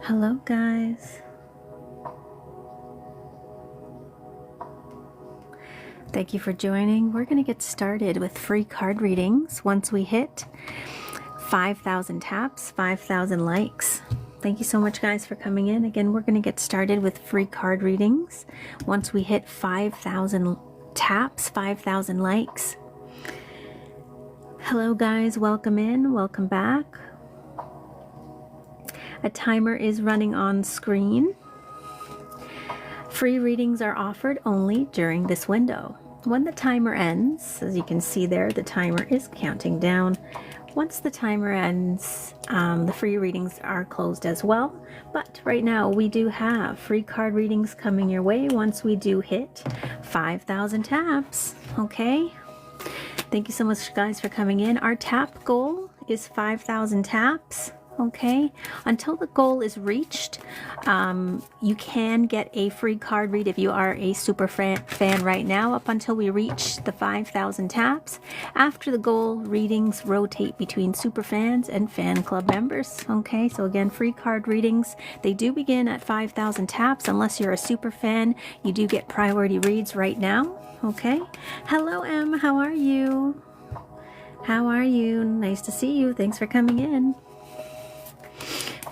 Hello guys. Thank you for joining. We're going to get started with free card readings once we hit 5,000 taps, 5,000 likes. Thank you so much guys for coming in. Again, we're going to get started with free card readings once we hit 5,000 taps, 5,000 likes. Hello guys, welcome in, welcome back. A timer is running on screen. Free readings are offered only during this window. When the timer ends, as you can see there, the timer is counting down. Once the timer ends, the free readings are closed as well. But right now we do have free card readings coming your way once we do hit 5,000 taps. Okay? Thank you so much guys for coming in. Our tap goal is 5,000 taps. Okay, until the goal is reached, you can get a free card read if you are a super fan right now, up until we reach the 5,000 taps. After the goal, readings rotate between super fans and fan club members. Okay, so again, free card readings, they do begin at 5,000 taps. Unless you're a super fan, you do get priority reads right now. Okay, hello Em, how are you? How are you? Nice to see you. Thanks for coming in.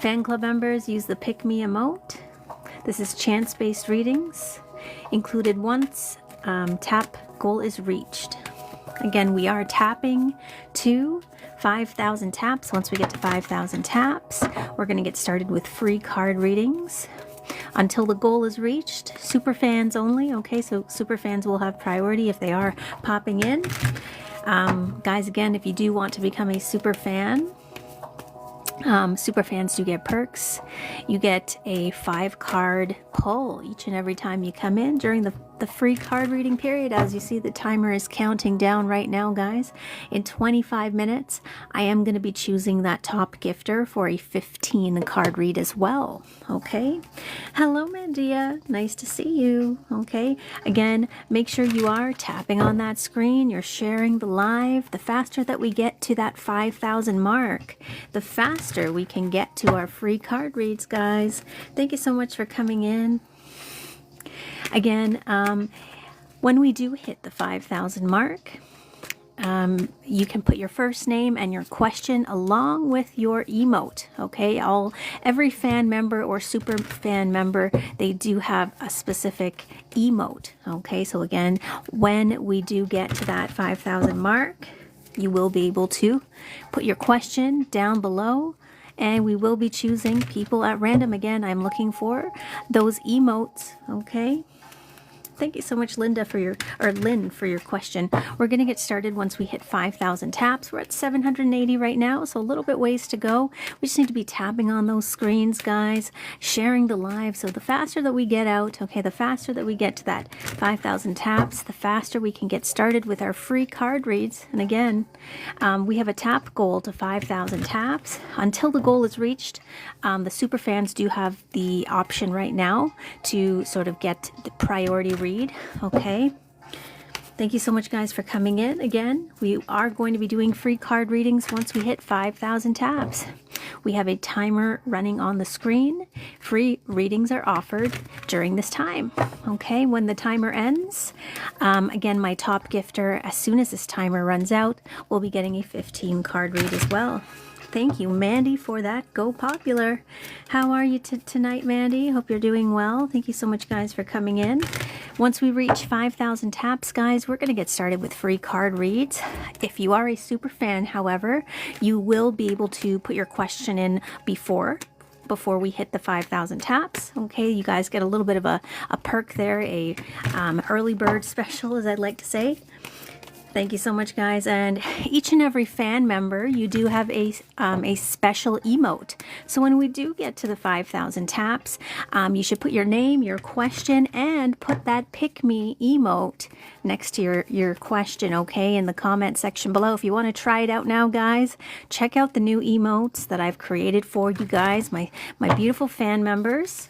Fan club members use the pick me emote. This is chance-based readings included once tap goal is reached. Again, we are tapping to 5,000 taps. Once we get to 5,000 taps, we're going to get started with free card readings until the goal is reached. Super fans only. Okay, so super fans will have priority if they are popping in. Guys, again, if you do want to become a super fan, super fans do get perks. You get a 5-card pull each and every time you come in during the free card reading period. As you see, the timer is counting down right now, guys. In 25 minutes, I am going to be choosing that top gifter for a 15 card read as well. Okay. Hello, Mandia. Nice to see you. Okay. Again, make sure you are tapping on that screen. You're sharing the live. The faster that we get to that 5,000 mark, the faster we can get to our free card reads, guys. Thank you so much for coming in. Again, when we do hit the 5,000 mark, you can put your first name and your question along with your emote. Okay, every fan member or super fan member, they do have a specific emote. Okay, so again, when we do get to that 5,000 mark, you will be able to put your question down below, and we will be choosing people at random. Again, I'm looking for those emotes. Okay. Thank you so much, Lynn, for your question. We're going to get started once we hit 5,000 taps. We're at 780 right now, so a little bit ways to go. We just need to be tapping on those screens, guys, sharing the live. So the faster that we get out, okay, the faster that we get to that 5,000 taps, the faster we can get started with our free card reads. And again, we have a tap goal to 5,000 taps. Until the goal is reached, the super fans do have the option right now to sort of get the priority read. Okay, thank you so much guys for coming in. Again, we are going to be doing free card readings once we hit 5,000 taps. We have a timer running on the screen. Free readings are offered during this time. Okay, when the timer ends, again, my top gifter, as soon as this timer runs out, will be getting a 15 card read as well. Thank you, Mandy, for that. Go popular. How are you tonight, Mandy? Hope you're doing well. Thank you so much, guys, for coming in. Once we reach 5,000 taps, guys, we're going to get started with free card reads. If you are a super fan, however, you will be able to put your question in before we hit the 5,000 taps. Okay, you guys get a little bit of a perk there, a early bird special, as I'd like to say. Thank you so much, guys. And each and every fan member, you do have a special emote. So when we do get to the 5,000 taps, you should put your name, your question, and put that pick me emote next to your question, okay, in the comment section below. If you want to try it out now, guys, check out the new emotes that I've created for you guys, my beautiful fan members.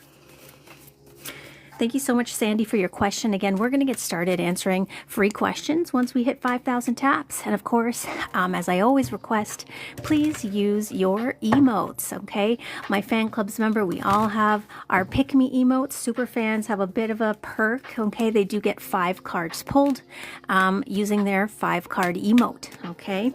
Thank you so much, Sandy, for your question. Again, we're going to get started answering free questions once we hit 5,000 taps. And of course, as I always request, please use your emotes, okay? My fan clubs member, we all have our Pick Me emotes. Super fans have a bit of a perk, okay? They do get 5 cards pulled using their 5-card emote, okay?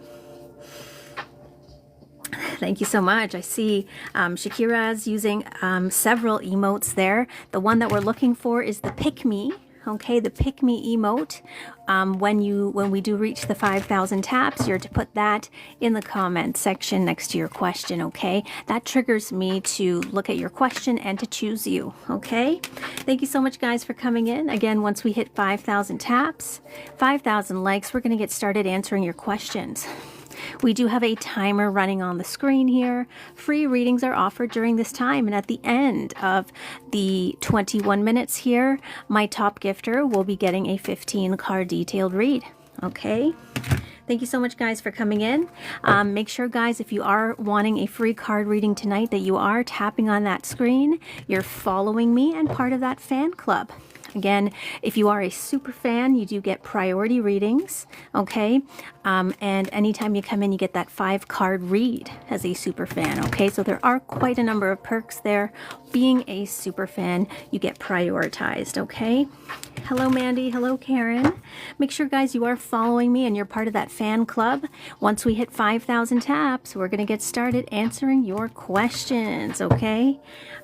Thank you so much. I see Shakira's using several emotes there. The one that we're looking for is the Pick Me. Okay, the Pick Me emote. When we do reach the 5,000 taps, you're to put that in the comment section next to your question, okay? That triggers me to look at your question and to choose you, okay? Thank you so much, guys, for coming in. Again, once we hit 5,000 taps, 5,000 likes, we're going to get started answering your questions. We do have a timer running on the screen here. Free readings are offered during this time, and at the end of the 21 minutes here, my top gifter will be getting a 15-card detailed read. Okay? Thank you so much, guys, for coming in. Make sure, guys, if you are wanting a free card reading tonight, that you are tapping on that screen. You're following me and part of that fan club. Again, if you are a super fan, you do get priority readings, okay? And anytime you come in, you get that 5-card read as a super fan, okay? So there are quite a number of perks there. Being a super fan, you get prioritized, okay? Hello, Mandy. Hello, Karen. Make sure, guys, you are following me and you're part of that fan club. Once we hit 5,000 taps, we're going to get started answering your questions, okay?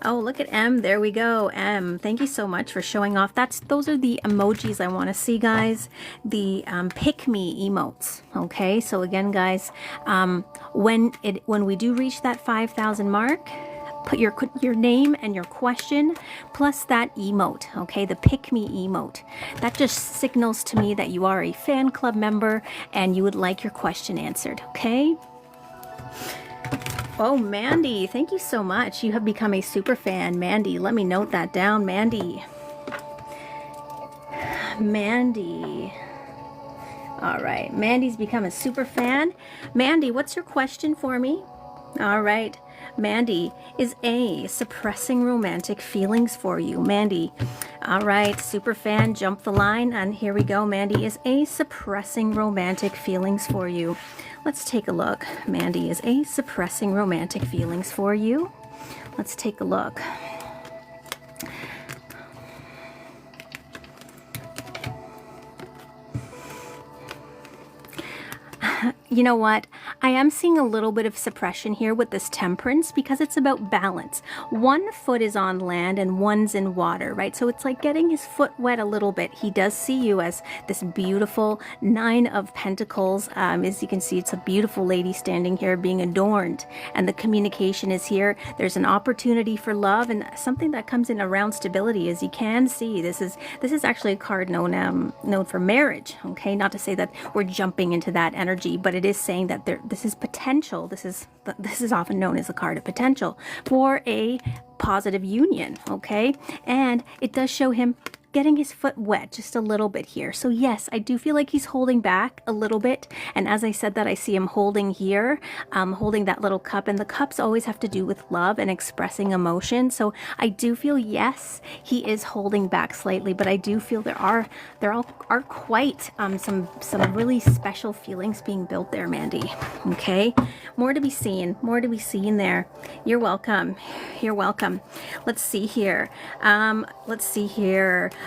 Oh, look at M. There we go. M, thank you so much for showing off. Those are the emojis I want to see, guys. The Pick Me emotes, okay? So again, guys, when we do reach that 5,000 mark, put your name and your question plus that emote, okay? The Pick Me emote. That just signals to me that you are a fan club member and you would like your question answered, okay? Oh, Mandy, thank you so much. You have become a super fan. Mandy, let me note that down. Mandy. All right, Mandy's become a super fan. Mandy, what's your question for me? All right, Mandy, is A, suppressing romantic feelings for you? Mandy, all right, super fan, jump the line, and here we go. Mandy, is A, suppressing romantic feelings for you? Let's take a look. Mandy, is A, suppressing romantic feelings for you? Let's take a look. You know what? I am seeing a little bit of suppression here with this temperance because it's about balance. One foot is on land and one's in water, right? So it's like getting his foot wet a little bit. He does see you as this beautiful 9 of Pentacles. As you can see, it's a beautiful lady standing here being adorned, and the communication is here. There's an opportunity for love and something that comes in around stability. As you can see, this is actually a card known for marriage. Okay, not to say that we're jumping into that energy, but it is saying that this is potential. This is often known as a card of potential for a positive union, okay? And it does show him getting his foot wet just a little bit here. So yes, I do feel like he's holding back a little bit. And as I said that, I see him holding here, holding that little cup. And the cups always have to do with love and expressing emotion. So I do feel, yes, he is holding back slightly, but I do feel there are quite some really special feelings being built there, Mandy. Okay, more to be seen. More to be seen there. You're welcome. You're welcome. Let's see here.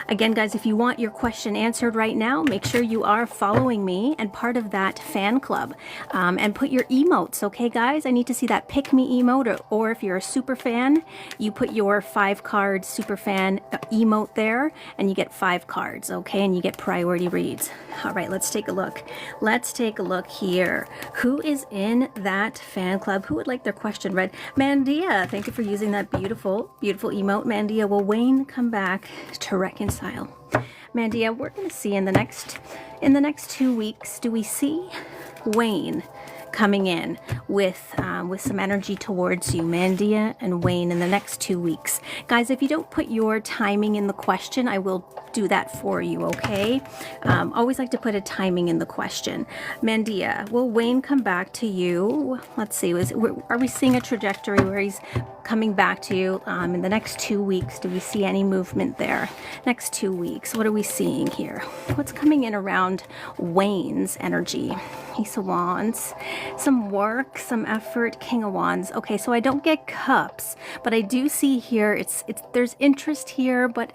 Again, guys, if you want your question answered right now, make sure you are following me and part of that fan club, and put your emotes, okay, guys? I need to see that Pick Me emote, or if you're a super fan, you put your 5-card super fan emote there, and you get 5 cards, okay? And you get priority reads. All right, let's take a look. Let's take a look here. Who is in that fan club? Who would like their question read? Mandia, thank you for using that beautiful, beautiful emote. Mandia, will Wayne come back to reconcile? Mandia, we're going to see in the next 2 weeks, do we see Wayne coming in with some energy towards you, Mandia and Wayne, in the next 2 weeks. Guys, if you don't put your timing in the question, I will do that for you, okay? Always like to put a timing in the question. Mandia, will Wayne come back to you? Let's see, are we seeing a trajectory where he's coming back to you in the next 2 weeks? Do we see any movement there? Next 2 weeks, what are we seeing here? What's coming in around Wayne's energy? Ace of Wands, some work, some effort, King of Wands. Okay, so I don't get cups, but I do see here, there's interest here, but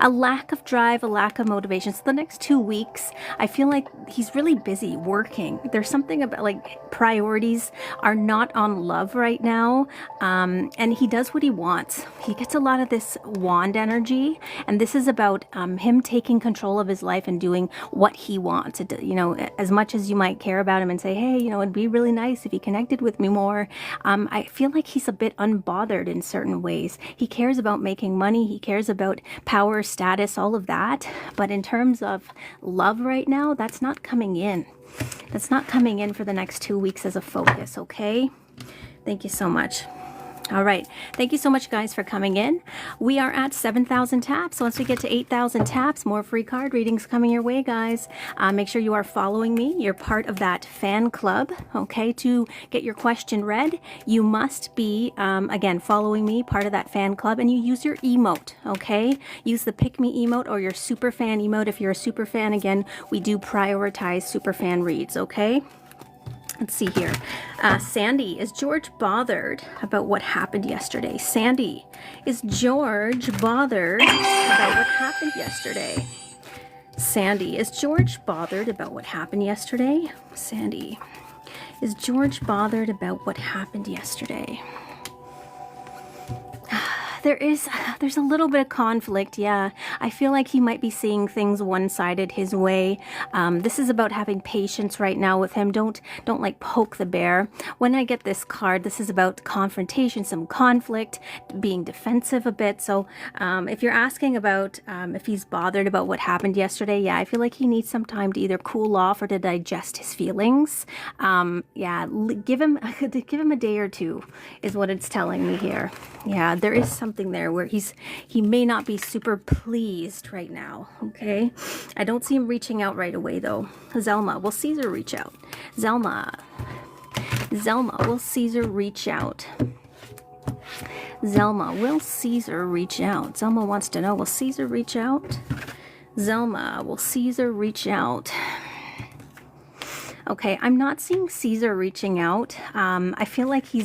a lack of drive, a lack of motivation. So the next 2 weeks, I feel like he's really busy working. There's something about like priorities are not on love right now. And he does what he wants. He gets a lot of this wand energy. And this is about him taking control of his life and doing what he wants. You know, as much as you might care about him and say, hey, you know, it'd be really nice if he connected with me more. I feel like he's a bit unbothered in certain ways. He cares about making money. He cares about power, status, all of that. But in terms of love right now, that's not coming in. That's not coming in for the next 2 weeks as a focus, okay? Thank you so much. All right. Thank you so much, guys, for coming in. We are at 7,000 taps. Once we get to 8,000 taps, more free card readings coming your way, guys. Make sure you are following me. You're part of that fan club, okay? To get your question read, you must be, again, following me, part of that fan club, and you use your emote, okay? Use the Pick Me emote or your super fan emote. If you're a super fan, again, we do prioritize super fan reads, okay? Let's see here. Sandy, is George bothered about what happened yesterday? Sandy, is George bothered about what happened yesterday? Sandy, is George bothered about what happened yesterday? Sandy, is George bothered about what happened yesterday? There's a little bit of conflict, yeah. I feel like he might be seeing things one-sided his way. This is about having patience right now with him. Don't like poke the bear. When I get this card, this is about confrontation, some conflict, being defensive a bit. So if you're asking about if he's bothered about what happened yesterday, yeah, I feel like he needs some time to either cool off or to digest his feelings. Yeah, give him a day or two is what it's telling me here. Yeah, there is something there where he may not be super pleased right now, okay? I don't see him reaching out right away, though. Zelma, will Caesar reach out? Zelma, will Caesar reach out? Zelma, will Caesar reach out? Zelma wants to know, will Caesar reach out? Zelma, will Caesar reach out? Okay, I'm not seeing Caesar reaching out. I feel like he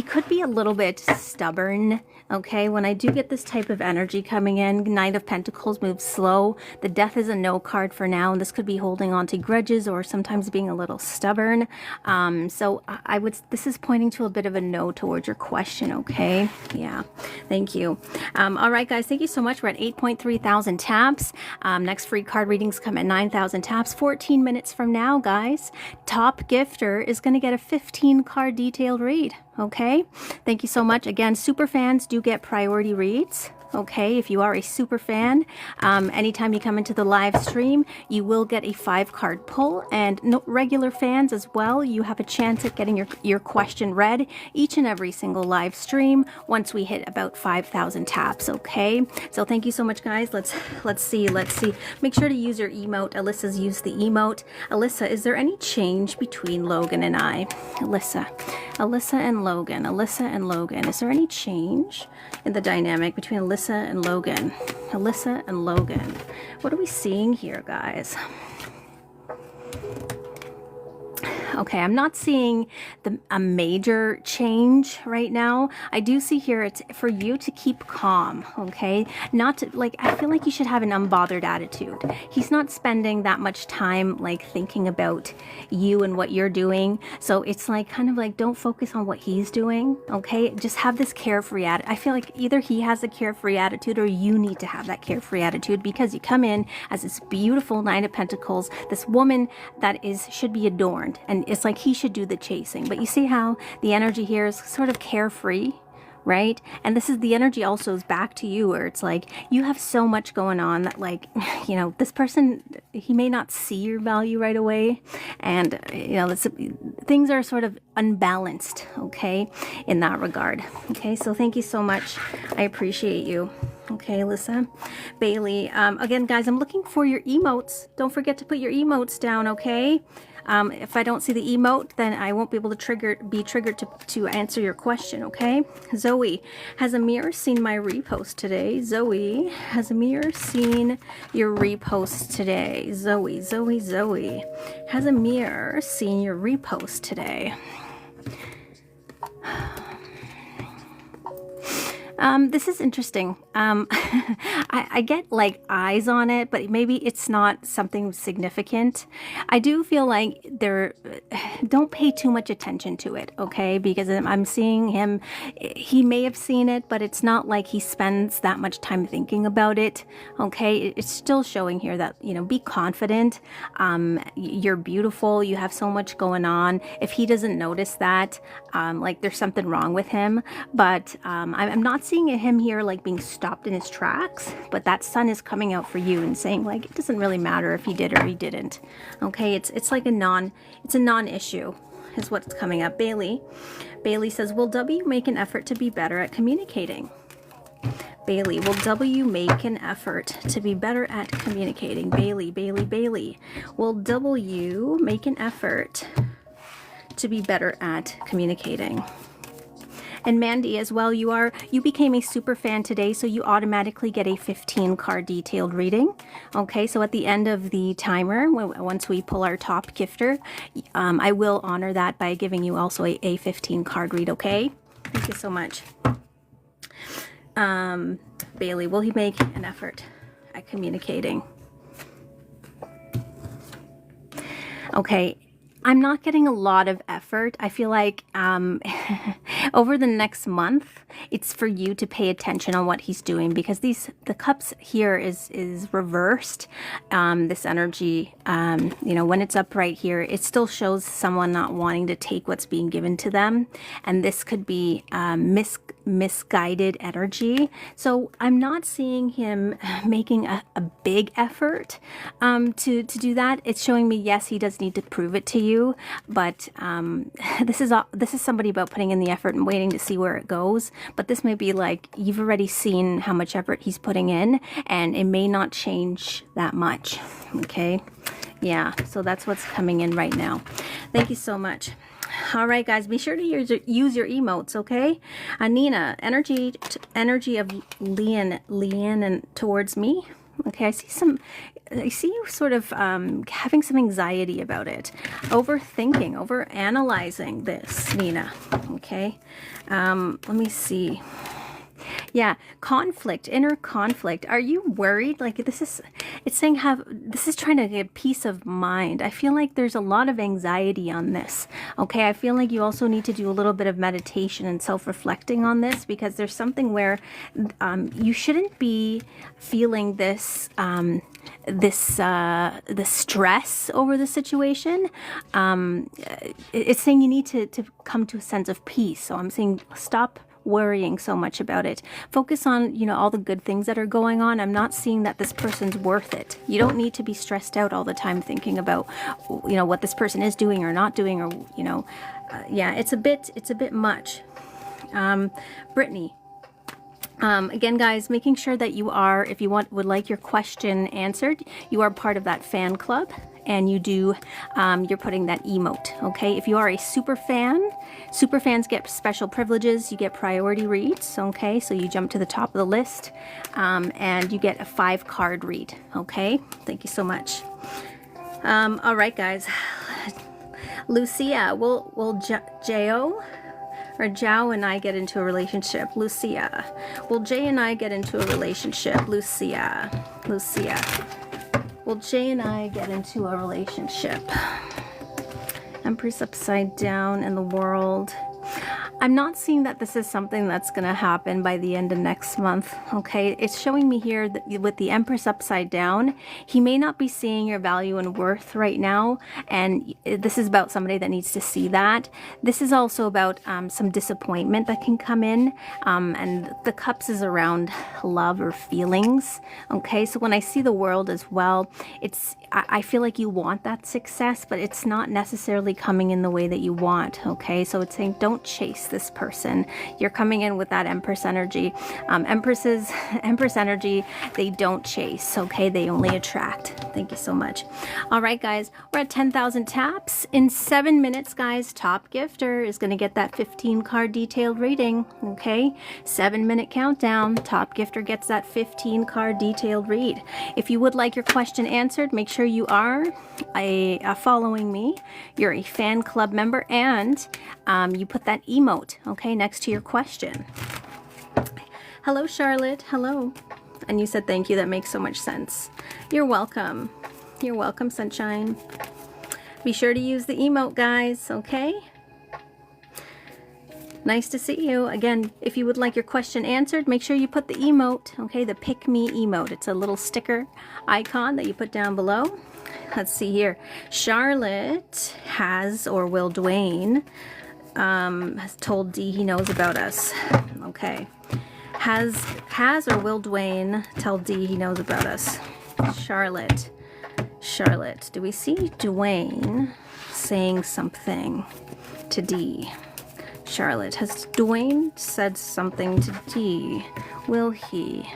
could be a little bit stubborn. Okay, when I do get this type of energy coming in, Knight of Pentacles moves slow. The Death is a no card for now, and this could be holding on to grudges or sometimes being a little stubborn. So this is pointing to a bit of a no towards your question, okay? Yeah, thank you. All right, guys, thank you so much. We're at 8.3 thousand taps. Next free card readings come at 9,000 taps. 14 minutes from now, guys, top gifter is going to get a 15 card detailed read. Okay, thank you so much. Again, super fans do get priority reads. Okay, if you are a super fan, anytime you come into the live stream, you will get a 5-card pull, and regular fans as well, you have a chance at getting your question read each and every single live stream once we hit about 5,000 taps. Okay, so thank you so much, guys. Let's see. Make sure to use your emote. Alyssa's used the emote. Alyssa, is there any change between Logan and I? Alyssa and Logan. Is there any change in the dynamic between Alyssa and Logan? Alyssa and Logan. What are we seeing here, guys? Okay, I'm not seeing a major change right now. I do see here it's for you to keep calm, okay? Not to, like, I feel like you should have an unbothered attitude. He's not spending that much time, like, thinking about you and what you're doing. So it's like, kind of like, don't focus on what he's doing, okay? Just have this carefree attitude. I feel like either he has a carefree attitude or you need to have that carefree attitude, because you come in as this beautiful Knight of Pentacles, this woman that should be adorned, and it's like he should do the chasing. But you see how the energy here is sort of carefree, right? And this is the energy also is back to you, where it's like you have so much going on that, like, you know, this person, he may not see your value right away, and you know, things are sort of unbalanced, okay, in that regard. Okay, so thank you so much. I appreciate you. Okay, Alyssa. Bailey, again, guys, I'm looking for your emotes. Don't forget to put your emotes down, okay? If I don't see the emote, then I won't be able to be triggered to answer your question, okay? Zoe, has Amir seen my repost today? Zoe, has Amir seen your repost today? Zoe, has Amir seen your repost today? This is interesting. I get like eyes on it, but maybe it's not something significant. I do feel like don't pay too much attention to it, okay? Because I'm seeing him, he may have seen it, but it's not like he spends that much time thinking about it, okay? It's still showing here that, you know, be confident. You're beautiful. You have so much going on. If he doesn't notice that, like there's something wrong with him, but I'm not seeing him here like being stopped in his tracks, but that sun is coming out for you and saying like it doesn't really matter if he did or he didn't, okay? It's like a non-issue is what's coming up. Bailey says, will W make an effort to be better at communicating? Bailey, will W make an effort to be better at communicating? Bailey, will W make an effort to be better at communicating? And Mandy as well, you became a super fan today, so you automatically get a 15 card detailed reading. Okay, so at the end of the timer, once we pull our top gifter, I will honor that by giving you also a 15 card read, okay? Thank you so much. Bailey, will he make an effort at communicating? Okay. I'm not getting a lot of effort. I feel like over the next month, it's for you to pay attention on what he's doing, because the cups here is reversed. This energy, you know, when it's up right here, it still shows someone not wanting to take what's being given to them, and this could be misguided energy. So I'm not seeing him making a big effort to do that. It's showing me, yes, he does need to prove it to you. But this is somebody about putting in the effort and waiting to see where it goes. But this may be like you've already seen how much effort he's putting in, and it may not change that much. Okay, yeah. So that's what's coming in right now. Thank you so much. All right, guys, be sure to use your emotes, okay? Nina, energy of Leanne and towards me. Okay, I see you sort of having some anxiety about it, overthinking, overanalyzing this, Nina. Okay, let me see. Yeah, conflict, inner conflict. Are you worried? Like it's saying this is trying to get peace of mind. I feel like there's a lot of anxiety on this. Okay, I feel like you also need to do a little bit of meditation and self-reflecting on this, because there's something where you shouldn't be feeling this the stress over the situation. It's saying you need to come to a sense of peace. So I'm saying stop worrying so much about it. Focus on, you know, all the good things that are going on. I'm not seeing that this person's worth it. You don't need to be stressed out all the time thinking about, you know, what this person is doing or not doing, or, you know, yeah, it's a bit much. Brittany, again, guys, making sure that you are, if you would like your question answered, you are part of that fan club, and you do, you're putting that emote, okay? If you are a super fan, super fans get special privileges. You get priority reads, okay? So you jump to the top of the list, and you get a 5-card read, okay? Thank you so much. All right, guys. Lucia, will J.O. or Zhao and I get into a relationship? Lucia, will Jay and I get into a relationship? Lucia, will Jay and I get into a relationship? Empress upside down in the world. I'm not seeing that this is something that's going to happen by the end of next month, okay? It's showing me here that with the Empress upside down, he may not be seeing your value and worth right now, and this is about somebody that needs to see that. This is also about some disappointment that can come in, and the Cups is around love or feelings, okay? So when I see the World as well, I feel like you want that success, but it's not necessarily coming in the way that you want, okay? So it's saying don't chase this person. You're coming in with that Empress energy. Empress energy, they don't chase, okay? They only attract. Thank you so much. All right, guys, we're at 10,000 taps. In 7 minutes, guys, top gifter is going to get that 15-card detailed reading, okay? 7-minute countdown. Top gifter gets that 15-card detailed read. If you would like your question answered, make sure you are following me, you're a fan club member, and you put that emote, okay, next to your question. Hello, Charlotte. Hello. And you said thank you. That makes so much sense. You're welcome. You're welcome, sunshine. Be sure to use the emote, guys, okay? Nice to see you. Again, if you would like your question answered, make sure you put the emote, okay, the pick me emote. It's a little sticker icon that you put down below. Let's see here. Charlotte has, or will Dwayne, has told Dee he knows about us. Okay. Has or will Dwayne tell Dee he knows about us? Charlotte. Do we see Dwayne saying something to Dee? Charlotte, has Dwayne said something to Dee? Will he?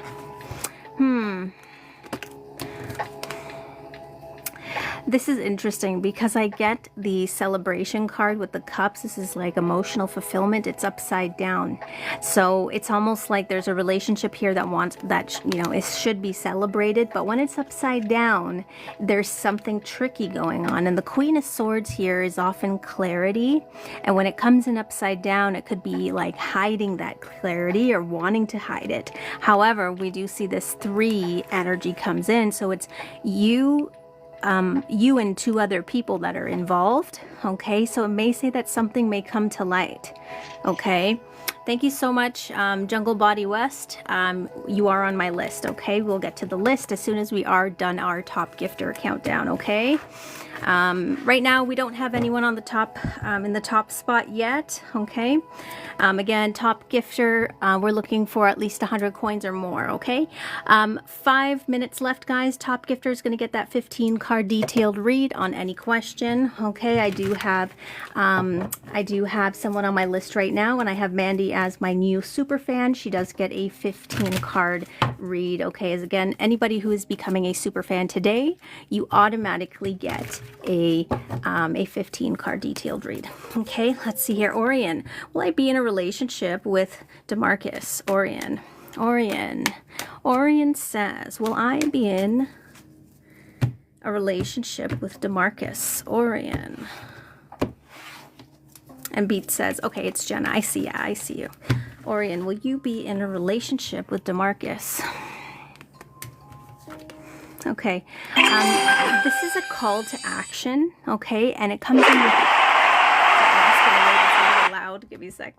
This is interesting because I get the celebration card with the cups. This is like emotional fulfillment. It's upside down. So it's almost like there's a relationship here that wants that, you know, it should be celebrated. But when it's upside down, there's something tricky going on. And the Queen of Swords here is often clarity. And when it comes in upside down, it could be like hiding that clarity or wanting to hide it. However, we do see this 3 energy comes in. So it's you and 2 other people that are involved, okay? So it may say that something may come to light, okay? Thank you so much, Jungle Body West. You are on my list, okay? We'll get to the list as soon as we are done our top gifter countdown, okay? Right now, we don't have anyone on the top, in the top spot yet, okay? Again, top gifter, we're looking for at least 100 coins or more, okay? 5 minutes left, guys. Top gifter is going to get that 15-card detailed read on any question, okay? I do have someone on my list right now, and I have Mandy as my new super fan. She does get a 15-card read, okay? As again, anybody who is becoming a super fan today, you automatically get a 15-card detailed read. Okay, let's see here. Orion, will I be in a relationship with DeMarcus? Orion says, will I be in a relationship with DeMarcus? Orion. And Beat says, okay, it's Jenna. I see you. Orion, will you be in a relationship with DeMarcus? Okay, this is a call to action, okay, and it comes in with, sorry, I'm just gonna wait, it's a little loud, give me a sec.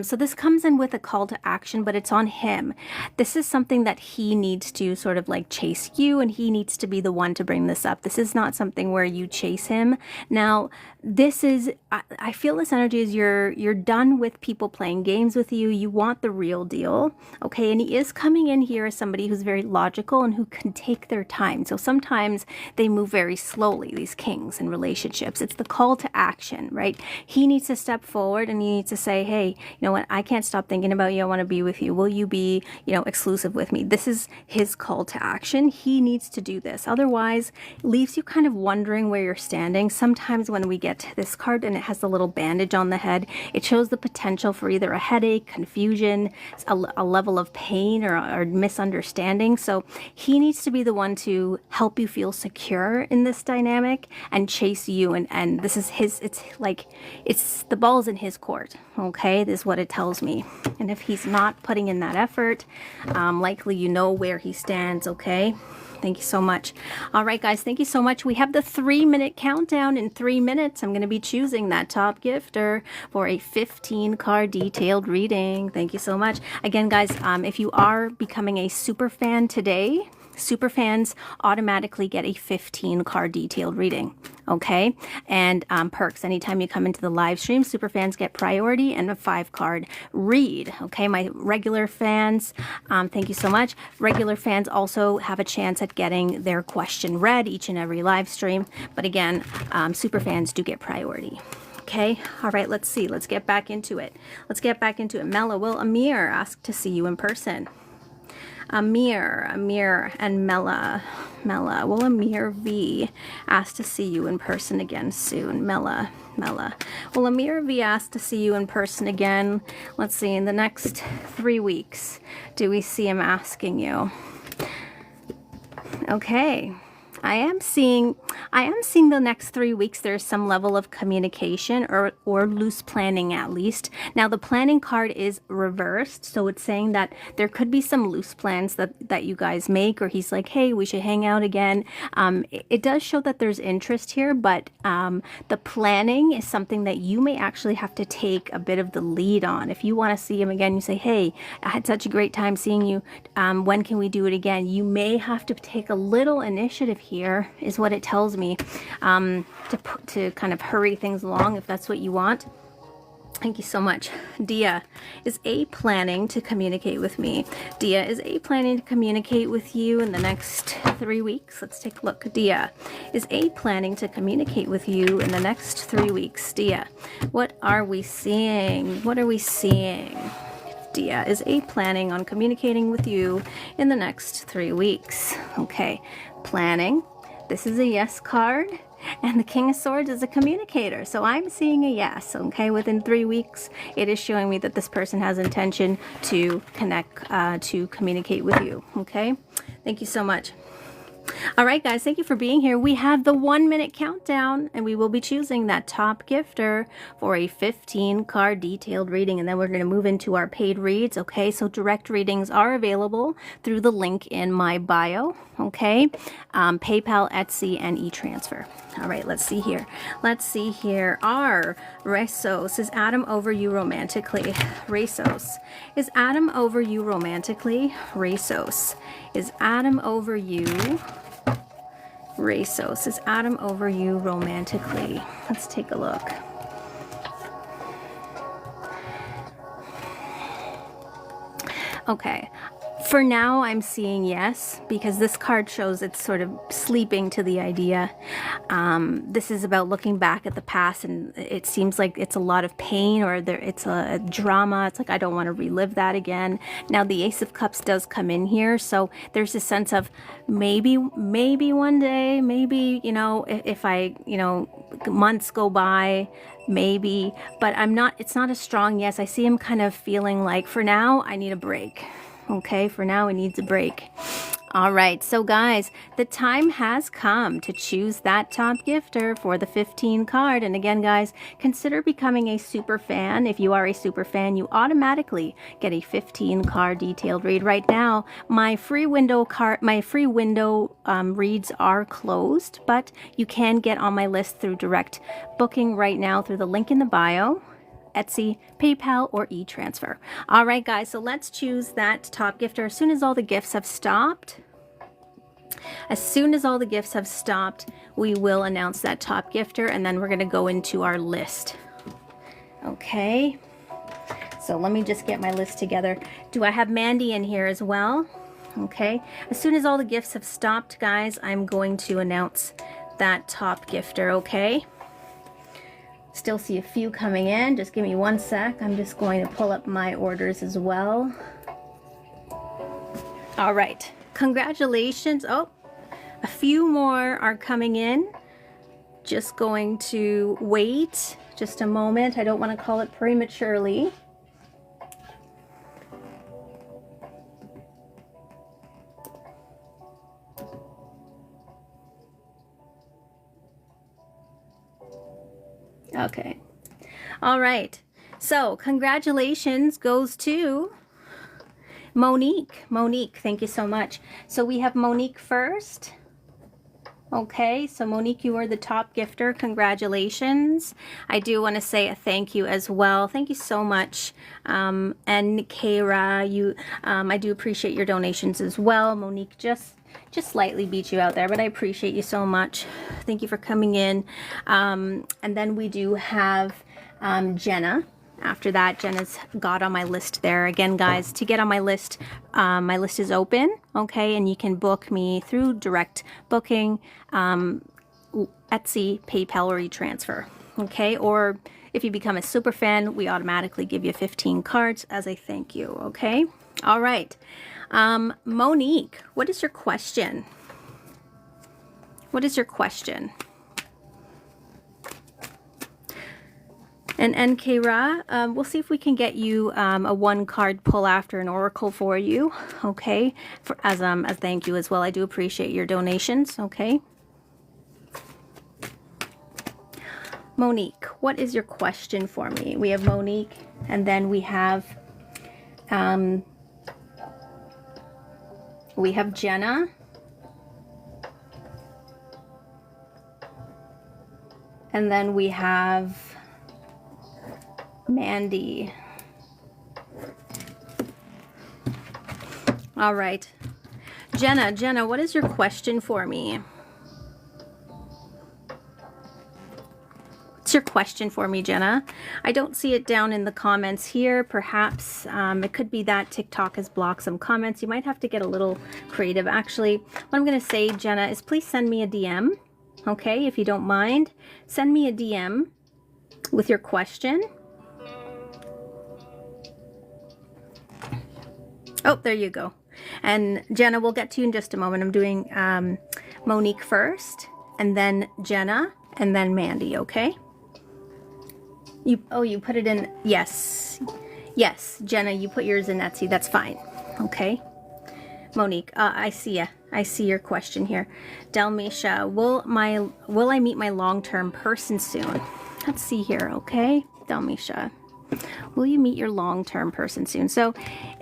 So this comes in with a call to action, but it's on him. This is something that he needs to sort of like chase you, and he needs to be the one to bring this up. This is not something where you chase him. Now, this is, I feel this energy is you're done with people playing games with you. You want the real deal, okay? And he is coming in here as somebody who's very logical and who can take their time. So sometimes they move very slowly, these kings in relationships. It's the call to action, right? He needs to step forward and he needs to say, hey, you know what? I can't stop thinking about you. I want to be with you. Will you be, you know, exclusive with me? This is his call to action. He needs to do this. Otherwise, it leaves you kind of wondering where you're standing. Sometimes when we get this card and it has the little bandage on the head, it shows the potential for either a headache, confusion, a level of pain or misunderstanding. So he needs to be the one to help you feel secure in this dynamic and chase you. And this is his, it's like, it's the ball's in his court. support. Okay, this is what it tells me. And if he's not putting in that effort, likely you know where he stands. Okay. Thank you so much. All right, guys, thank you so much. We have the 3-minute countdown. In 3 minutes, I'm going to be choosing that top gifter for a 15-card detailed reading. Thank you so much. Again, guys, if you are becoming a super fan today, super fans automatically get a 15-card detailed reading. Okay, and perks. Anytime you come into the live stream, super fans get priority and a 5-card read. Okay, my regular fans, thank you so much. Regular fans also have a chance at getting their question read each and every live stream. But again, super fans do get priority. Okay, all right, let's see. Let's get back into it. Let's get back into it. Mela, will Amir ask to see you in person? Amir, and Mela. Will Amir V ask to see you in person again soon? Mela. Will Amir V ask to see you in person again? Let's see, in the next 3 weeks. Do we see him asking you? Okay. I am seeing the next 3 weeks there's some level of communication or loose planning at least. Now the planning card is reversed, so it's saying that there could be some loose plans that you guys make, or he's like, hey, we should hang out again. It does show that there's interest here, but the planning is something that you may actually have to take a bit of the lead on. If you want to see him again, you say, hey, I had such a great time seeing you. When can we do it again? You may have to take a little initiative here, is what it tells me, to kind of hurry things along if that's what you want. Thank you so much. Dia, is A planning to communicate with me? Dia, is A planning to communicate with you in the next 3 weeks? Let's take a look. Dia, is A planning to communicate with you in the next 3 weeks? Dia, what are we seeing? What are we seeing? Dia, is A planning on communicating with you in the next 3 weeks? Okay, planning. This is a yes card. And the King of Swords is a communicator. So I'm seeing a yes, okay? Within 3 weeks, it is showing me that this person has intention to connect, to communicate with you, okay? Thank you so much. All right, guys, thank you for being here. We have the 1-minute countdown, and we will be choosing that top gifter for a 15-card detailed reading, and then we're going to move into our paid reads, okay? So direct readings are available through the link in my bio, okay? PayPal, Etsy, and e-transfer. All right, let's see here. Let's see here. Resos, is Adam over you romantically? Resos, is Adam over you romantically? Resos, is Adam over you? Resos, is Adam over you romantically? Let's take a look. Okay. For now, I'm seeing yes, because this card shows it's sort of sleeping to the idea. This is about looking back at the past, and it seems like it's a lot of pain, or it's a drama. It's like, I don't want to relive that again. Now, the Ace of Cups does come in here, so there's a sense of maybe one day, maybe, if I, months go by, maybe, but it's not a strong yes. I see him kind of feeling like, for now, I need a break. Okay, for now it needs a break. All right, so guys, the time has come to choose that top gifter for the 15 card. And again, guys, consider becoming a super fan. If you are a super fan, you automatically get a 15 card detailed read. Right now, my free window reads are closed, but you can get on my list through direct booking right now through the link in the bio. Etsy, PayPal, or e-transfer. All right, guys, so let's choose that top gifter as soon as all the gifts have stopped. As soon as all the gifts have stopped, we will announce that top gifter, and then we're going to go into our list. Okay, so let me just get my list together. Do I have Mandy in here as well? Okay, as soon as all the gifts have stopped, guys, I'm going to announce that top gifter, okay? Still see a few coming in. Just give me 1 sec. I'm just going to pull up my orders as well. All right. Congratulations. Oh, a few more are coming in. Just going to wait just a moment. I don't want to call it prematurely. Okay. All right. So congratulations goes to Monique. Monique, thank you so much. So we have Monique first. Okay, so Monique, you are the top gifter. Congratulations. I do want to say a thank you as well. Thank you so much. And Kara, I do appreciate your donations as well. Monique just slightly beat you out there, but I appreciate you so much. Thank you for coming in. And then we do have Jenna. After that, Jenna's got on my list there. Again, guys, to get on my list is open, okay? And you can book me through direct booking, Etsy, PayPal, or e-transfer, okay? Or if you become a super fan, we automatically give you 15 cards as a thank you, okay? All right. Monique, what is your question? What is your question? And NK Ra, we'll see if we can get you a one card pull after an oracle for you, okay? As thank you as well. I do appreciate your donations, okay? Monique, what is your question for me? We have Monique, and then we have Jenna. And then we have Mandy. All right. Jenna, what is your question for me? What's your question for me, Jenna? I don't see it down in the comments here. Perhaps it could be that TikTok has blocked some comments. You might have to get a little creative. Actually, what I'm going to say, Jenna, is please send me a DM, okay? If you don't mind, send me a DM with your question. Oh, there you go. And Jenna, we'll get to you in just a moment. I'm doing Monique first, and then Jenna, and then Mandy, okay? You put it in, yes. Yes, Jenna, you put yours in Etsy. That's fine, okay? Monique, I see ya. I see your question here. Dalmatia, will I meet my long-term person soon? Let's see here, okay? Dalmatia, will you meet your long-term person soon? So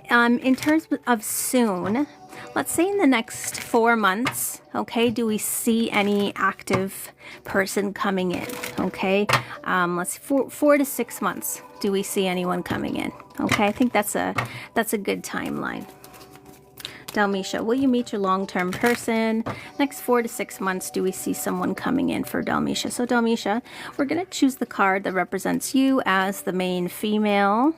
in terms of soon, let's say in the next 4 months, okay, do we see any active person coming in, okay? Let's 4 to 6 months, do we see anyone coming in, okay? I think that's a good timeline. Dalmatia, will you meet your long-term person? Next 4 to 6 months, do we see someone coming in for Dalmatia? So Dalmatia, we're going to choose the card that represents you as the main female,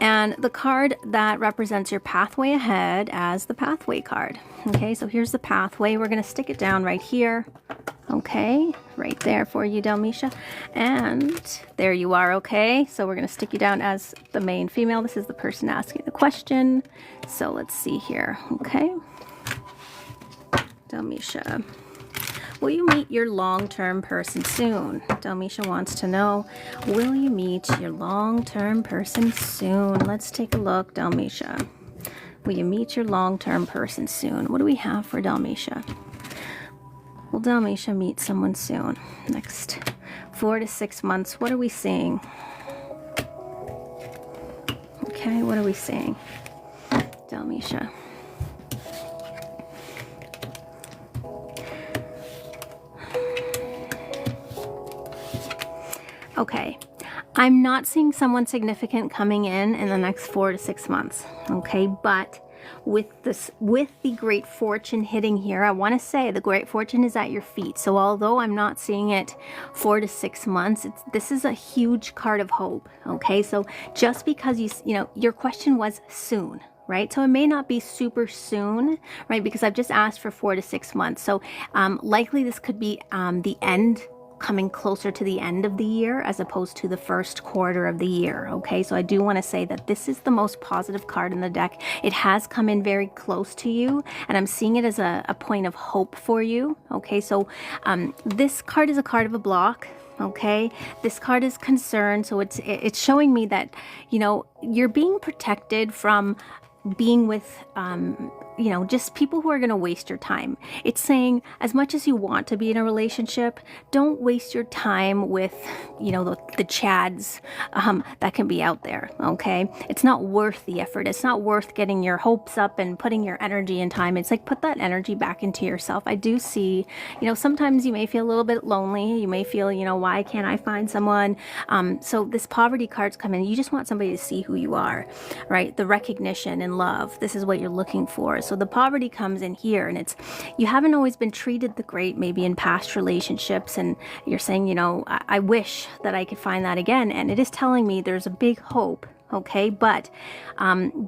and the card that represents your pathway ahead as the pathway card. Okay, so here's the pathway. We're going to stick it down right here. Okay, right there for you, Dalmatia. And there you are, okay? So we're going to stick you down as the main female. This is the person asking the question. So let's see here, okay? Dalmatia, will you meet your long-term person soon? Dalmatia wants to know, will you meet your long-term person soon? Let's take a look, Dalmatia. Will you meet your long-term person soon? What do we have for Dalmatia? Will Dalmatia meet someone soon? Next 4 to 6 months, what are we seeing? Okay, what are we seeing? Dalmatia. Okay, I'm not seeing someone significant coming in the next 4 to 6 months, okay? But with the great fortune hitting here, I want to say the great fortune is at your feet. So although I'm not seeing it 4 to 6 months, this is a huge card of hope, okay? So just because your question was soon, right? So it may not be super soon, right? Because I've just asked for 4 to 6 months. So likely this could be the end, coming closer to the end of the year as opposed to the first quarter of the year, okay? So I do want to say that this is the most positive card in the deck. It has come in very close to you, and I'm seeing it as a point of hope for you, okay? So this card is a card of a block, okay? This card is concern, so it's showing me that, you're being protected from being with you know, just people who are going to waste your time. It's saying as much as you want to be in a relationship, don't waste your time with, you know, the chads that can be out there, okay? It's not worth the effort. It's not worth getting your hopes up and putting your energy and time. It's like, put that energy back into yourself. I do see, you know, sometimes you may feel a little bit lonely. You may feel, you know, why can't I find someone? So this poverty card's come in. You just want somebody to see who you are, right? The recognition and love. This is what you're looking for. So the poverty comes in here, and it's, you haven't always been treated the great maybe in past relationships, and you're saying, you know, I wish that I could find that again. And it is telling me there's a big hope, okay? But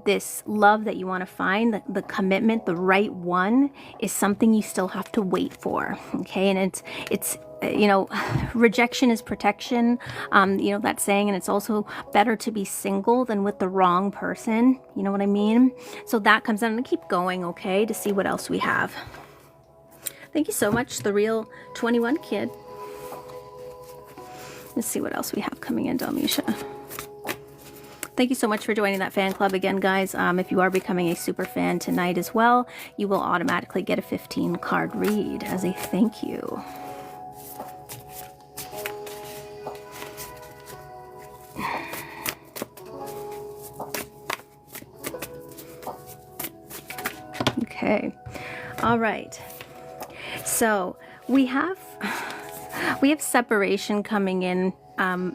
this love that you want to find, the commitment, the right one, is something you still have to wait for, okay? And it's you know, rejection is protection, you know, that saying, and it's also better to be single than with the wrong person, you know what I mean? So that comes in. I'm gonna keep going, okay, to see what else we have. Thank you so much, The Real 21 Kid. Let's see what else we have coming in, Dalmisha. Thank you so much for joining that fan club again, guys. If you are becoming a super fan tonight as well, you will automatically get a 15 card read as a thank you. Okay, all right, so we have separation coming in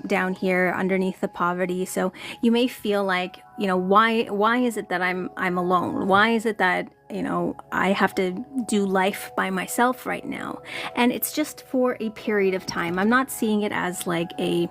down here underneath the poverty. So you may feel like, you know, why is it that I'm alone? Why is it that, you know, I have to do life by myself right now? And it's just for a period of time. I'm not seeing it as like a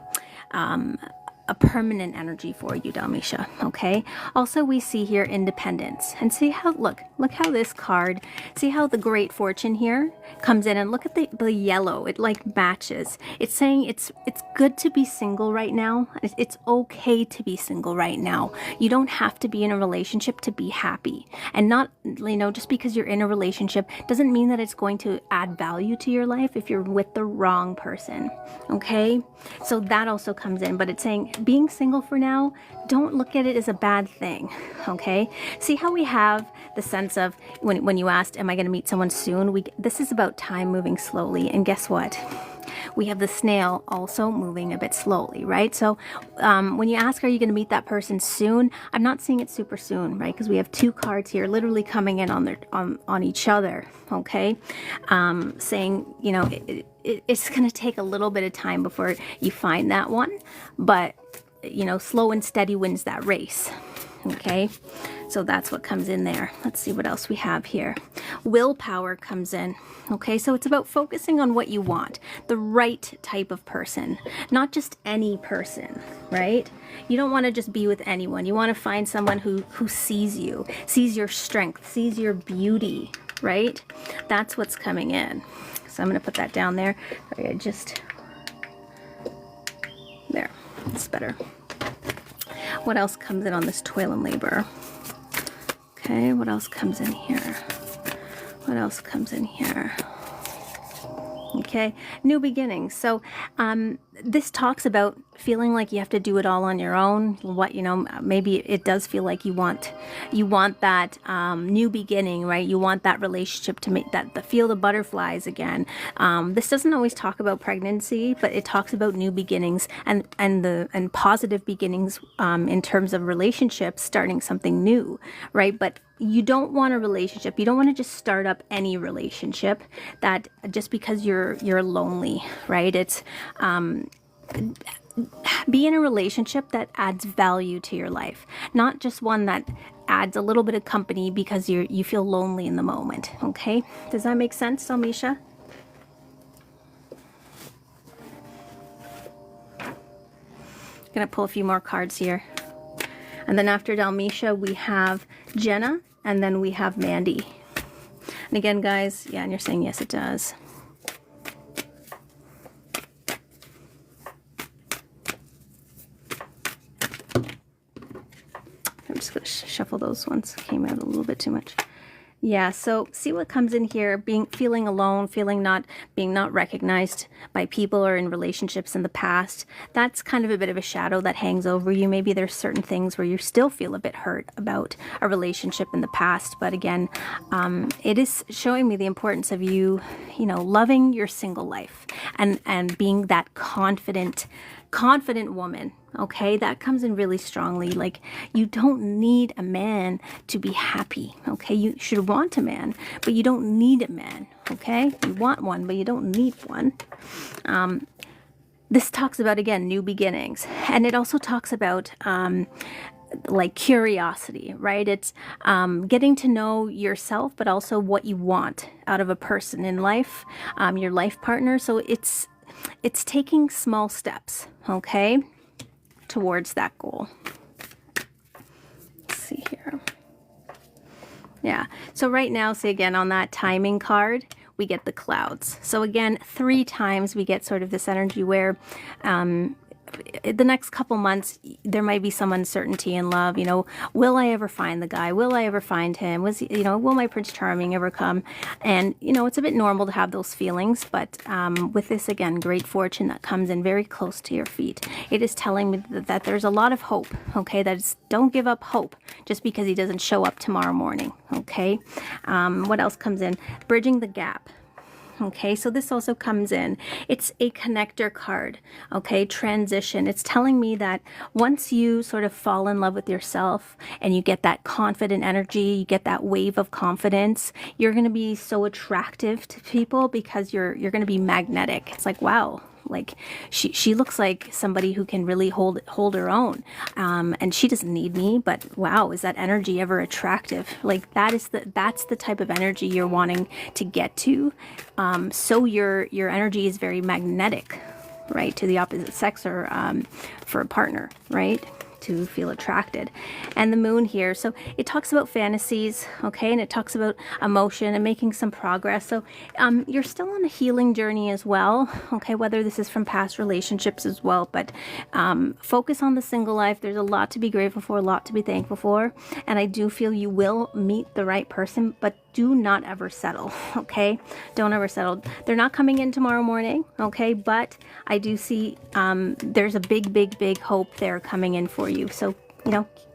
permanent energy for you, Dalmisha, okay? Also, we see here independence. And see how, look how this card, see how the Great Fortune here comes in, and look at the yellow. It like matches. It's saying it's good to be single right now. It's okay to be single right now. You don't have to be in a relationship to be happy. And not, you know, just because you're in a relationship doesn't mean that it's going to add value to your life if you're with the wrong person, okay? So that also comes in, but it's saying being single for now, don't look at it as a bad thing, okay? See how we have the sense of, when you asked, am I going to meet someone soon? This is about time moving slowly, and guess what? We have the snail also moving a bit slowly, right? So when you ask, are you going to meet that person soon? I'm not seeing it super soon, right? Because we have two cards here literally coming in on each other, okay? Saying, you know, it's going to take a little bit of time before you find that one, but, you know, slow and steady wins that race, okay? So that's what comes in there. Let's see what else we have here. Willpower comes in, okay? So it's about focusing on what you want, the right type of person, not just any person, right? You don't want to just be with anyone. You want to find someone who sees you, sees your strength, sees your beauty, right? That's what's coming in. So I'm going to put that down there. Okay, there, it's better. What else comes in on this toil and labor? Okay, what else comes in here? What else comes in here? Okay, new beginnings. So this talks about feeling like you have to do it all on your own. What, you know, maybe it does feel like you want that new beginning, right? You want that relationship to make that feel the butterflies again. This doesn't always talk about pregnancy, but it talks about new beginnings and positive beginnings in terms of relationships, starting something new, right? But you don't want a relationship. You don't want to just start up any relationship that just because you're lonely, right? It's be in a relationship that adds value to your life, not just one that adds a little bit of company because you feel lonely in the moment, okay? Does that make sense, Dalmisha? Gonna pull a few more cards here. And then after Dalmisha, we have Jenna, and then we have Mandy. And again, guys, yeah, and you're saying yes, it does. I'm just going to shuffle those ones. Came out a little bit too much. Yeah, so see what comes in here, feeling alone, feeling not recognized by people or in relationships in the past. That's kind of a bit of a shadow that hangs over you. Maybe there's certain things where you still feel a bit hurt about a relationship in the past. But again, it is showing me the importance of you, loving your single life and being that confident woman. Okay, that comes in really strongly. Like, you don't need a man to be happy. Okay, you should want a man, but you don't need a man. Okay, you want one, but you don't need one. This talks about, again, new beginnings, and it also talks about like curiosity, right? It's getting to know yourself, but also what you want out of a person in life, your life partner. So it's taking small steps, okay, towards that goal. Let's see here. Yeah, so right now, say again, on that timing card, we get the clouds. So again, 3 times we get sort of this energy where the next couple months there might be some uncertainty in love. Will I ever find the guy? Will I ever find him? Will my Prince Charming ever come? And it's a bit normal to have those feelings, but with this, again, great fortune that comes in very close to your feet, it is telling me that there's a lot of hope. Okay, don't give up hope just because he doesn't show up tomorrow morning. Okay, what else comes in? Bridging the gap. Okay, so this also comes in. It's a connector card, okay, transition. It's telling me that once you sort of fall in love with yourself and you get that confident energy, you get that wave of confidence, you're going to be so attractive to people because you're going to be magnetic. It's like, wow, like she looks like somebody who can really hold her own, and she doesn't need me, but wow, is that energy ever attractive? Like that's the type of energy you're wanting to get to. So your energy is very magnetic, right, to the opposite sex, or for a partner, right, to feel attracted. And the moon here, so it talks about fantasies, okay, and it talks about emotion and making some progress. So you're still on a healing journey as well, okay, whether this is from past relationships as well, but focus on the single life. There's a lot to be grateful for, a lot to be thankful for, and I do feel you will meet the right person, but do not ever settle, okay? Don't ever settle. They're not coming in tomorrow morning, okay? But I do see there's a big hope there coming in for you. So,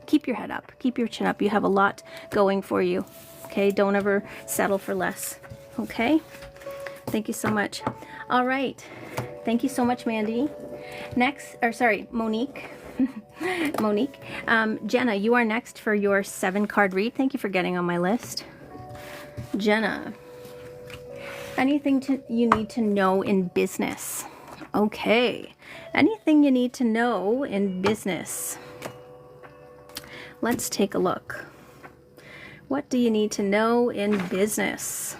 keep your head up, keep your chin up. You have a lot going for you, okay? Don't ever settle for less, okay? Thank you so much. All right. Thank you so much, Mandy. Monique. Monique. Jenna, you are next for your 7-card read. Thank you for getting on my list. Jenna, anything you need to know in business? Okay, anything you need to know in business. Let's take a look. What do you need to know in business?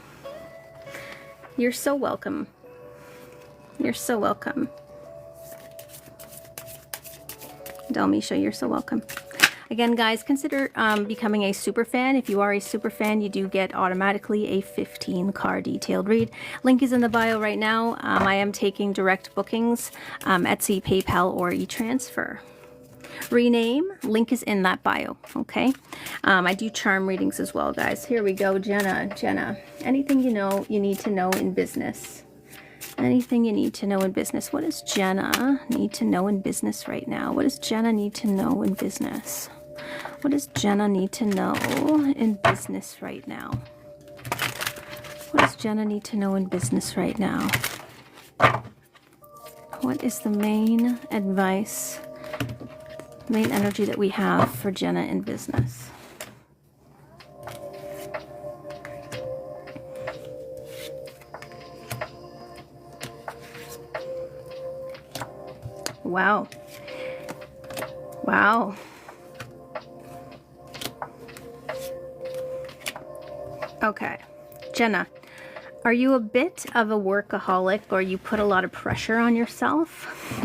You're so welcome. You're so welcome. Dalmisha, you're so welcome. Again, guys, consider becoming a super fan. If you are a super fan, you do get automatically a 15-card detailed read. Link is in the bio right now. I am taking direct bookings, Etsy, PayPal, or e-transfer. Rename, link is in that bio, okay? I do charm readings as well, guys. Here we go, Jenna. Anything you need to know in business. Anything you need to know in business. What does Jenna need to know in business right now? What does Jenna need to know in business? What does Jenna need to know in business right now? What does Jenna need to know in business right now? What is the main advice, main energy that we have for Jenna in business? Wow. Wow. Okay. Jenna, are you a bit of a workaholic, or you put a lot of pressure on yourself?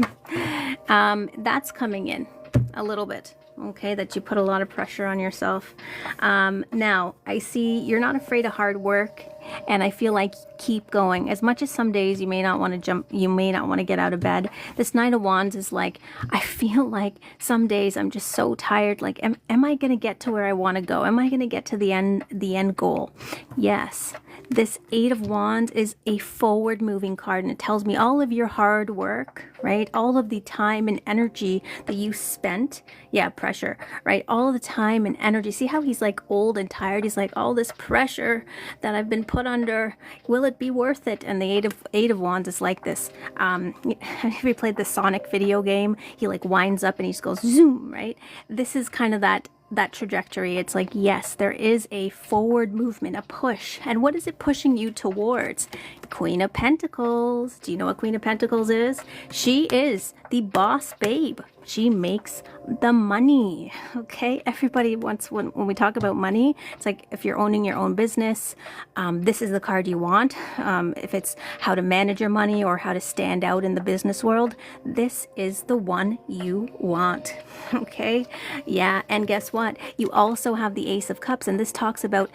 That's coming in a little bit. okay, that you put a lot of pressure on yourself. Now, I see you're not afraid of hard work, and I feel like keep going. As much as some days you may not want to jump, you may not want to get out of bed. This Knight of Wands is like, I feel like some days I'm just so tired. Like, am I going to get to where I want to go? Am I going to get to the end goal? Yes. This Eight of Wands is a forward moving card, and it tells me all of your hard work, right? All of the time and energy that you spent. Yeah, pressure, right? All the time and energy. See how he's like old and tired? He's like, all this pressure that I've been put under, will it be worth it? And the Eight of Wands is like this. If you played the Sonic video game, he like winds up and he just goes zoom, right? This is kind of that trajectory. It's like, yes, there is a forward movement, a push. And what is it pushing you towards? Queen of Pentacles. Do you know what Queen of Pentacles is? She is the boss babe. She makes the money. Okay, everybody wants, when we talk about money, it's like if you're owning your own business, this is the card you want. If it's how to manage your money or how to stand out in the business world, this is the one you want. Okay, yeah. And guess what? You also have the Ace of Cups, and this talks about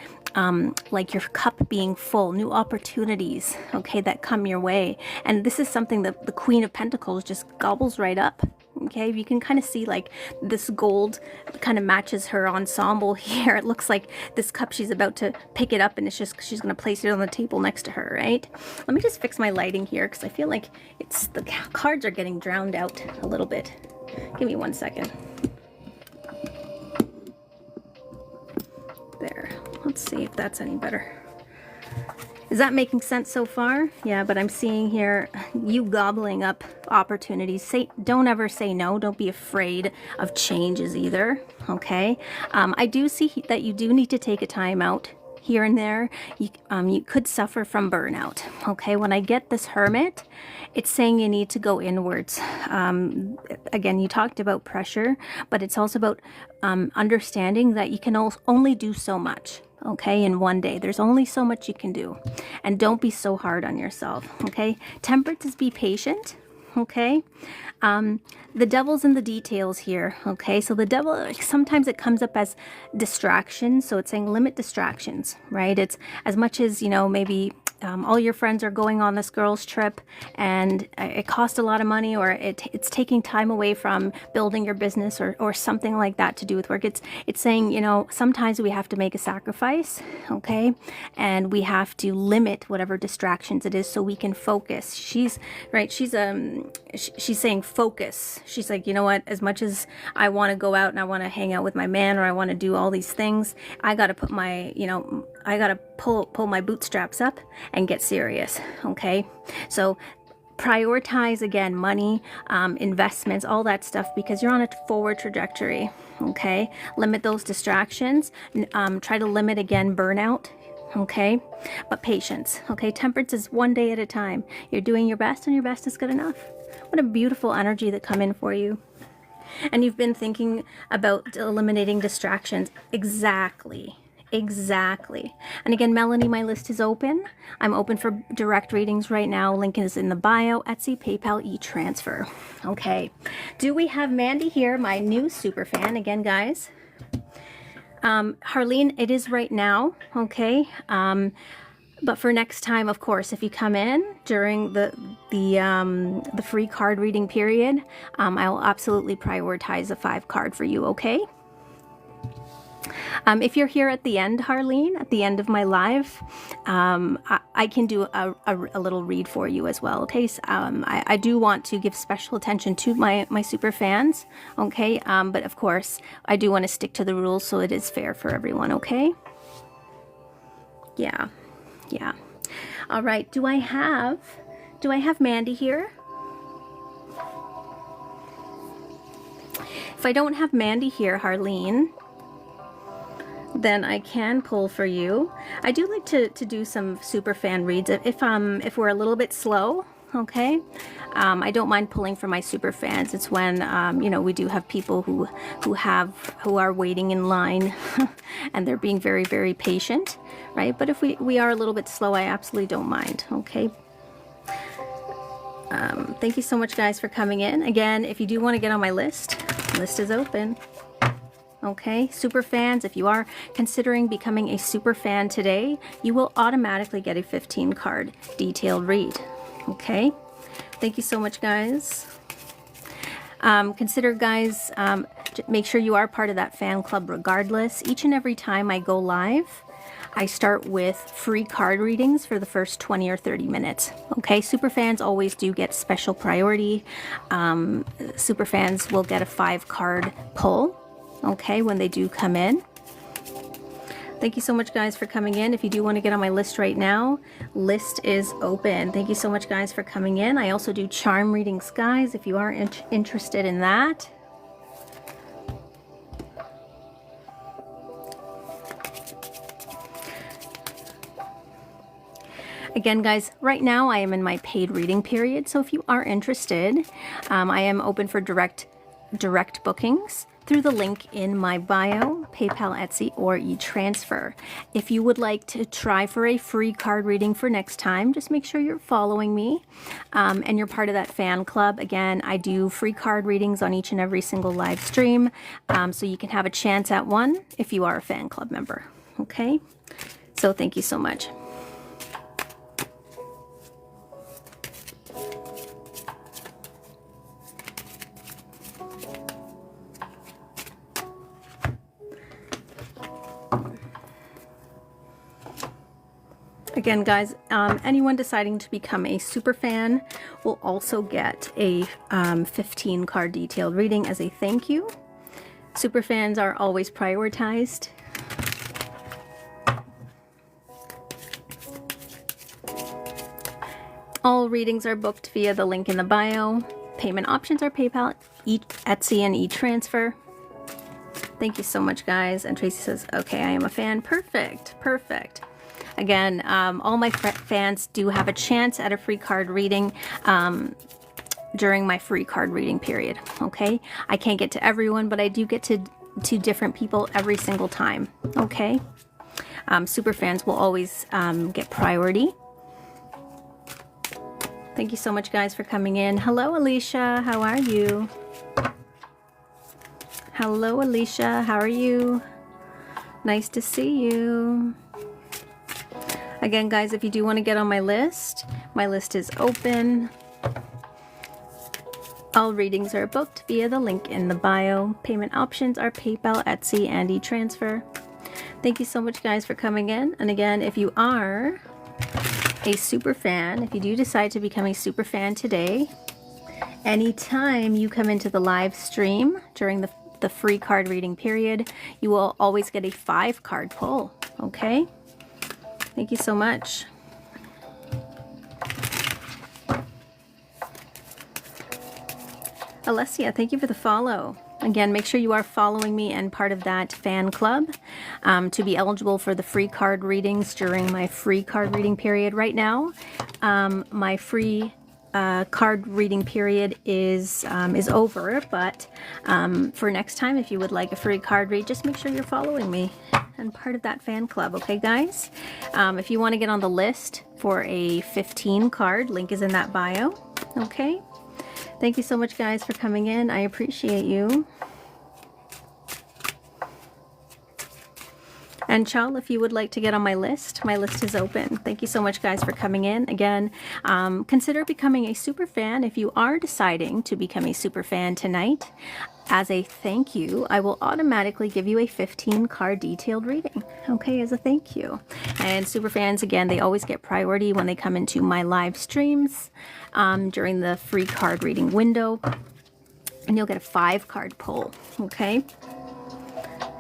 like your cup being full, new opportunities, okay, that come your way. And this is something that the Queen of Pentacles just gobbles right up. Okay, you can kind of see like this gold kind of matches her ensemble here. It looks like this cup, she's about to pick it up, and it's just, she's going to place it on the table next to her, right? Let me just fix my lighting here, because I feel like it's, the cards are getting drowned out a little bit. Give me 1 second. There. Let's see if that's any better. Is that making sense so far? Yeah, but I'm seeing here you gobbling up opportunities. Don't ever say no. Don't be afraid of changes either. Okay. I do see that you do need to take a time out here and there. You could suffer from burnout. Okay. When I get this Hermit, it's saying you need to go inwards. Again, you talked about pressure, but it's also about understanding that you can only do so much. Okay, in one day. There's only so much you can do. And don't be so hard on yourself. Okay, Temperance is be patient. Okay, the devil's in the details here. Okay, so the devil, sometimes it comes up as distractions. So it's saying limit distractions, right? It's as much as, you know, maybe all your friends are going on this girls trip and it costs a lot of money, or it's taking time away from building your business, or something like that to do with work. It's saying, you know, sometimes we have to make a sacrifice, okay, and we have to limit whatever distractions it is so we can focus. She's right, she's saying focus. She's like, you know what, as much as I want to go out and I want to hang out with my man, or I want to do all these things, I got to put my, you know, I got to pull my bootstraps up and get serious. Okay, so prioritize again money, investments, all that stuff, because you're on a forward trajectory. Okay, limit those distractions. Try to limit again burnout. Okay, but patience. Okay, Temperance is one day at a time. You're doing your best, and your best is good enough. What a beautiful energy that come in for you. And you've been thinking about eliminating distractions. Exactly. And again, Melanie, my list is open. I'm open for direct readings right now. Link is in the bio. Etsy, PayPal, e-transfer. Okay, do we have Mandy here, my new super fan again, guys? Harleen, it is right now. Okay, but for next time, of course, if you come in during the free card reading period, I will absolutely prioritize a 5 card for you. Okay. If you're here at the end, Harleen, at the end of my live, I can do a little read for you as well. Okay, so, I do want to give special attention to my super fans. Okay, but of course I do want to stick to the rules so it is fair for everyone. Okay. Yeah. All right. Do I have Mandy here? If I don't have Mandy here, Harleen, then I can pull for you. I do like to do some super fan reads if we're a little bit slow. Okay, I don't mind pulling for my super fans. It's when you know, we do have people who are waiting in line and they're being very, very patient, right? But if we are a little bit slow, I absolutely don't mind. Okay. Thank you so much, guys, for coming in. Again, if you do want to get on my list is open. Okay, super fans, if you are considering becoming a super fan today, you will automatically get a 15 card detailed read. Okay, thank you so much, guys. Consider, guys, make sure you are part of that fan club regardless. Each and every time I go live, I start with free card readings for the first 20 or 30 minutes. Okay, super fans always do get special priority. Super fans will get a 5-card pull, okay, when they do come in. Thank you so much, guys, for coming in. If you do want to get on my list right now, list is open. Thank you so much, guys, for coming in. I also do charm readings, guys, if you are interested in that. Again, guys, right now I am in my paid reading period, so if you are interested, I am open for direct bookings through the link in my bio, PayPal, Etsy, or e-transfer. If you would like to try for a free card reading for next time, just make sure you're following me and you're part of that fan club. Again, I do free card readings on each and every single live stream, so you can have a chance at one if you are a fan club member. Okay, so thank you so much. Again, guys, anyone deciding to become a super fan will also get a 15 card detailed reading as a thank you. Super fans are always prioritized. All readings are booked via the link in the bio. Payment options are PayPal, Etsy, and e-transfer. Thank you so much, guys. And Tracy says, okay, I am a fan. Perfect, perfect. Again, all my fans do have a chance at a free card reading during my free card reading period, okay? I can't get to everyone, but I do get to different people every single time, okay? Super fans will always get priority. Thank you so much, guys, for coming in. Hello, Alicia. How are you? Hello, Alicia. How are you? Nice to see you. Again, guys, if you do want to get on my list is open. All readings are booked via the link in the bio. Payment options are PayPal, Etsy, and e-transfer. Thank you so much, guys, for coming in. And again, if you are a super fan, if you do decide to become a super fan today, anytime you come into the live stream during the free card reading period, you will always get a 5-card pull, okay? Thank you so much. Alessia, thank you for the follow. Again, make sure you are following me and part of that fan club to be eligible for the free card readings during my free card reading period. Right now, my free card reading period is over, but for next time, if you would like a free card read, just make sure you're following me and part of that fan club, okay, guys? If you want to get on the list for a 15 card, link is in that bio, okay? Thank you so much, guys, for coming in. I appreciate you. And Chal, if you would like to get on my list is open. Thank you so much, guys, for coming in. Again, consider becoming a super fan. If you are deciding to become a super fan tonight, as a thank you, I will automatically give you a 15-card detailed reading, okay, as a thank you. And super fans, again, they always get priority when they come into my live streams during the free card reading window, and you'll get a 5-card pull, okay?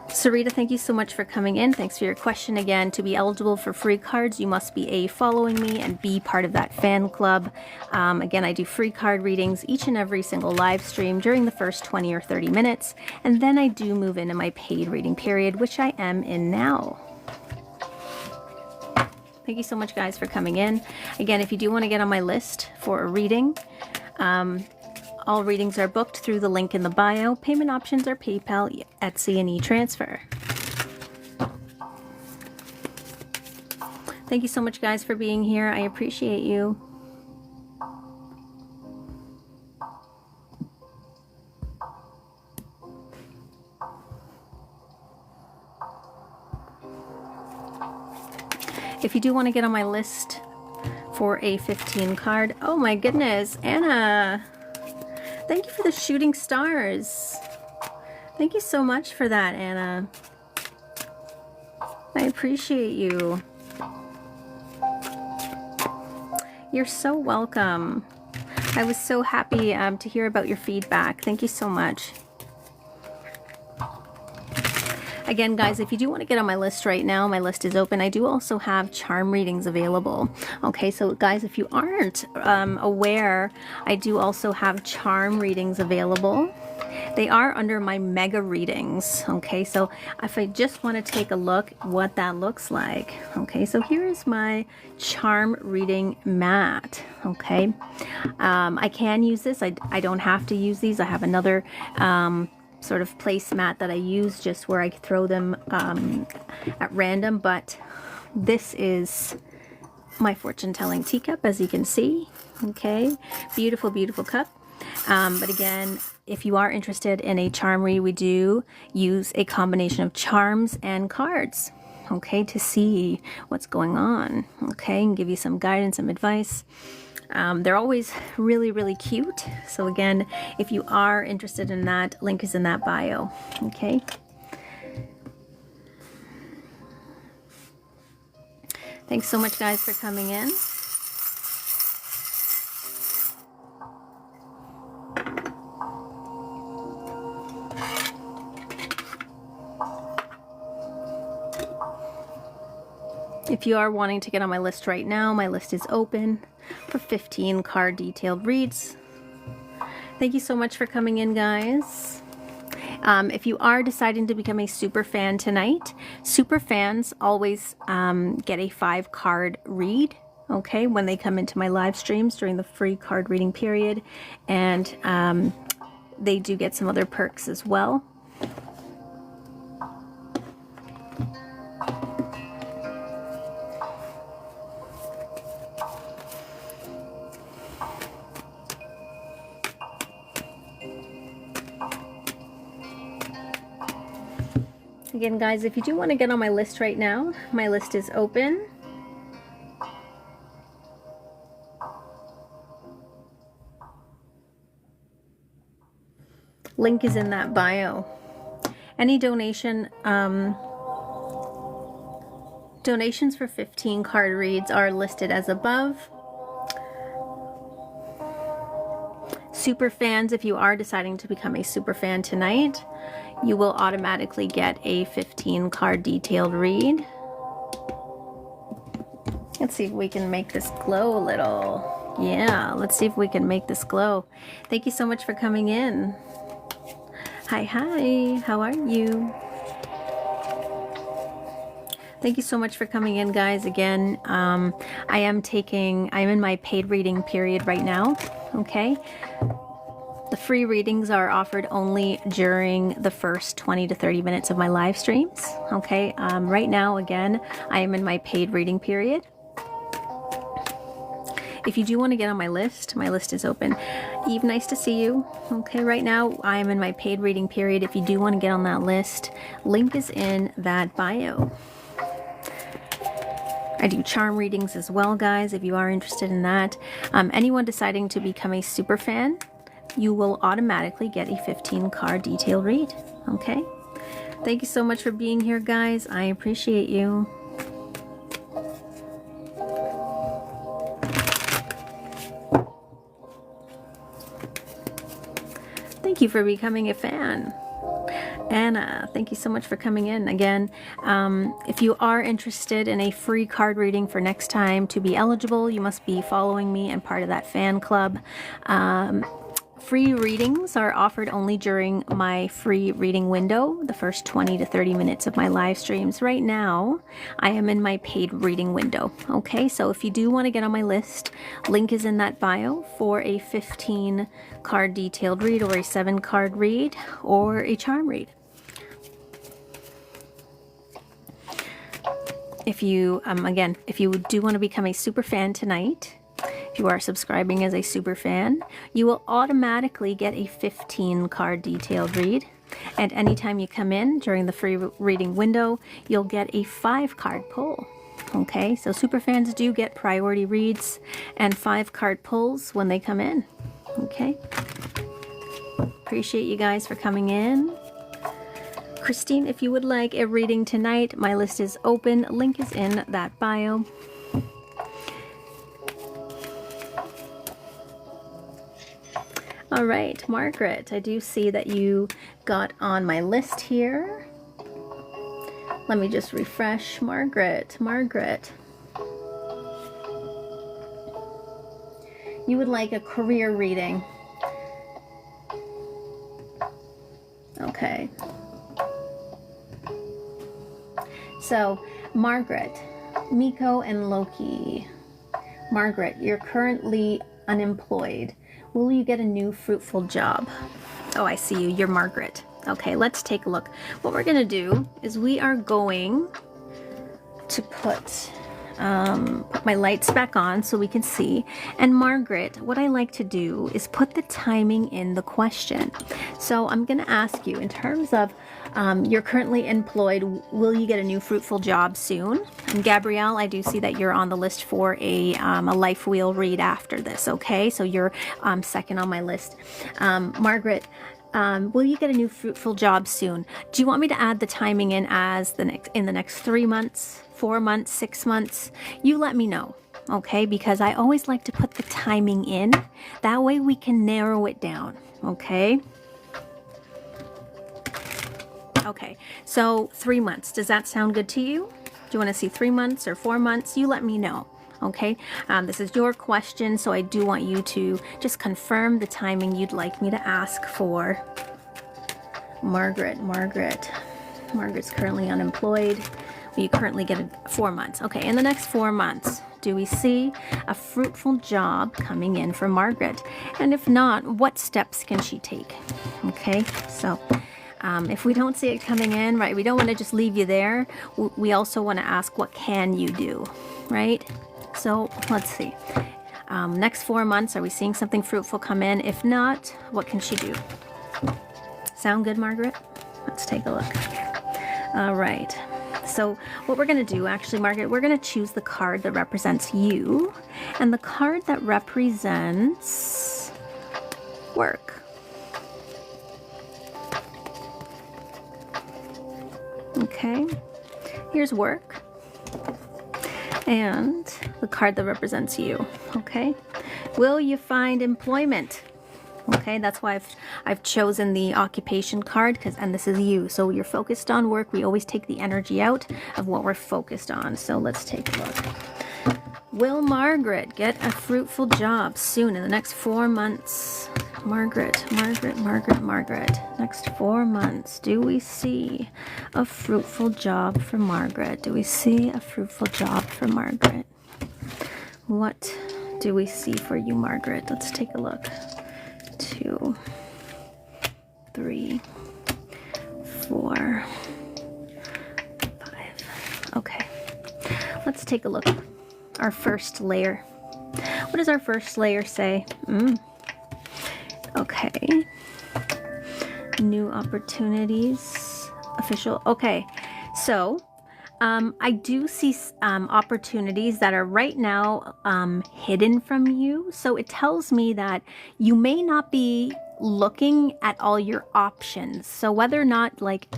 Sarita, thank you so much for coming in. Thanks for your question. Again, to be eligible for free cards, you must be A, following me, and B, part of that fan club. Again, I do free card readings each and every single live stream during the first 20 or 30 minutes, and then I do move into my paid reading period, which I am in now. Thank you so much, guys, for coming in. Again, if you do want to get on my list for a reading, all readings are booked through the link in the bio. Payment options are PayPal, Etsy, and e-transfer. Thank you so much, guys, for being here. I appreciate you. If you do want to get on my list for a 15 card, oh my goodness, Anna, thank you for the shooting stars. Thank you so much for that, Anna. I appreciate you. You're so welcome. I was so happy to hear about your feedback. Thank you so much. Again, guys, if you do want to get on my list right now, my list is open. I do also have charm readings available. Okay, so guys, if you aren't aware, I do also have charm readings available. They are under my mega readings. Okay, so if I just want to take a look what that looks like. Okay, so here is my charm reading mat. Okay, I can use this. I don't have to use these. I have another sort of placemat that I use just where I throw them at random, but this is my fortune telling teacup, as you can see. Okay, beautiful, beautiful cup. But again, if you are interested in a charm read, we do use a combination of charms and cards, okay, to see what's going on, okay, and give you some guidance, some advice. They're always really, really cute. So again, if you are interested in that, link is in that bio. Okay. Thanks so much, guys, for coming in. If you are wanting to get on my list right now, my list is open for 15 card detailed reads. Thank you so much for coming in, guys. If you are deciding to become a super fan tonight, super fans always get a 5 card read, okay, when they come into my live streams during the free card reading period, and they do get some other perks as well. Again, guys, if you do want to get on my list right now, my list is open. Link is in that bio. Any donation, donations for 15 card reads are listed as above. Super fans, if you are deciding to become a super fan tonight, you will automatically get a 15 card detailed read. Let's see if we can make this glow a little. Yeah, let's see if we can make this glow. Thank you so much for coming in. Hi, hi, how are you? Thank you so much for coming in, guys. Again, I'm in my paid reading period right now, okay? The free readings are offered only during the first 20 to 30 minutes of my live streams, okay? Right now, again, I am in my paid reading period. If you do want to get on my list is open. Eve, nice to see you. Okay, right now I am in my paid reading period. If you do want to get on that list, link is in that bio. I do charm readings as well, guys, if you are interested in that. Anyone deciding to become a super fan, you will automatically get a 15 card detailed read, okay? Thank you so much for being here, guys. I appreciate you. Thank you for becoming a fan. Anna, thank you so much for coming in. Again, if you are interested in a free card reading for next time, to be eligible, you must be following me and part of that fan club. Free readings are offered only during my free reading window, the first 20 to 30 minutes of my live streams. Right now, I am in my paid reading window. Okay, so if you do want to get on my list, link is in that bio for a 15 card detailed read, or a 7 card read, or a charm read. If you, again, if you do want to become a super fan tonight, if you are subscribing as a super fan, you will automatically get a 15 card detailed read. And anytime you come in during the free reading window, you'll get a 5 card pull. Okay, so superfans do get priority reads and 5 card pulls when they come in. Okay. Appreciate you guys for coming in. Christine, if you would like a reading tonight, my list is open. Link is in that bio. All right, Margaret, I do see that you got on my list here. Let me just refresh. Margaret, you would like a career reading. Okay. So, Margaret, Miko and Loki. Margaret, you're currently unemployed. Will you get a new fruitful job? Oh, I see you. You're Margaret. Okay, let's take a look. What we're going to do is we are going to put my lights back on so we can see. And Margaret, what I like to do is put the timing in the question. So I'm going to ask you, in terms of you're currently employed, will you get a new fruitful job soon? And Gabrielle, I do see that you're on the list for a life wheel read after this, okay? So you're second on my list. Margaret, will you get a new fruitful job soon? Do you want me to add the timing in as in the next 3 months, 4 months, 6 months? You let me know, okay? Because I always like to put the timing in. That way we can narrow it down, okay? Okay, so 3 months. Does that sound good to you? Do you want to see 3 months or 4 months? You let me know. Okay, this is your question, so I do want you to just confirm the timing you'd like me to ask for. Margaret's currently unemployed. You currently get 4 months. Okay, in the next 4 months, do we see a fruitful job coming in for Margaret? And if not, what steps can she take? Okay, so if we don't see it coming in, right, we don't want to just leave you there. We also want to ask, what can you do, right? So let's see. Next 4 months, are we seeing something fruitful come in? If not, what can she do? Sound good, Margaret? Let's take a look. All right. So what we're going to do, actually, Margaret, we're going to choose the card that represents you and the card that represents work. Okay. Here's work. And the card that represents you, okay? Will you find employment? Okay, that's why I've chosen the occupation card, and this is you. So you're focused on work. We always take the energy out of what we're focused on. So let's take a look. Will Margaret get a fruitful job soon in the next 4 months? Margaret. Next 4 months. Do we see a fruitful job for Margaret? Do we see a fruitful job for Margaret? What do we see for you, Margaret? Let's take a look. 2, 3, 4, 5. Okay. Let's take a look. Our first layer. What does our first layer say? Okay. New opportunities. Official. Okay. So, I do see opportunities that are right now hidden from you. So it tells me that you may not be looking at all your options. So whether or not, like,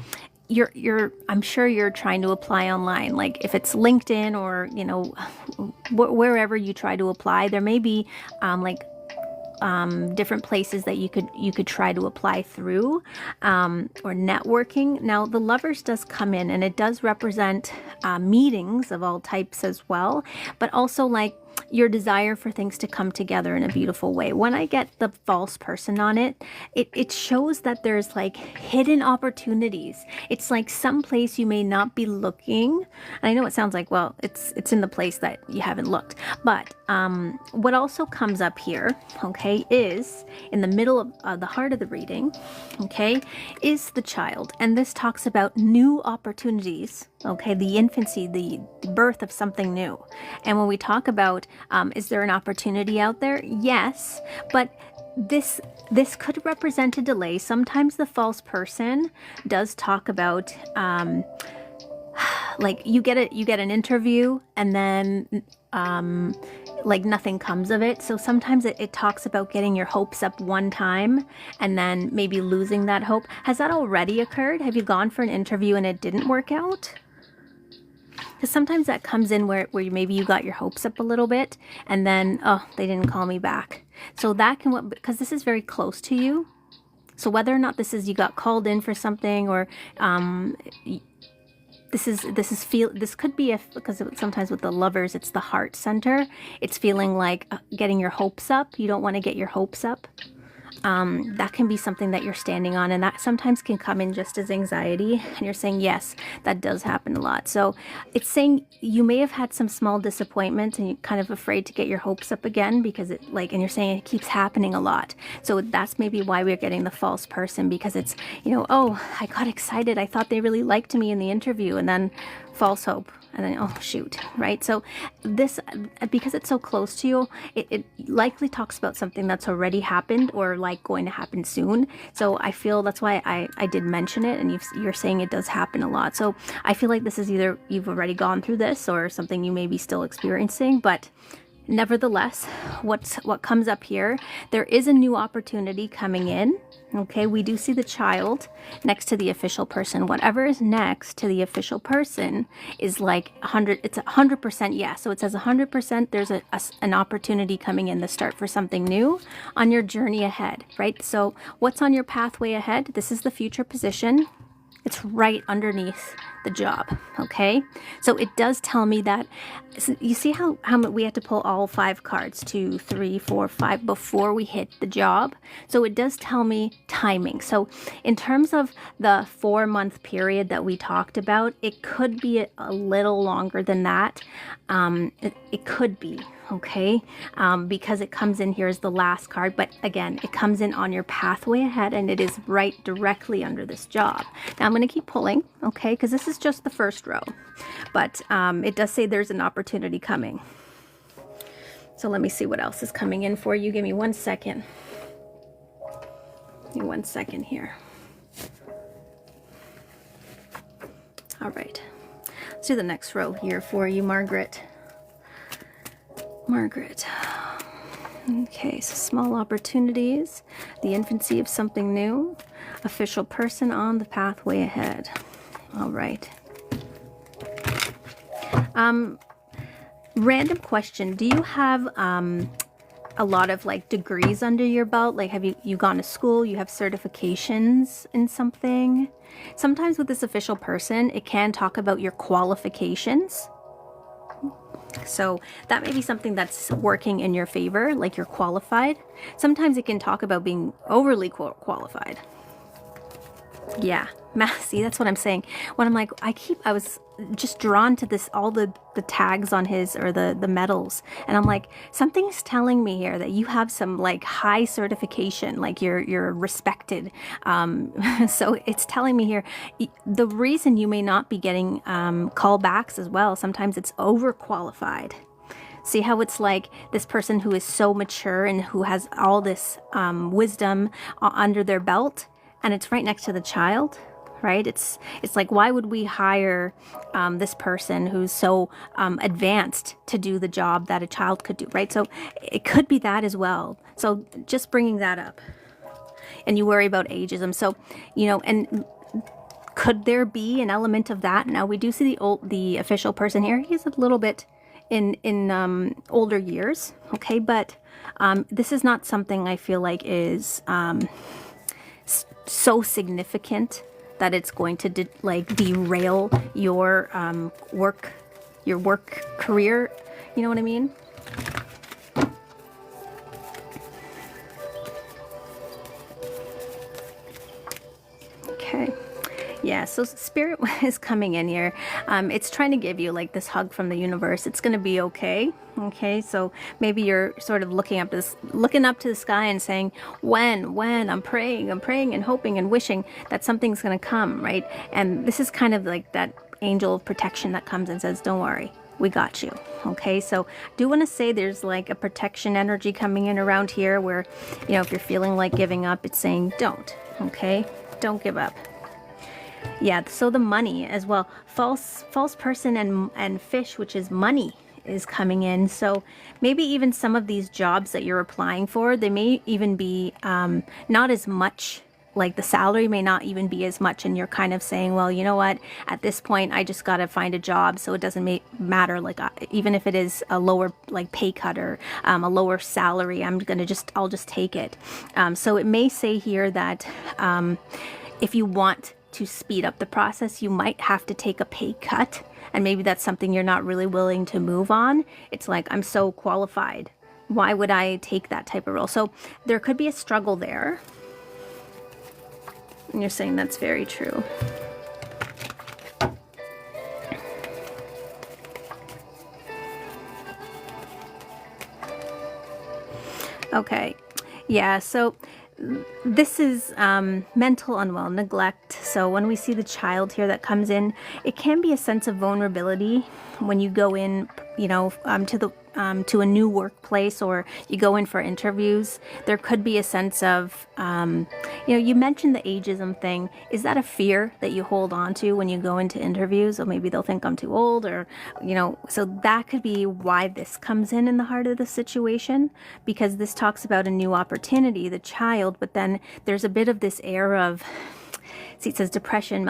I'm sure you're trying to apply online, like if it's LinkedIn or, you know, wherever you try to apply, there may be different places that you could try to apply through, or networking. Now the Lovers does come in, and it does represent meetings of all types as well, but also like your desire for things to come together in a beautiful way. When I get the false person on it, it shows that there's like hidden opportunities. It's like some place you may not be looking. And I know it sounds like, well, it's in the place that you haven't looked. But what also comes up here, okay, is in the middle of the heart of the reading, okay, is the child. And this talks about new opportunities, okay, the infancy, the birth of something new. And when we talk about, is there an opportunity out there? Yes, but this could represent a delay. Sometimes the false person does talk about like you get an interview and then like nothing comes of it. So sometimes it talks about getting your hopes up one time and then maybe losing that hope. Has that already occurred? Have you gone for an interview and it didn't work out? Because sometimes that comes in where maybe you got your hopes up a little bit and then, oh, they didn't call me back. So that can, because this is very close to you. So whether or not this is you got called in for something, or this could be because sometimes with the lovers, it's the heart center. It's feeling like getting your hopes up. You don't want to get your hopes up. That can be something that you're standing on, and that sometimes can come in just as anxiety, and you're saying, yes, that does happen a lot. So it's saying you may have had some small disappointment and you're kind of afraid to get your hopes up again because and you're saying it keeps happening a lot. So that's maybe why we're getting the false person, because it's, oh, I got excited. I thought they really liked me in the interview, and then false hope. And then, oh, shoot, right? So this, because it's so close to you, it likely talks about something that's already happened or like going to happen soon. So I feel that's why I did mention it, and you're saying it does happen a lot. So I feel like this is either you've already gone through this or something you may be still experiencing, but nevertheless, what comes up here, there is a new opportunity coming in. Okay, we do see the child next to the official person. Whatever is next to the official person is like 100, it's 100% yes. So it says 100% there's an opportunity coming in, the start for something new on your journey ahead, right? So what's on your pathway ahead? This is the future position. It's right underneath the job, okay? So it does tell me that, you see how we had to pull all 5 cards, 2, 3, 4, 5, before we hit the job? So it does tell me timing. So in terms of the 4-month period that we talked about, it could be a little longer than that. It could be, okay? Because it comes in here as the last card, but again, it comes in on your pathway ahead, and it is right directly under this job. Now I'm going to keep pulling, okay, because this is just the first row, but it does say there's an opportunity coming. So let me see what else is coming in for you. Give me 1 second. Give me 1 second here. All right, let's do the next row here for you, Margaret. Okay, so small opportunities, the infancy of something new, official person on the pathway ahead. All right. Random question. Do you have a lot of like degrees under your belt? Like, have you gone to school? You have certifications in something? Sometimes with this official person, it can talk about your qualifications. So that may be something that's working in your favor, like you're qualified. Sometimes it can talk about being overly qualified. Yeah, see, that's what I'm saying. When I'm like, I was just drawn to this, all the tags on his, or the medals. And I'm like, something's telling me here that you have some like high certification, like you're respected. So it's telling me here, the reason you may not be getting callbacks as well, sometimes it's overqualified. See how it's like this person who is so mature and who has all this wisdom under their belt, and it's right next to the child, right? It's like, why would we hire this person who's so advanced to do the job that a child could do, right? So it could be that as well. So just bringing that up. And you worry about ageism. So, and could there be an element of that? Now we do see the official person here. He's a little bit in older years, okay? But this is not something I feel like is so significant that it's going to derail your work career. You know what I mean? Okay. Yeah, so Spirit is coming in here. It's trying to give you like this hug from the universe. It's going to be okay. Okay, so maybe you're sort of looking up to the sky and saying, when I'm praying and hoping and wishing that something's going to come, right? And this is kind of like that angel of protection that comes and says, don't worry, we got you. Okay, so I do want to say there's like a protection energy coming in around here where, if you're feeling like giving up, it's saying don't. Okay, don't give up. Yeah, so the money as well. False person and fish, which is money, is coming in. So maybe even some of these jobs that you're applying for, they may even be not as much, like the salary may not even be as much, and you're kind of saying, well, you know what, at this point I just got to find a job, so it doesn't matter, like even if it is a lower like pay cut or a lower salary, I'll just take it. So it may say here that if you want to speed up the process, you might have to take a pay cut, and maybe that's something you're not really willing to move on. It's like, I'm so qualified, why would I take that type of role? So there could be a struggle there. And you're saying that's very true. Okay. Yeah, so this is mental unwell, neglect. So when we see the child here that comes in, it can be a sense of vulnerability when you go in, you know, to a new workplace, or you go in for interviews. There could be a sense of, you know, you mentioned the ageism thing. Is that a fear that you hold on to when you go into interviews? Or maybe they'll think I'm too old, or, you know, so that could be why this comes in the heart of the situation, because this talks about a new opportunity, the child, but then there's a bit of this air of, see, it says depression,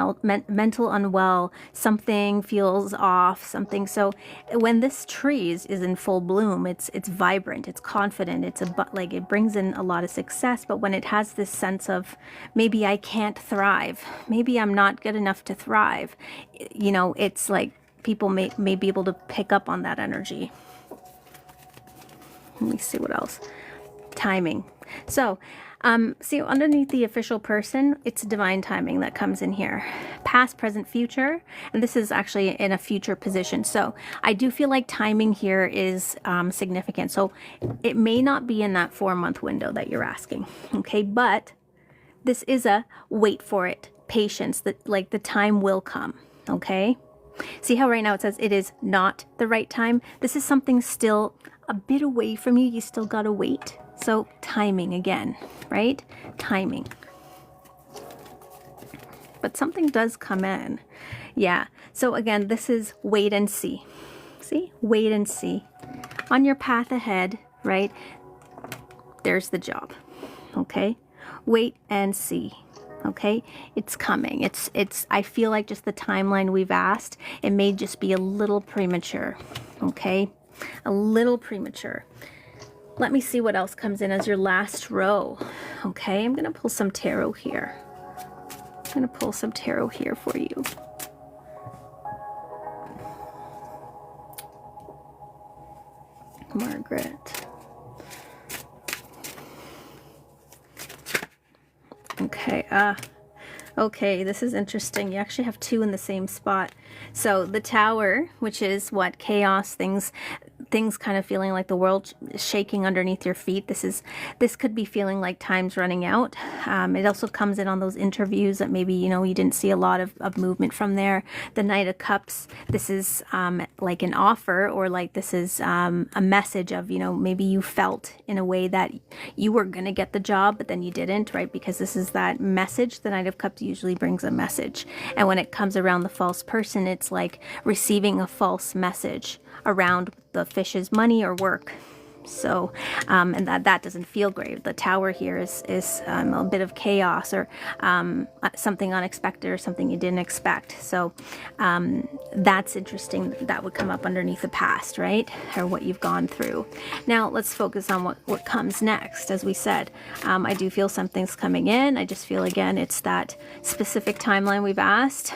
mental unwell, something feels off, something. So when this tree is in full bloom, it's vibrant, it's confident, like it brings in a lot of success. But when it has this sense of, maybe I can't thrive, maybe I'm not good enough to thrive, you know, it's like people may be able to pick up on that energy. Let me see what else. Timing. So see, underneath the official person, it's divine timing that comes in here. Past, present, future, and this is actually in a future position. So I do feel like timing here is significant. So it may not be in that 4-month window that you're asking, okay? But this is a wait for it, patience, that like the time will come, okay? See how right now it says it is not the right time? This is something still a bit away from you. You still gotta wait. So timing again, right? Timing. But something does come in. Yeah. So again, this is wait and see. See? Wait and see. On your path ahead, right? There's the job. Okay? Wait and see. Okay? It's coming. It's I feel like just the timeline we've asked, it may just be a little premature. Okay? A little premature. Let me see what else comes in as your last row. Okay, I'm going to pull some tarot here. I'm going to pull some tarot here for you. Margaret. Okay, okay, this is interesting. You actually have 2 in the same spot. So the Tower, which is what? Chaos, things kind of feeling like the world is shaking underneath your feet. This could be feeling like time's running out. It also comes in on those interviews that maybe, you know, you didn't see a lot of movement from there. The Knight of Cups, this is like an offer, or like this is a message of, you know, maybe you felt in a way that you were going to get the job, but then you didn't, right? Because this is that message. The Knight of Cups usually brings a message. And when it comes around the false person, it's like receiving a false message around the fish's money or work. So, and that doesn't feel great. The Tower here is a bit of chaos, or something unexpected, or something you didn't expect. So that's interesting. That would come up underneath the past, right? Or what you've gone through. Now let's focus on what comes next. As we said, I do feel something's coming in. I just feel, again, it's that specific timeline we've asked.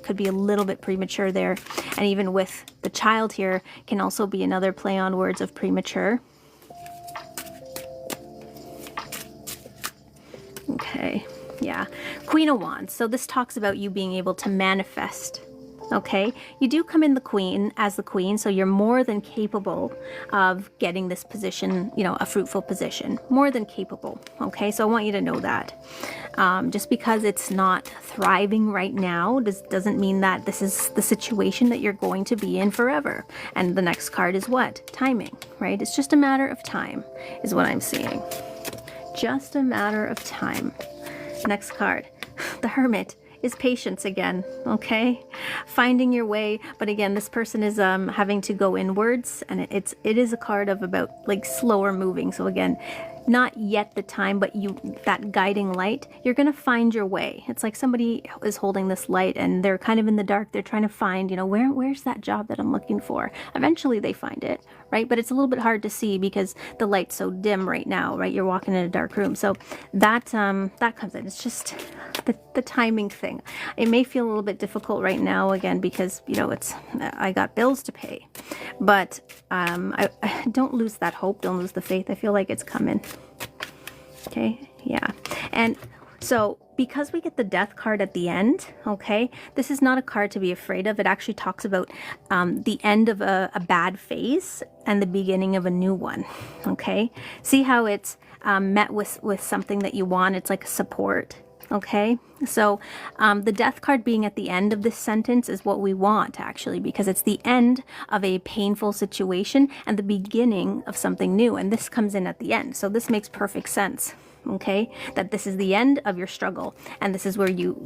Could be a little bit premature there. And even with the child here, can also be another play on words of premature. Okay, yeah. Queen of Wands. So this talks about you being able to manifest. Okay, you do come in the queen as the queen, so you're more than capable of getting this position, you know, a fruitful position, more than capable. Okay, so I want you to know that. Just because it's not thriving right now doesn't mean that this is the situation that you're going to be in forever. And the next card is what? Timing, right? It's just a matter of time is what I'm seeing. Just a matter of time. Next card, the Hermit. is patience again, okay? Finding your way. But again, this person is having to go inwards, and it is a card of about like slower moving. So again, not yet the time, but that guiding light, you're going to find your way. It's like somebody is holding this light and they're kind of in the dark. They're trying to find, you know, where's that job that I'm looking for? Eventually they find it, right? But it's a little bit hard to see because the light's so dim right now, right? You're walking in a dark room. So that comes in. It's just the timing thing. It may feel a little bit difficult right now, again, because, you know, I got bills to pay. But I don't lose that hope. Don't lose the faith. I feel like it's coming. Okay, yeah. And so because we get the death card at the end, okay, this is not a card to be afraid of. It actually talks about the end of a bad phase and the beginning of a new one, okay? See how it's met with something that you want? It's like support, okay? So the death card being at the end of this sentence is what we want, actually, because it's the end of a painful situation and the beginning of something new. And this comes in at the end. So this makes perfect sense, okay? That this is the end of your struggle. And this is where you,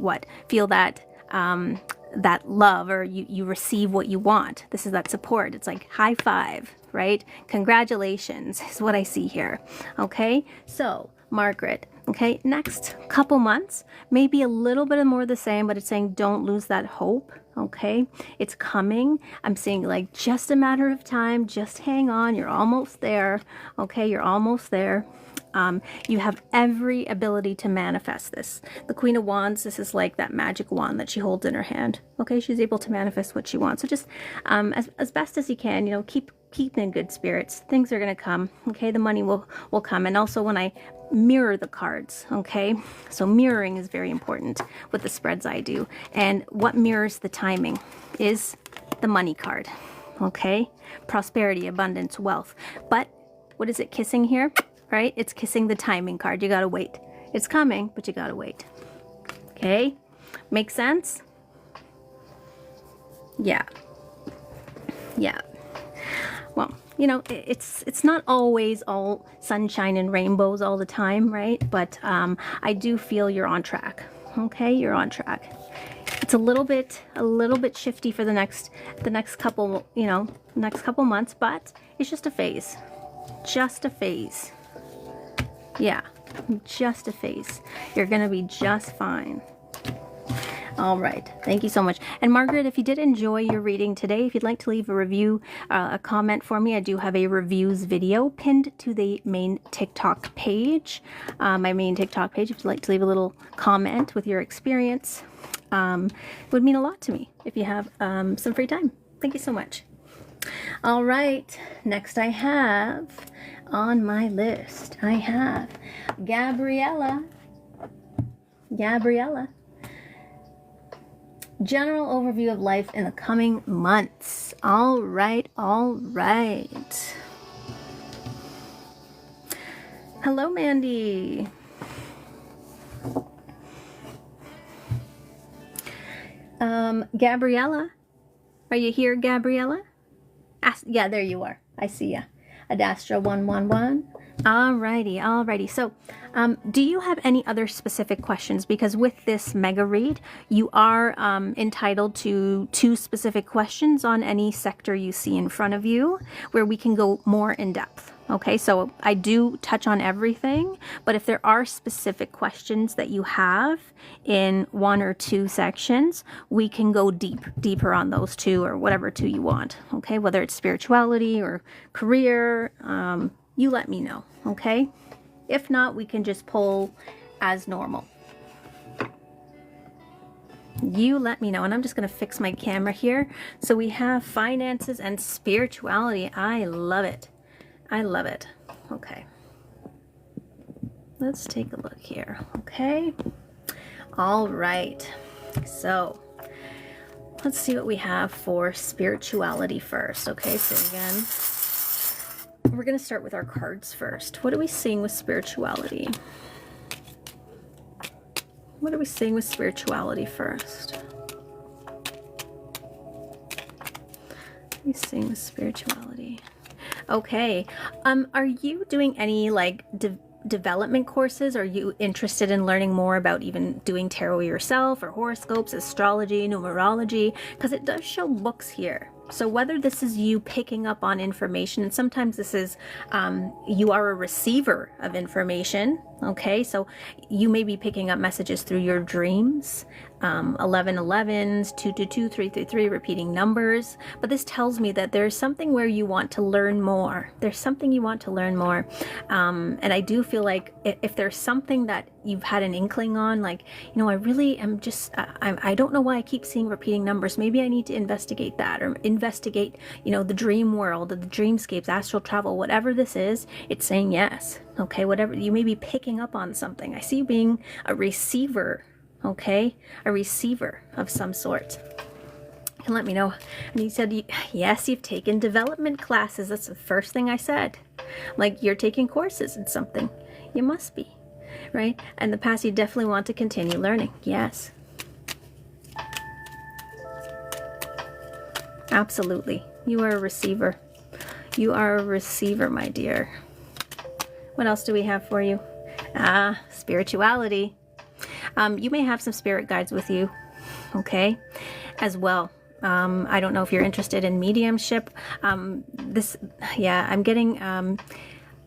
feel that that love, or you receive what you want. This is that support. It's like high five, right? Congratulations is what I see here, okay? So Margaret, okay, next couple months, maybe a little bit more of the same, but it's saying don't lose that hope, okay? It's coming. I'm seeing like just a matter of time. Just hang on. You're almost there, okay? You're almost there. You have every ability to manifest this. The Queen of Wands, this is like that magic wand that she holds in her hand, okay? She's able to manifest what she wants. So just as best as you can, you know, keep in good spirits. Things are going to come, okay? The money will come. And also when I mirror the cards, okay? So mirroring is very important with the spreads I do. And what mirrors the timing is the money card, okay? Prosperity, abundance, wealth. But what is it kissing here, right? It's kissing the timing card. You got to wait. It's coming, but you got to wait, okay? Make sense? Yeah. Yeah. Well, you know, it's not always all sunshine and rainbows all the time, right? But I do feel you're on track. Okay, you're on track. It's a little bit shifty for the next couple, you know, next couple months, but it's just a phase. Just a phase. Yeah, just a phase. You're gonna be just fine. All right. Thank you so much. And Margaret, if you did enjoy your reading today, if you'd like to leave a review, a comment for me, I do have a reviews video pinned to the main TikTok page. My main TikTok page, if you'd like to leave a little comment with your experience, would mean a lot to me if you have some free time. Thank you so much. All right. Next I have on my list, I have Gabriella. General overview of life in the coming months. All right, all right. Hello, Mandy. Gabriella, are you here, Gabriella? Yeah, there you are. I see ya. Adastra 111. Alrighty. So, do you have any other specific questions? Because with this mega read, you are entitled to 2 specific questions on any sector you see in front of you, where we can go more in depth. Okay, so I do touch on everything, but if there are specific questions that you have in 1 or 2 sections, we can go deeper on those 2 or whatever 2 you want. Okay, whether it's spirituality or career, you let me know, okay? If not, we can just pull as normal. You let me know. And I'm just going to fix my camera here. So we have finances and spirituality. I love it. I love it. Okay. Let's take a look here. Okay. All right. So let's see what we have for spirituality first. Okay. So again, we're going to start with our cards first. What are we seeing with spirituality? What are we seeing with spirituality first? What are we seeing with spirituality? Okay. Are you doing any like development courses? Are you interested in learning more about even doing tarot yourself, or horoscopes, astrology, numerology? Because it does show books here. So whether this is you picking up on information, and sometimes this is you are a receiver of information, okay? So you may be picking up messages through your dreams, 1111s, 222, 333, repeating numbers. But this tells me that there's something where you want to learn more. There's something you want to learn more. And I do feel like if there's something that you've had an inkling on, like, you know, I really am just, I don't know why I keep seeing repeating numbers. Maybe I need to investigate that, or investigate, you know, the dream world, the dreamscapes, astral travel, whatever this is, it's saying yes. Okay, whatever, you may be picking up on something. I see you being a receiver, okay? A receiver of some sort. And let me know. And you said, yes, you've taken development classes. That's the first thing I said. Like, you're taking courses in something. You must be, right? And the past, you definitely want to continue learning. Yes. Absolutely. You are a receiver. You are a receiver, my dear. What else do we have for you? Spirituality. You may have some spirit guides with you, okay, as well. I don't know if you're interested in mediumship. I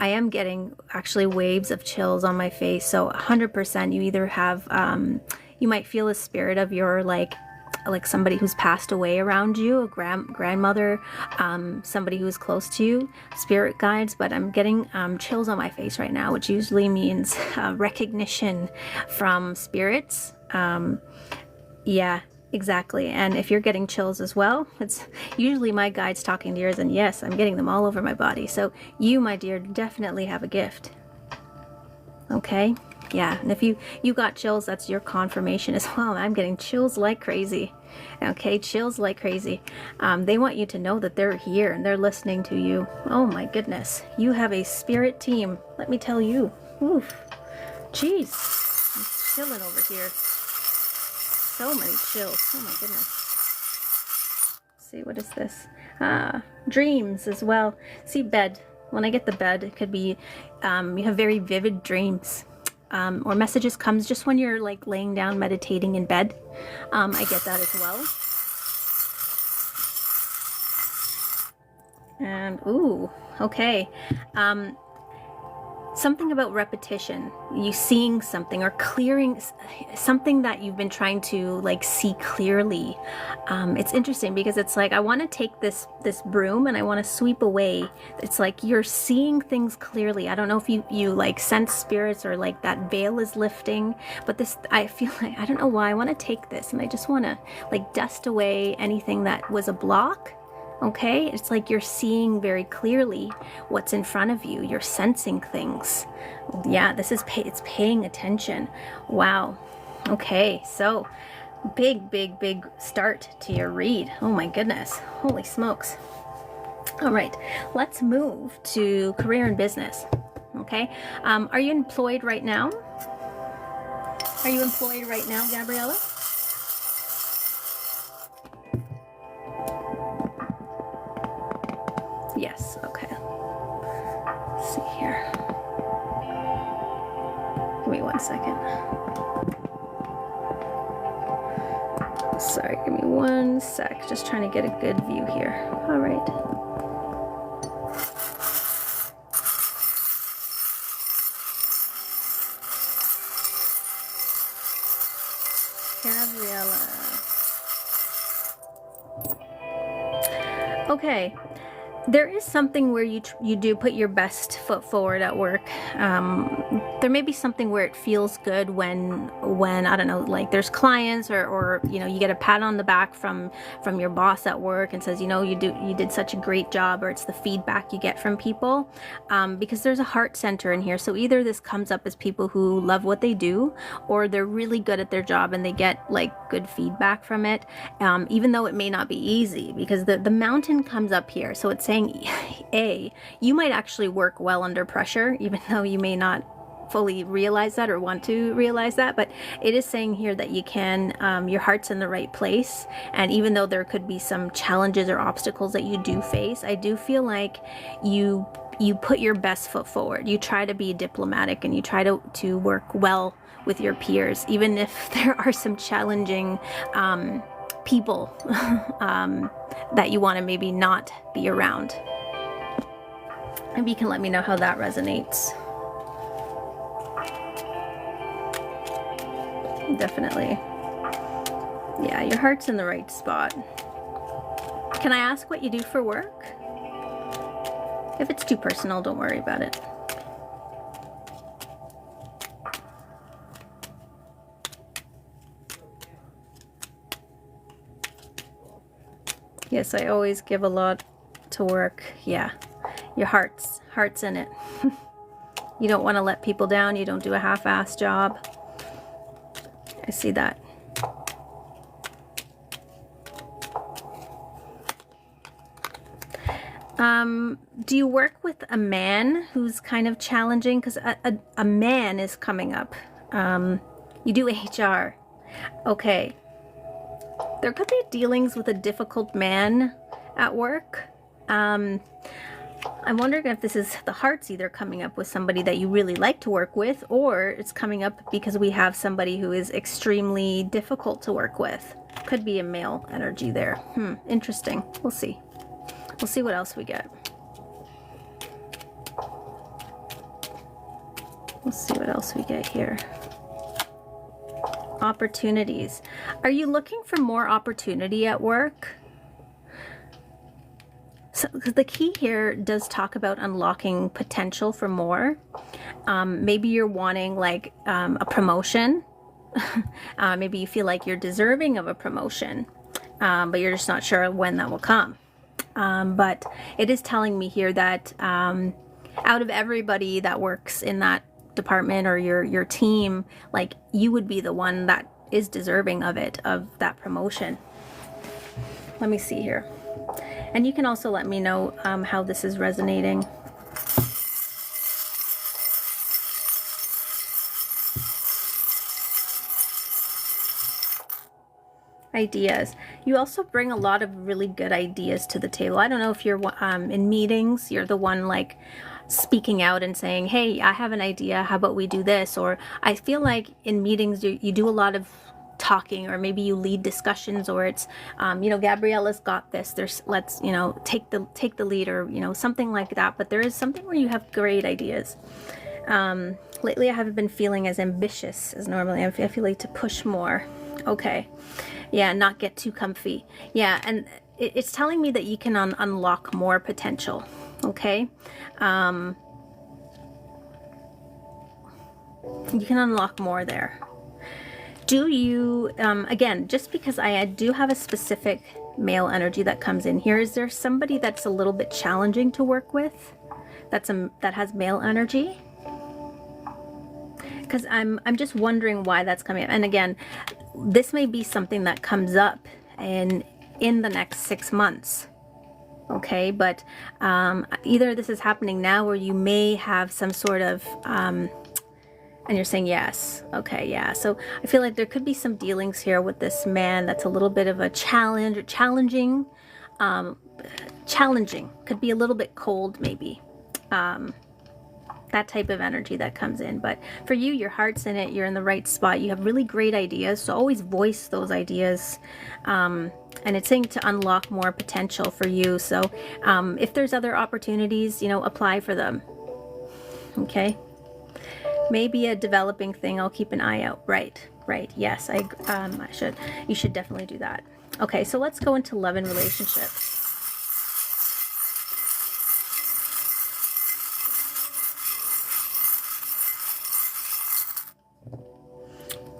am getting actually waves of chills on my face. So 100% you either have, you might feel a spirit of your, like somebody who's passed away around you, a grandmother, somebody who's close to you, spirit guides. But I'm getting chills on my face right now, which usually means recognition from spirits. Yeah, exactly. And if you're getting chills as well, it's usually my guides talking to yours, and yes, I'm getting them all over my body. So you, my dear, definitely have a gift. Okay? Yeah, and if you got chills, that's your confirmation as well. I'm getting chills like crazy. Okay, chills like crazy. They want you to know that they're here and they're listening to you. Oh my goodness. You have a spirit team. Let me tell you. Oof. Jeez. I'm chilling over here. So many chills. Oh my goodness. Let's see, what is this? Dreams as well. See, bed. When I get the bed, it could be you have very vivid dreams. Or messages comes just when you're like laying down meditating in bed. I get that as well. And ooh, okay. Something about repetition, you seeing something or clearing something that you've been trying to like see clearly. It's interesting because it's like I want to take this broom and I want to sweep away. It's like you're seeing things clearly. I don't know if you like sense spirits or like that veil is lifting, but this, I feel like, I don't know why, I want to take this and I just want to like dust away anything that was a block. Okay, it's like you're seeing very clearly what's in front of you. You're sensing things. Yeah, this is it's paying attention. Wow. Okay, so big start to your read. Oh my goodness. Holy smokes. All right, let's move to career and business. Okay, are you employed right now? Are you employed right now, Gabriella? Yes, okay. Let's see here. Give me 1 second. Sorry, give me 1 sec. Just trying to get a good view here. All right. Gabriella. Okay. There is something where you do put your best foot forward at work. There may be something where it feels good when I don't know, like there's clients or you know, you get a pat on the back from your boss at work and says, you know, you did such a great job, or it's the feedback you get from people, because there's a heart center in here. So either this comes up as people who love what they do, or they're really good at their job and they get like good feedback from it, even though it may not be easy, because the mountain comes up here. So it's saying, you might actually work well under pressure, even though you may not fully realize that or want to realize that, but it is saying here that you can, your heart's in the right place, and even though there could be some challenges or obstacles that you do face, I do feel like you you put your best foot forward. You try to be diplomatic and you try to work well with your peers, even if there are some challenging people that you want to maybe not be around. Maybe you can let me know how that resonates. Definitely. Yeah, your heart's in the right spot. Can I ask what you do for work? If it's too personal, don't worry about it. Yes, I always give a lot to work. Yeah, your heart's in it. You don't want to let people down. You don't do a half-assed job. I see that. Do you work with a man who's kind of challenging? Because a man is coming up. You do HR. Okay. There could be dealings with a difficult man at work. I'm wondering if this is the heart's either coming up with somebody that you really like to work with, or it's coming up because we have somebody who is extremely difficult to work with. Could be a male energy there. Interesting. We'll see. We'll see what else we get. We'll see what else we get here. Opportunities. Are you looking for more opportunity at work? So, because the key here does talk about unlocking potential for more. Maybe you're wanting like a promotion. Maybe you feel like you're deserving of a promotion, but you're just not sure when that will come. But it is telling me here that out of everybody that works in that department or your team, like you would be the one that is deserving of it, of that promotion. Let me see here. And you can also let me know how this is resonating. Ideas. You also bring a lot of really good ideas to the table. I don't know if you're in meetings, you're the one like speaking out and saying, hey, I have an idea, how about we do this? Or I feel like in meetings you do a lot of talking, or maybe you lead discussions, or it's you know, Gabriella's got this, let's, you know, take the lead, or you know, something like that. But there is something where you have great ideas. Lately I haven't been feeling as ambitious as normally. I feel like to push more. Okay. Yeah, not get too comfy. Yeah, and it's telling me that you can unlock more potential. Okay. You can unlock more there. Do you, again, just because I do have a specific male energy that comes in here, is there somebody that's a little bit challenging to work with that has male energy? Because I'm just wondering why that's coming up. And again, this may be something that comes up in the next 6 months. Okay, but either this is happening now, or you may have some sort of and you're saying yes. Okay, yeah. So I feel like there could be some dealings here with this man that's a little bit of a challenge, or challenging. Could be a little bit cold, maybe. That type of energy that comes in. But for you, your heart's in it. You're in the right spot. You have really great ideas. So always voice those ideas. And it's saying to unlock more potential for you. So if there's other opportunities, you know, apply for them. Okay. Maybe a developing thing. I'll keep an eye out. Right. Yes, you should definitely do that. Okay, so let's go into love and relationships.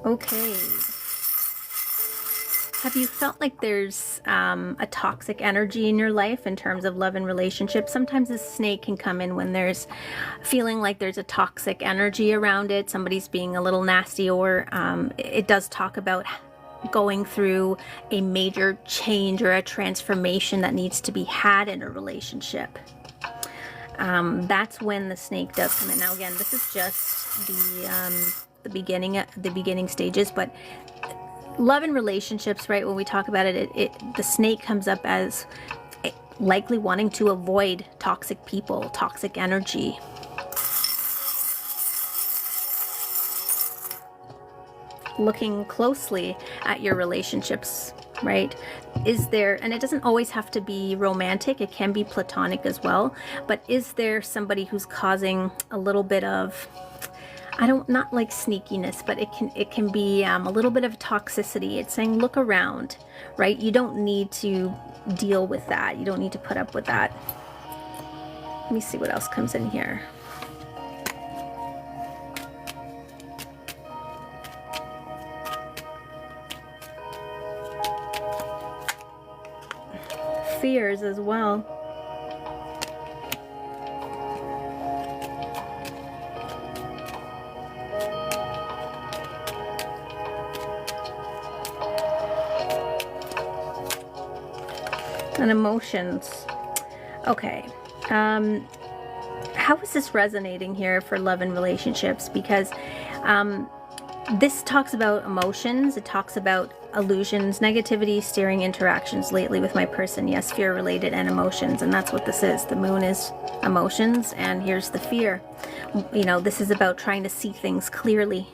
Okay. Have you felt like there's a toxic energy in your life in terms of love and relationships? Sometimes a snake can come in when there's feeling like there's a toxic energy around it. Somebody's being a little nasty, or it does talk about going through a major change or a transformation that needs to be had in a relationship. That's when the snake does come in. Now again, this is just the beginning stages, but love and relationships, right, when we talk about it, the snake comes up as likely wanting to avoid toxic people, toxic energy. Looking closely at your relationships, right? Is there, and it doesn't always have to be romantic, it can be platonic as well, but is there somebody who's causing a little bit of, not like sneakiness, but it can be a little bit of toxicity. It's saying look around, right? You don't need to deal with that. You don't need to put up with that. Let me see what else comes in here. Fears as well. And emotions. Okay. How is this resonating here for love and relationships? Because this talks about emotions. It talks about illusions, negativity, steering interactions lately with my person. Yes, fear related and emotions. And that's what this is. The moon is emotions, and here's the fear. You know, this is about trying to see things clearly.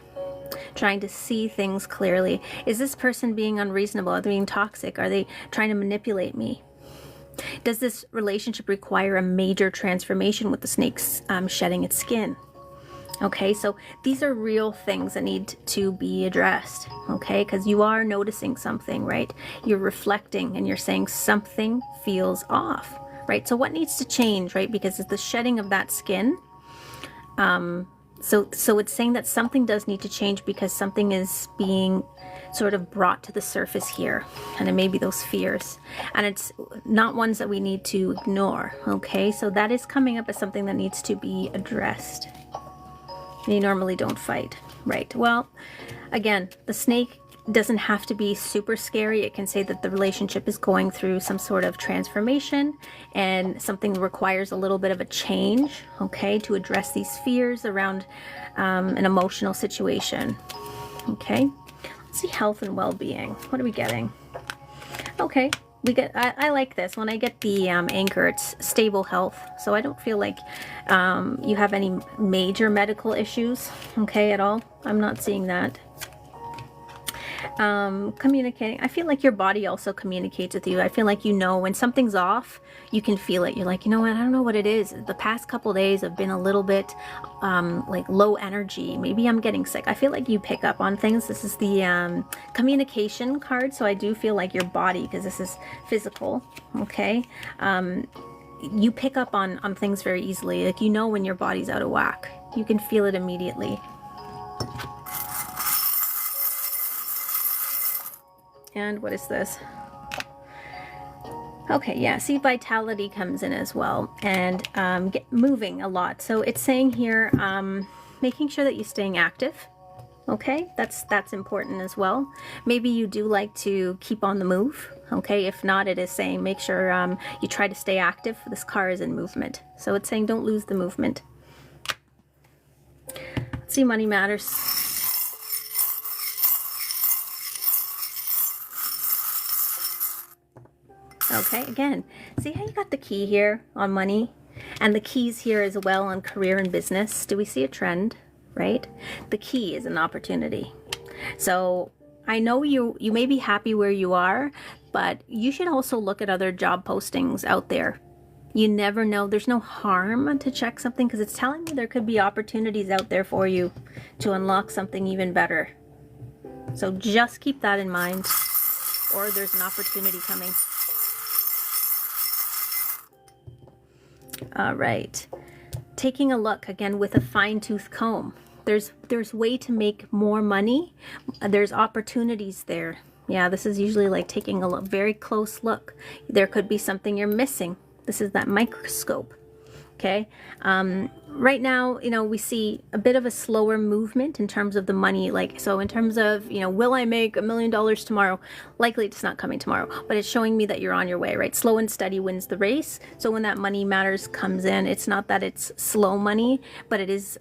Trying to see things clearly. Is this person being unreasonable? Are they being toxic? Are they trying to manipulate me? Does this relationship require a major transformation with the snake's shedding its skin? Okay, so these are real things that need to be addressed, okay? Because you are noticing something, right? You're reflecting and you're saying something feels off, right? So what needs to change, right? Because it's the shedding of that skin. So it's saying that something does need to change because something is being sort of brought to the surface here. And it may be those fears. And it's not ones that we need to ignore, okay? So that is coming up as something that needs to be addressed. You normally don't fight, right? Well, again, the snake doesn't have to be super scary. It can say that the relationship is going through some sort of transformation and something requires a little bit of a change, okay, to address these fears around an emotional situation, okay? Let's see, health and well-being. What are we getting? Okay. I like this. When I get the anchor, it's stable health. So I don't feel like you have any major medical issues, okay, at all. I'm not seeing that. Communicating. I feel like your body also communicates with you. I feel like you know when something's off, you can feel it. You're like, you know what, I don't know what it is. The past couple days have been a little bit like low energy. Maybe I'm getting sick. I feel like you pick up on things. This is the communication card. So I do feel like your body, because this is physical, okay? You pick up on things very easily. Like, you know when your body's out of whack. You can feel it immediately. And what is this? Okay, yeah, see, vitality comes in as well, and get moving a lot. So it's saying here, making sure that you're staying active. Okay, that's important as well. Maybe you do like to keep on the move. Okay, if not, it is saying make sure you try to stay active. This car is in movement, so it's saying don't lose the movement. Let's see, money matters. Okay, again, see how you got the key here on money? And the keys here as well on career and business. Do we see a trend, right? The key is an opportunity. So I know you may be happy where you are, but you should also look at other job postings out there. You never know. There's no harm to check something because it's telling me there could be opportunities out there for you to unlock something even better. So just keep that in mind, or there's an opportunity coming. All right, taking a look again with a fine-tooth comb. There's way to make more money. There's opportunities there. Yeah, this is usually like taking a very close look. There could be something you're missing. This is that microscope. Okay, right now, you know, we see a bit of a slower movement in terms of the money. Like, so in terms of, you know, will I make $1 million tomorrow? Likely it's not coming tomorrow, but it's showing me that you're on your way, right? Slow and steady wins the race. So when that money matters comes in, it's not that it's slow money, but it is,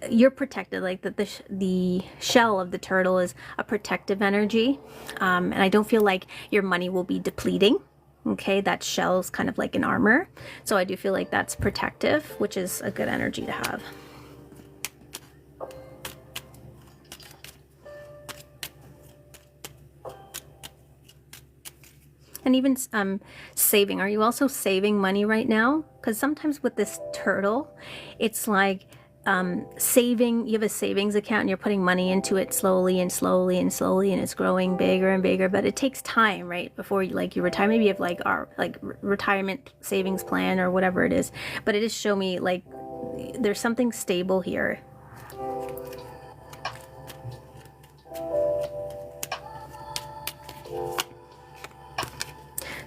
you're protected. Like the shell of the turtle is a protective energy. And I don't feel like your money will be depleting. Okay, that shell's kind of like an armor. So I do feel like that's protective, which is a good energy to have. And even saving. Are you also saving money right now? Because sometimes with this turtle, it's like saving. You have a savings account and you're putting money into it slowly and slowly and slowly, and it's growing bigger and bigger. But it takes time, right? Before you retire. Maybe you have like our retirement savings plan or whatever it is. But it just show me like there's something stable here.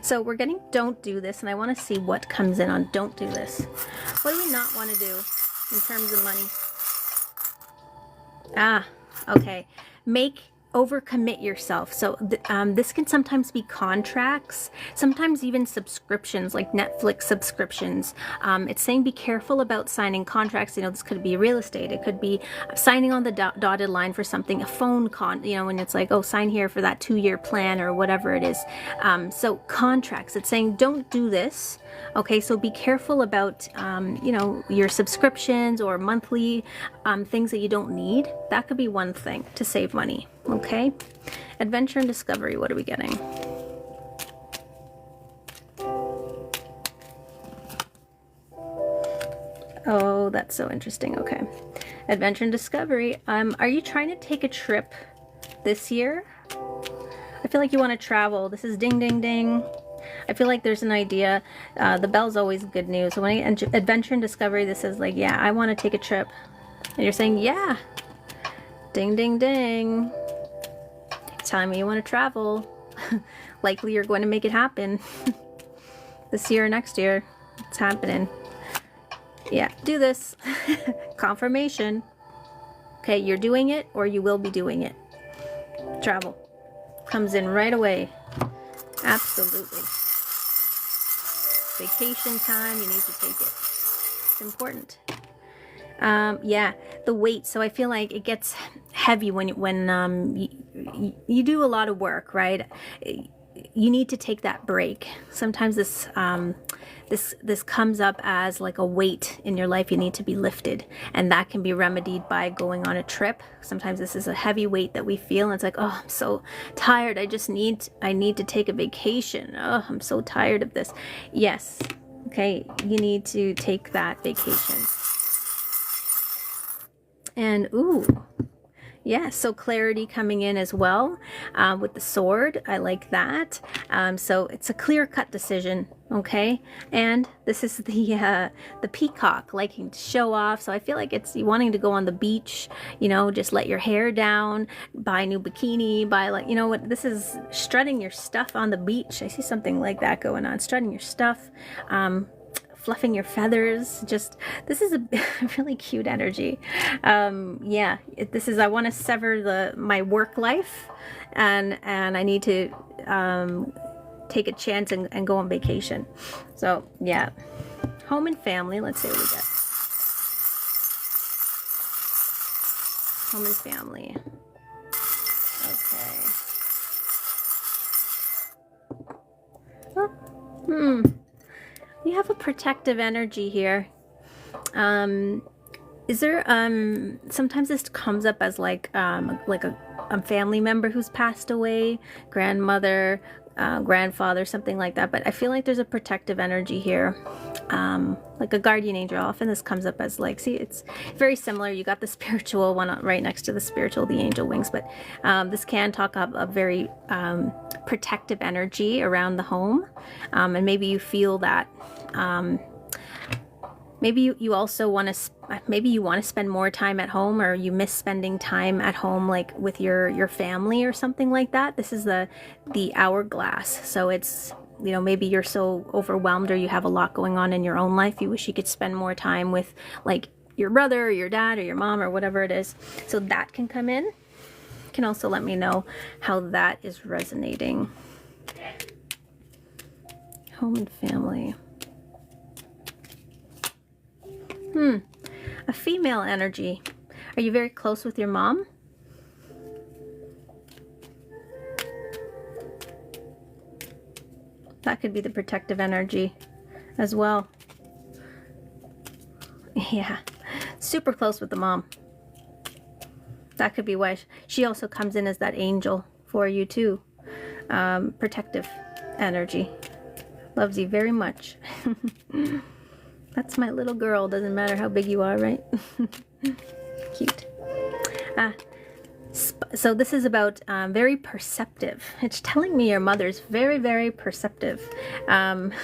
So we're getting don't do this, and I want to see what comes in on don't do this. What do we not want to do in terms of money? Ah, okay. Overcommit yourself. So this can sometimes be contracts, sometimes even subscriptions, like Netflix subscriptions. It's saying be careful about signing contracts. You know, this could be real estate. It could be signing on the dotted line for something, a phone you know, when it's like, oh, sign here for that 2-year plan or whatever it is. So contracts, it's saying don't do this. Okay, so be careful about, you know, your subscriptions or monthly things that you don't need. That could be one thing to save money. Okay, adventure and discovery. What are we getting? Oh, that's so interesting. Okay, adventure and discovery. Are you trying to take a trip this year? I feel like you want to travel. This is ding, ding, ding. I feel like there's an idea. The bell's always good news. So when I adventure and discovery, this is like, yeah, I want to take a trip. And you're saying, yeah, ding, ding, ding. Telling me you want to travel. Likely you're going to make it happen. This year or next year. It's happening. Yeah, do this. Confirmation. Okay, you're doing it or you will be doing it. Travel. Comes in right away. Absolutely. Vacation time, you need to take it. It's important. Yeah, the weight. So I feel like it gets heavy when you do a lot of work, right? You need to take that break. Sometimes this this comes up as like a weight in your life you need to be lifted, and that can be remedied by going on a trip. Sometimes this is a heavy weight that we feel, and it's like, oh, I'm so tired. I need to take a vacation. Oh, I'm so tired of this. Yes. Okay, you need to take that vacation. And ooh, yeah, so clarity coming in as well with the sword. I like that. So it's a clear-cut decision, okay? And this is the peacock, liking to show off. So I feel like it's you wanting to go on the beach, you know, just let your hair down, buy a new bikini, buy like, you know what, this is strutting your stuff on the beach. I see something like that going on, strutting your stuff. Fluffing your feathers. Just, this is a really cute energy. Yeah, this is, I want to sever my work life, and I need to take a chance and go on vacation. So yeah, home and family. Let's see what we get. Home and family. Okay. Oh, you have a protective energy here. Is there sometimes this comes up as like a family member who's passed away, grandmother, grandfather, something like that, but I feel like there's a protective energy here, like a guardian angel. Often this comes up as like, see, it's very similar. You got the spiritual one right next to the spiritual, the angel wings, but this can talk up a very protective energy around the home, and maybe you feel that. Maybe you also want to spend more time at home, or you miss spending time at home, like with your family or something like that. This is the hourglass. So it's, you know, maybe you're so overwhelmed or you have a lot going on in your own life. You wish you could spend more time with like your brother or your dad or your mom or whatever it is. So that can come in. You can also let me know how that is resonating. Home and family. A female energy. Are you very close with your mom? That could be the protective energy as well. Yeah, super close with the mom. That could be why she also comes in as that angel for you too. Protective energy. Loves you very much. That's my little girl. Doesn't matter how big you are, right? Cute. So this is about very perceptive. It's telling me your mother's very, very perceptive.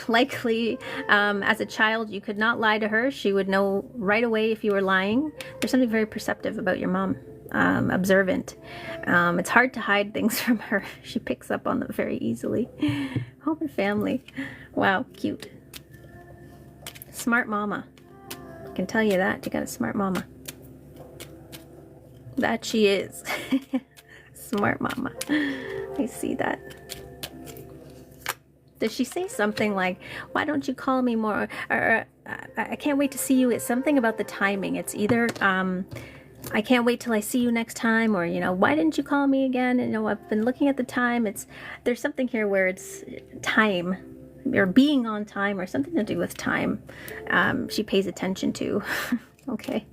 Likely, as a child, you could not lie to her. She would know right away if you were lying. There's something very perceptive about your mom. Observant. It's hard to hide things from her. She picks up on them very easily. Home and family. Wow, cute. Smart mama. I can tell you that. You got a smart mama. That she is. Smart mama. I see that. Does she say something like, why don't you call me more? Or I can't wait to see you. It's something about the timing. It's either, I can't wait till I see you next time, or, you know, why didn't you call me again? And, you know, I've been looking at the time. There's something here where it's time, or being on time, or something to do with time. She pays attention to. Okay.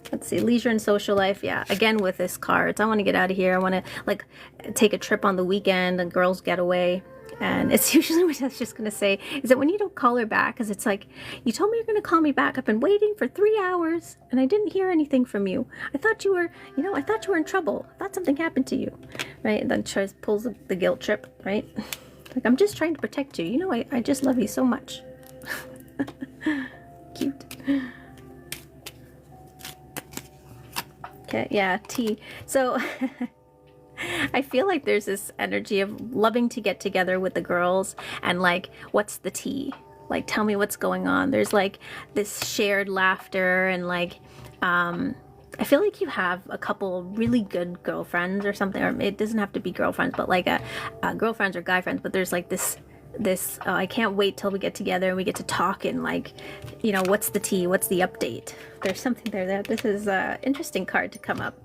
Let's see, leisure and social life. Yeah, again with this cards. I want to get out of here. I want to like take a trip on the weekend and girls get away. And it's usually what I was just going to say is that when you don't call her back, because it's like, you told me you're going to call me back. I've been waiting for 3 hours and I didn't hear anything from you. I thought you were, you know, I thought you were in trouble. I thought something happened to you, right? And then pulls the guilt trip, right? Like, I'm just trying to protect you. You know, I just love you so much. Cute. Okay, yeah, tea. So I feel like there's this energy of loving to get together with the girls and like, what's the tea? Like, tell me what's going on. There's like this shared laughter and like, I feel like you have a couple really good girlfriends or something, or it doesn't have to be girlfriends, but like a girlfriends or guy friends, but there's like this I can't wait till we get together and we get to talk and like, you know, what's the tea? What's the update? There's something there. This is an interesting card to come up.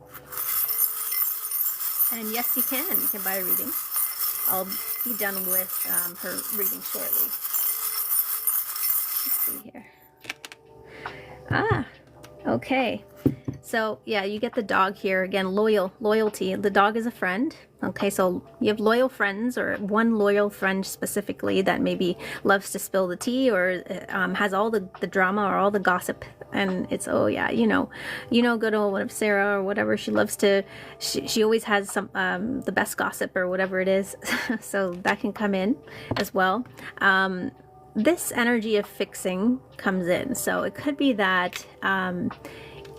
And yes, you can buy a reading. I'll be done with her reading shortly. Let's see here. Ah, okay. So yeah, you get the dog here. Again, loyalty. The dog is a friend. Okay, so you have loyal friends, or one loyal friend specifically that maybe loves to spill the tea, or has all the drama or all the gossip. And it's, oh yeah, you know, good old Sarah or whatever. She loves to, she always has some the best gossip or whatever it is. So that can come in as well. This energy of fixing comes in. So it could be that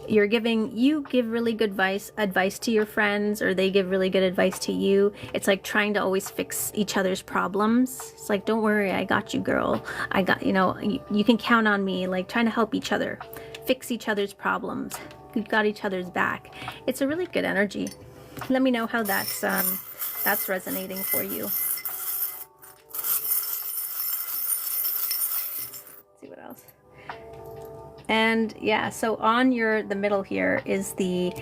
you give really good advice to your friends, or they give really good advice to you. It's like trying to always fix each other's problems. It's like, don't worry, I got you, girl. I got, you know, you can count on me. Like trying to help each other, fix each other's problems. We've got each other's back. It's a really good energy. Let me know how that's resonating for you. Let's see what else. And yeah, so on the middle here is the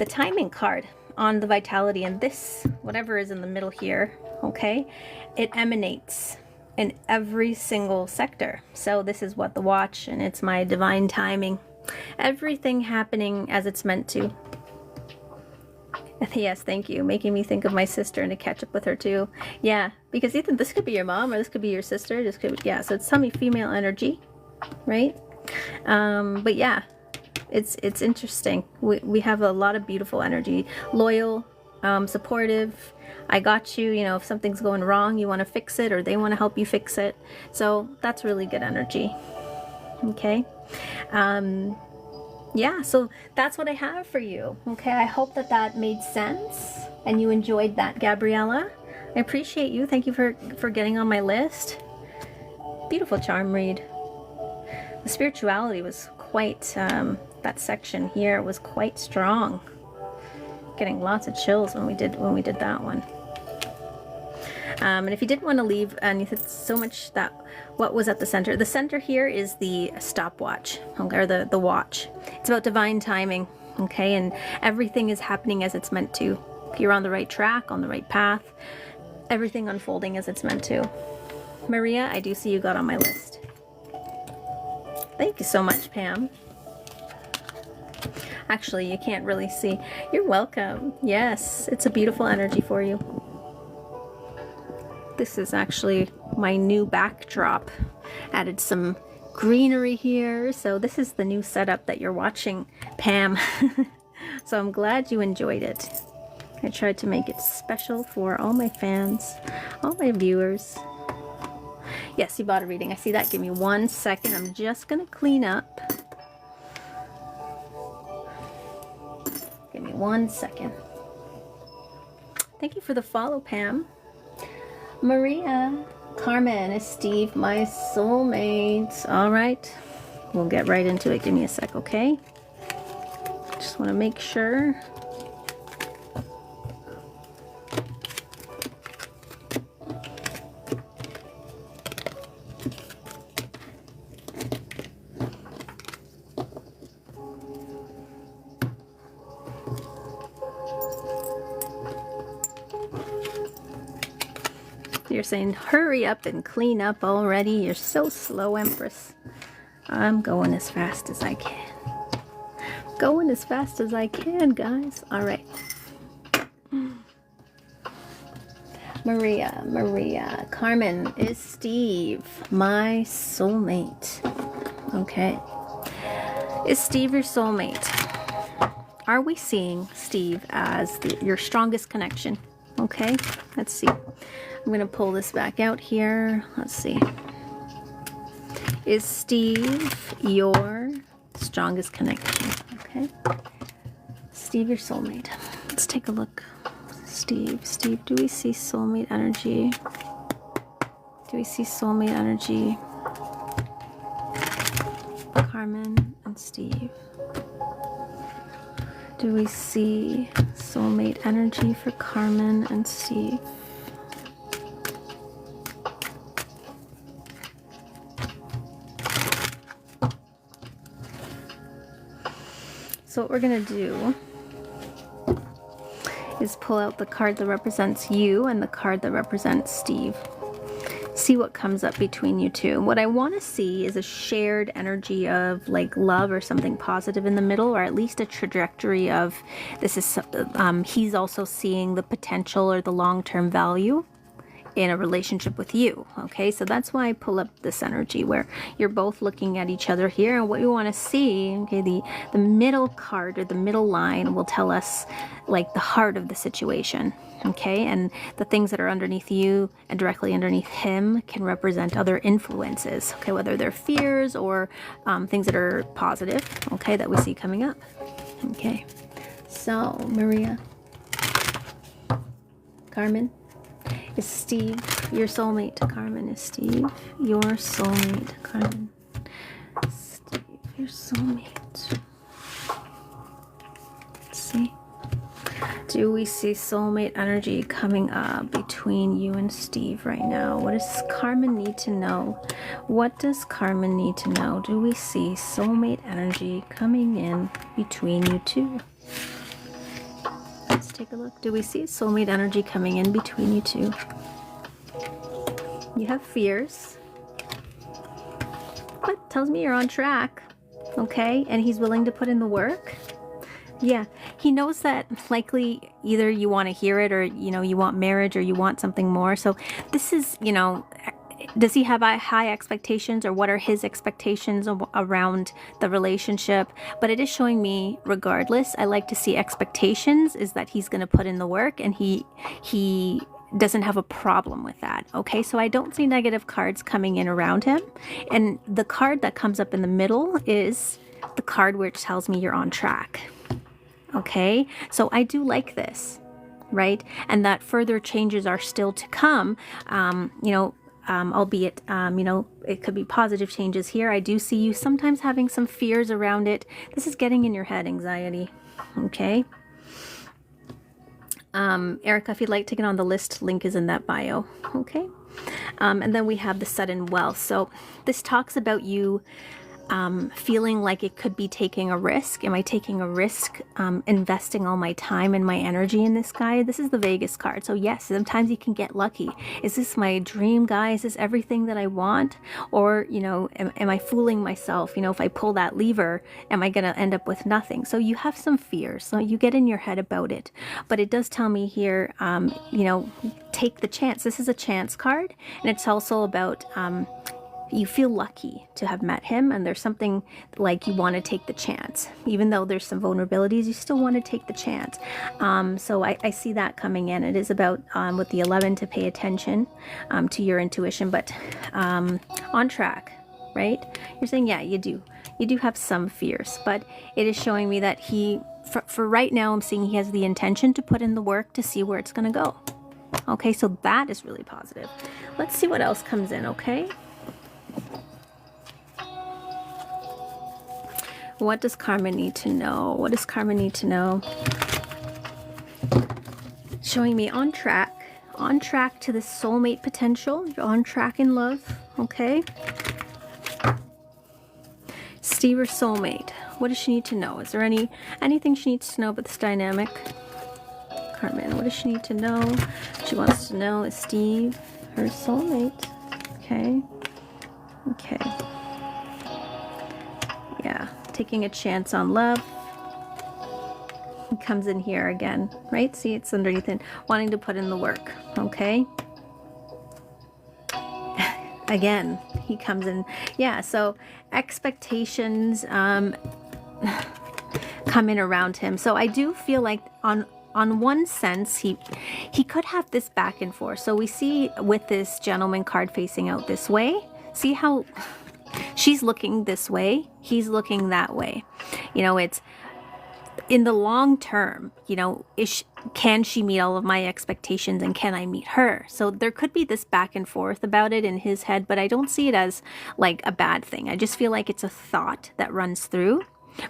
timing card on the vitality, and this, whatever is in the middle here, okay, it emanates in every single sector. So this is what the watch, and it's my divine timing. Everything happening as it's meant to. Yes, thank you. Making me think of my sister and to catch up with her too. Yeah, because Ethan, this could be your mom or this could be your sister. This could, yeah, so it's semi-female energy, right? But yeah, it's interesting. We have a lot of beautiful energy. Loyal, supportive. I got you. You know, if something's going wrong, you want to fix it, or they want to help you fix it. So that's really good energy. Okay. Yeah, so that's what I have for you. Okay, I hope that made sense and you enjoyed that, Gabriella. I appreciate you. Thank you for getting on my list. Beautiful charm read. The spirituality was quite, that section here was quite strong. Getting lots of chills when we did that one. And if you didn't want to leave, and you said so much that what was at the center here is the stopwatch, okay, or the watch. It's about divine timing, okay, and everything is happening as it's meant to. You're on the right track, on the right path, everything unfolding as it's meant to. Maria, I do see you got on my list. Thank you so much, Pam. Actually, you can't really see. You're welcome. Yes, it's a beautiful energy for you. This is actually my new backdrop. Added some greenery here. So this is the new setup that you're watching, Pam. So I'm glad you enjoyed it. I tried to make it special for all my fans, all my viewers. Yes, you bought a reading. I see that. Give me 1 second. I'm just going to clean up. Give me 1 second. Thank you for the follow, Pam. Maria, Carmen, is Steve my soulmate? All right. We'll get right into it. Give me a sec, okay? Just want to make sure. You're saying, hurry up and clean up already. You're so slow, Empress. I'm going as fast as I can. Going as fast as I can, guys. All right. Maria. Carmen, is Steve my soulmate? Okay. Is Steve your soulmate? Are we seeing Steve as your strongest connection? Okay, let's see. I'm going to pull this back out here. Let's see. Is Steve your strongest connection? Okay. Steve, your soulmate. Let's take a look. Steve, do we see soulmate energy? Do we see soulmate energy? Carmen and Steve. Do we see soulmate energy for Carmen and Steve? So what we're going to do is pull out the card that represents you and the card that represents Steve. See what comes up between you two. What I want to see is a shared energy of like love or something positive in the middle, or at least a trajectory of this is he's also seeing the potential or the long-term value in a relationship with you. Okay, so that's why I pull up this energy where you're both looking at each other here, and what you want to see, okay, the middle card or the middle line will tell us like the heart of the situation. Okay, and the things that are underneath you and directly underneath him can represent other influences, okay, whether they're fears or things that are positive, okay, that we see coming up. Okay, so Maria, Carmen, is Steve your soulmate? Carmen, is Steve your soulmate? Carmen, Steve, your soulmate. Let's see. Do we see soulmate energy coming up between you and Steve right now? What does Carmen need to know? What does Carmen need to know? Do we see soulmate energy coming in between you two? Let's take a look. Do we see soulmate energy coming in between you two? You have fears, but tells me you're on track, okay? And he's willing to put in the work. Yeah, he knows that likely either you want to hear it, or you want marriage, or you want something more. So this is, does he have high expectations, or what are his expectations around the relationship? But it is showing me, regardless, I like to see expectations is that he's going to put in the work, and he doesn't have a problem with that. Okay, so I don't see negative cards coming in around him. And the card that comes up in the middle is the card which tells me you're on track. Okay, so I do like this, right? And that further changes are still to come, albeit, it could be positive changes here. I do see you sometimes having some fears around it. This is getting in your head, anxiety, okay? Erica, if you'd like to get on the list, link is in that bio, okay? And then we have the sudden wealth. So this talks about you feeling like it could be taking a risk. Am I taking a risk investing all my time and my energy in this guy? This is the Vegas card. So yes, sometimes you can get lucky. Is this my dream guy? Is this everything that I want? Or, you know, am I fooling myself? You know, if I pull that lever, am I going to end up with nothing? So you have some fears. So you get in your head about it. But it does tell me here, you know, take the chance. This is a chance card. And it's also about you feel lucky to have met him, and there's something like you want to take the chance. Even though there's some vulnerabilities, you still want to take the chance. So I see that coming in. It is about, with the 11, to pay attention to your intuition, but on track, right? You're saying, yeah, you do. You do have some fears, but it is showing me that he, for right now, I'm seeing he has the intention to put in the work to see where it's going to go. Okay, so that is really positive. Let's see what else comes in, okay? What does karma need to know? What does karma need to know? Showing me on track to this soulmate potential. You're on track in love, okay? Steve or soulmate. What does she need to know? Is there anything she needs to know about this dynamic? Carmen, what does she need to know? She wants to know, is Steve her soulmate? Okay. Okay. Yeah. Taking a chance on love. It comes in here again, right? See, it's underneath it. Wanting to put in the work, okay? Again, he comes in. Yeah, so expectations come in around him. So I do feel like on one sense, he could have this back and forth. So we see with this gentleman card facing out this way, see how she's looking this way, he's looking that way. You know, it's in the long term, you know, can she meet all of my expectations, and can I meet her? So there could be this back and forth about it in his head, but I don't see it as like a bad thing. I just feel like it's a thought that runs through.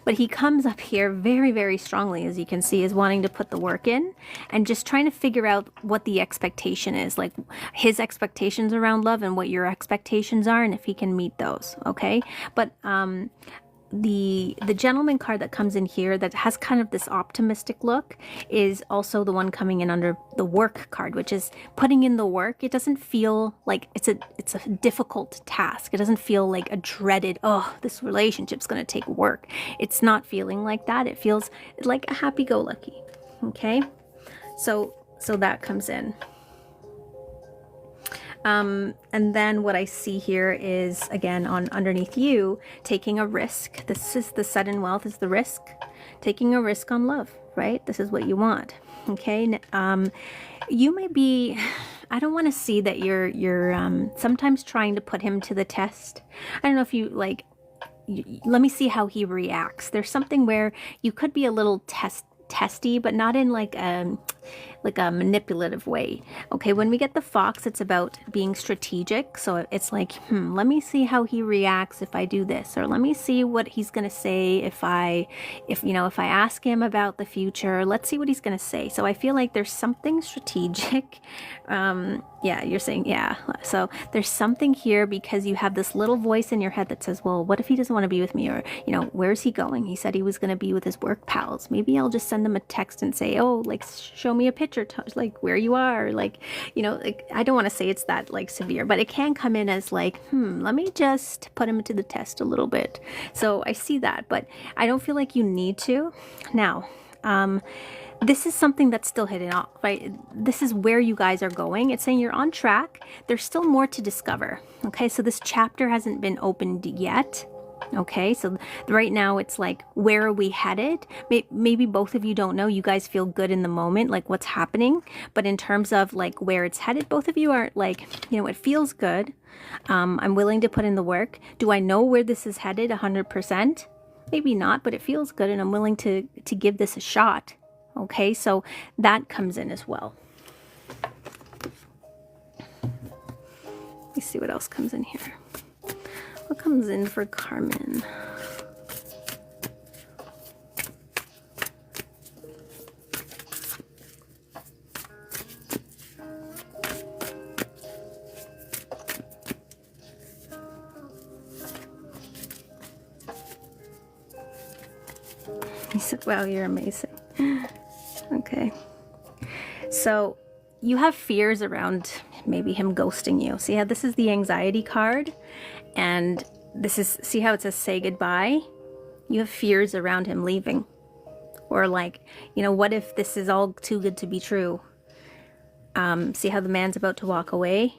But he comes up here very, very strongly, as you can see, is wanting to put the work in and just trying to figure out what the expectation is, like his expectations around love and what your expectations are, and if he can meet those, okay? But the gentleman card that comes in here that has kind of this optimistic look is also the one coming in under the work card, which is putting in the work. It doesn't feel like it's a difficult task. It doesn't feel like a dreaded, oh, this relationship's going to take work. It's not feeling like that. It feels like a happy-go-lucky, okay? So that comes in. And then what I see here is, again, on underneath you, taking a risk. This is the sudden wealth, is the risk. Taking a risk on love, right? This is what you want, okay? You may be, I don't want to see that you're sometimes trying to put him to the test. I don't know if you, like, let me see how he reacts. There's something where you could be a little testy, but not in like a manipulative way. Okay, when we get the fox, it's about being strategic. So it's like, let me see how he reacts if I do this, or let me see what he's gonna say if I ask him about the future. Let's see what he's gonna say. So I feel like there's something strategic. Yeah, you're saying, yeah. So there's something here because you have this little voice in your head that says, well, what if he doesn't want to be with me? Or, you know, where's he going? He said he was going to be with his work pals. Maybe I'll just send him a text and say, oh, like, show me a picture, like where you are. Like, you know, like, I don't want to say it's that like severe, but it can come in as like, let me just put him to the test a little bit. So I see that, but I don't feel like you need to. Now, this is something that's still hidden off, right? This is where you guys are going. It's saying you're on track. There's still more to discover. Okay, so this chapter hasn't been opened yet. Okay, so right now it's like, where are we headed? Maybe both of you don't know. You guys feel good in the moment, like what's happening. But in terms of like where it's headed, both of you are like, you know, it feels good. I'm willing to put in the work. Do I know where this is headed 100%? Maybe not, but it feels good, and I'm willing to give this a shot. Okay, so that comes in as well. Let me see what else comes in here. What comes in for Carmen? He said, wow, you're amazing. Okay. So you have fears around maybe him ghosting you. See how this is the anxiety card? And this is, see how it says say goodbye? You have fears around him leaving. Or like, you know, what if this is all too good to be true? See how the man's about to walk away?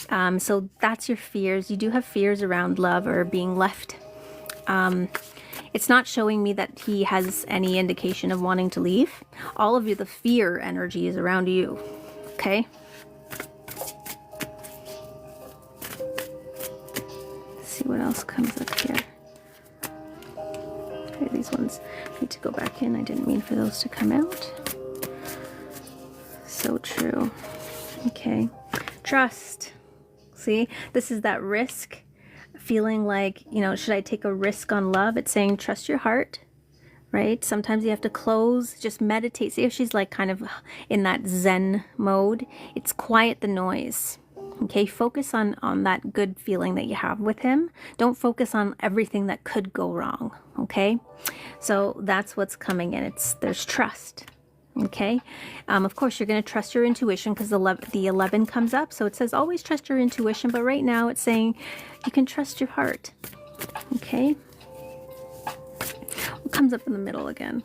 So that's your fears. You do have fears around love or being left. It's not showing me that he has any indication of wanting to leave. All of you, the fear energy is around you. Okay? Let's see what else comes up here. Okay, these ones need to go back in. I didn't mean for those to come out. So true. Okay. Trust. See, this is that risk. Feeling like, you know, should I take a risk on love? It's saying trust your heart, right? Sometimes you have to close, just meditate. See if she's like kind of in that Zen mode. It's quiet the noise. Okay, focus on that good feeling that you have with him. Don't focus on everything that could go wrong. Okay, so that's what's coming in. There's trust. Okay, of course you're going to trust your intuition because the 11 comes up. So it says always trust your intuition, but right now it's saying you can trust your heart. Okay, what comes up in the middle again?